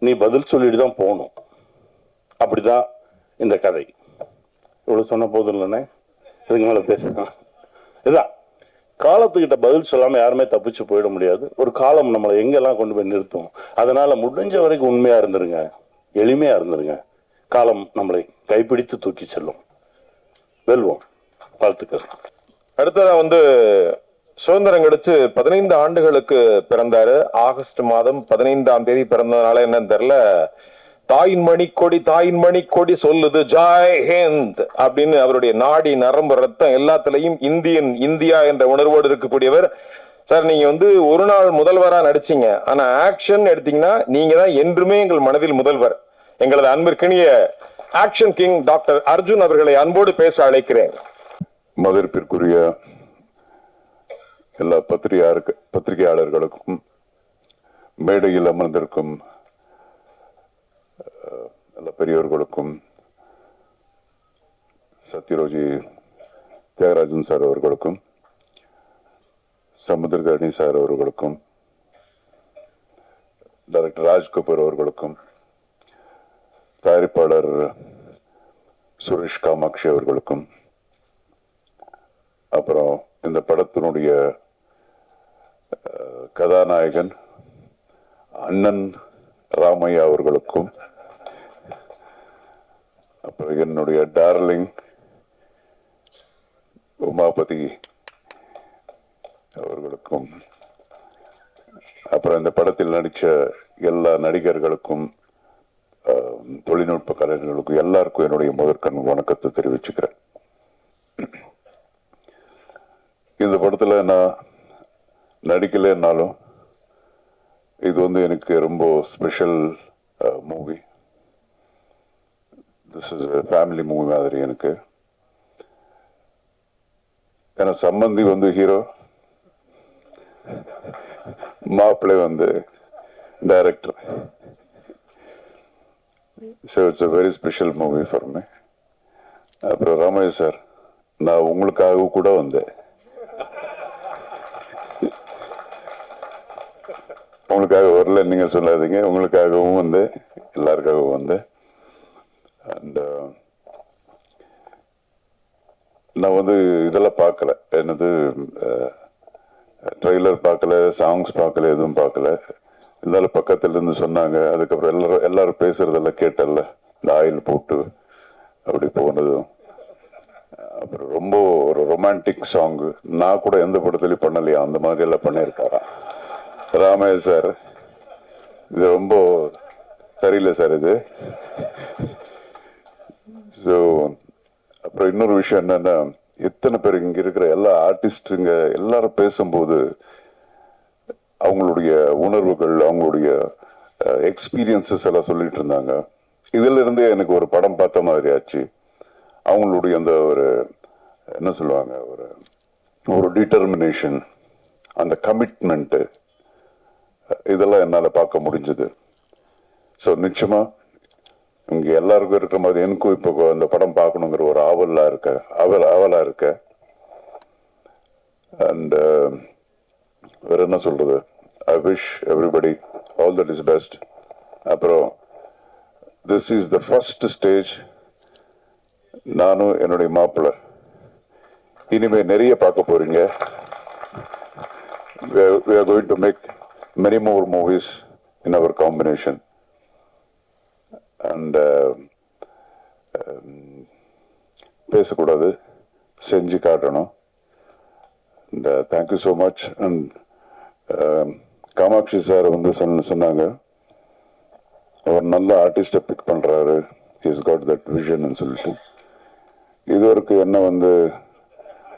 நீ பதில் சொல்லிட்டு தான் போகணும். அப்படிதான் இந்த கதை. இவ்வளவு சொன்ன போதும் இல்லைன்னே, இதுக்கு மேல பேசலாம். இதுதான் காலத்துக்கிட்ட பதில் சொல்லாம யாருமே தப்பிச்சு போயிட முடியாது. ஒரு காலம் நம்மளை எங்கெல்லாம் கொண்டு போய் நிறுத்தும். அதனால முடிஞ்ச வரைக்கும் உண்மையா இருந்துருங்க, எளிமையா இருந்துருங்க. காலம் நம்மளை கைப்பிடித்து தூக்கி செல்லும். வெல்வோம். வாழ்த்துக்கள். அடுத்ததா வந்து சுதந்திரம் கிடைச்சு 15 ஆண்டுகளுக்கு பிறந்தாரு. ஆகஸ்ட் மாதம் 15ஆம் தேதி பிறந்ததுனால என்னன்னு தெரியல, தாயின் மணி கொடி சொல்லுது ஜாய் ஹிந்த் அப்படின்னு அவருடைய நாடி நரம்பு ரத்தம் எல்லாத்துலயும் இந்தியா என்ற உணர்வோடு இருக்கக்கூடியவர். சார் நீங்க வந்து ஒரு நாள் முதல்வரா நடிச்சீங்க, ஆனா ஆக்ஷன் எடுத்தீங்கன்னா நீங்க தான் என்றுமே எங்கள் மனதில் முதல்வர். எங்களது அன்பிற்கினிய ஆக்ஷன் கிங் டாக்டர் அர்ஜுன் அவர்களை அன்போடு பேச அழைக்கிறேன். மதிப்பிற்குரிய எல்லா பத்திரிகையாளர்களுக்கும் மேடையில் அமர்ந்திருக்கும் எல்லா பெரியோர்களுக்கும் சத்யரோஜி தியாகராஜன் சார் அவர்களுக்கும், சமுத்திரகர்ணி சார் அவர்களுக்கும், டைரக்டர் ராஜ் கபூர் அவர்களுக்கும், தயாரிப்பாளர் சுரேஷ் காமாட்சி அவர்களுக்கும், அப்புறம் இந்த படத்தினுடைய கதாநாயகன் அண்ணன் ராமையா அவர்களுக்கும், அப்புறம் என்னுடைய டார்லிங் உமாபதி அவர்களுக்கும், அப்புறம் இந்த படத்தில் நடித்த எல்லா நடிகர்களுக்கும், தொழில்நுட்ப கலைஞர்களுக்கும் எல்லாருக்கும் என்னுடைய முதற்கண் வணக்கத்தை தெரிவிச்சுக்கிறேன். இந்த படத்துல நான் நடிக்கலைன்னாலும் இது வந்து எனக்கு ரொம்ப special movie. This is family movie மாதிரி எனக்கு. ஏன்னா சம்பந்தி வந்து ஹீரோ, மாப்பிள்ளை வந்து director. So it's a very special movie for me. அப்புறம் ராமையா சார், நான் உங்களுக்காக கூட வந்தேன். உங்களுக்காக வரல நீங்க சொல்லாதீங்க, உங்களுக்காகவும் வந்து எல்லாருக்காகவும் வந்து. அண்ட் நான் வந்து இதெல்லாம் பார்க்கல, என்னது ட்ரெய்லர் பார்க்கல, சாங்ஸ் பார்க்கல, எதுவும் பார்க்கல. இருந்தாலும் பக்கத்துல இருந்து சொன்னாங்க. அதுக்கப்புறம் எல்லாரும் பேசுறதெல்லாம் கேட்டல, இந்த ஆயில் போட்டு அப்படி போனதும். அப்புறம் ரொம்ப ஒரு ரொமான்டிக் சாங், நான் கூட எந்த படத்துலயும் பண்ணலையா, அந்த மாதிரி எல்லாம் பண்ணியிருக்காரா ராமையா சார். இது ரொம்ப சரியில்லை சார் இது. ஸோ அப்புறம் இன்னொரு விஷயம் என்னன்னா, எத்தனை பேர் இங்க இருக்கிற எல்லா ஆர்டிஸ்டுங்க எல்லாரும் பேசும்போது அவங்களுடைய உணர்வுகள், அவங்களுடைய எக்ஸ்பீரியன்சஸ் எல்லாம் சொல்லிட்டு இருந்தாங்க. இதுல இருந்தே எனக்கு ஒரு படம் பார்த்த மாதிரி ஆச்சு. அவங்களுடைய அந்த ஒரு என்ன சொல்லுவாங்க, ஒரு டிட்டர்மினேஷன், அந்த கமிட்மெண்ட், இதெல்லாம் என்னால பார்க்க முடிஞ்சது. ஸோ நிச்சயமா இங்க எல்லாருக்கும் இருக்கிற மாதிரி எனக்கும் இப்போ அந்த படம் பார்க்கணுங்கிற ஒரு ஆவலா இருக்க. அண்ட் வேற என்ன சொல்றது, I wish everybody all that is best. அப்புறம் this is the first stage. நானும் என்னுடைய மாப்பிள்ளை இனிமே நிறைய பார்க்க போறீங்க. We are going to make many more movies in our combination. And பேசக்கூடாது, செஞ்சு காட்டணும். And thank you so much. And Kamatchi sir வந்து சொன்னாங்க, அவர் நல்ல ஆர்டிஸ்டை பிக் பண்றாரு, he's got that vision ன்னு சொல்லிட்டு. இதுவரைக்கும் என்ன வந்து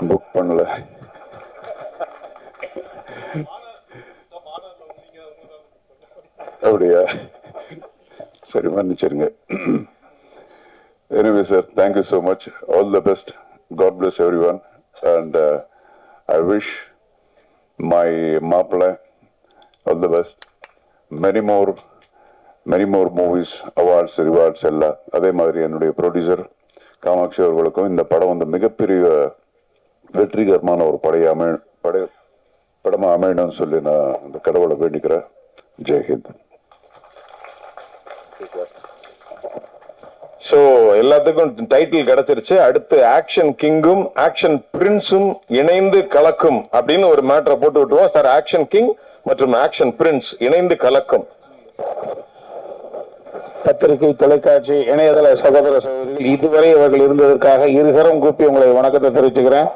புக் பண்ணல. அப்படியா, சரி மன்னிச்சிருங்க. Anyway sir, thank you so much, all the best, God bless everyone. And I wish my மாப்பிள்ளை all the best, many more movies, awards, rewards எல்லாம். அதே மாதிரி என்னுடைய ப்ரொடியூசர் காமாட்சி அவர்களுக்கும் இந்த படம் வந்து மிகப்பெரிய வெற்றிகரமான ஒரு படமா அமையணும்னு சொல்லி நான் இந்த கடவுளை வேண்டிக்கிறேன். ஜெய்ஹிந்த். சோ எல்லாத்துக்கும் டைட்டில் கிடைச்சிருச்சு. அடுத்து ஆக்ஷன் கிங்கும் ஆக்ஷன் பிரின்ஸும் இணைந்து கலக்கும் அப்படின்னு ஒரு மேட்டரை போட்டு விட்டுருவோம் சார். ஆக்ஷன் கிங் மற்றும் ஆக்ஷன் பிரின்ஸ் இணைந்து கலக்கும். பத்திரிகை, தொலைக்காட்சி, இணையதள சகோதர சகோதரிகள், இதுவரை அவர்கள் இருந்ததற்காக இருகரம் கூப்பி உங்களை வணக்கத்தை தெரிவிச்சுக்கிறேன்.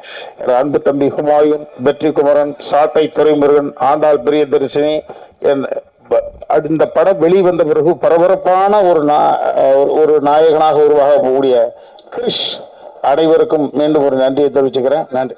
அன்பு தம்பி ஹுமாயூன், வெற்றி குமரன், சாட்டை துரைமுருகன், ஆண்டாள் பிரியதர்சினி, இந்த படம் வெளிவந்த பிறகு பரபரப்பான ஒரு நாயகனாக உருவாகக்கூடிய கிறிஷ், அனைவருக்கும் மீண்டும் ஒரு நன்றியை தெரிவிச்சுக்கிறேன். நன்றி.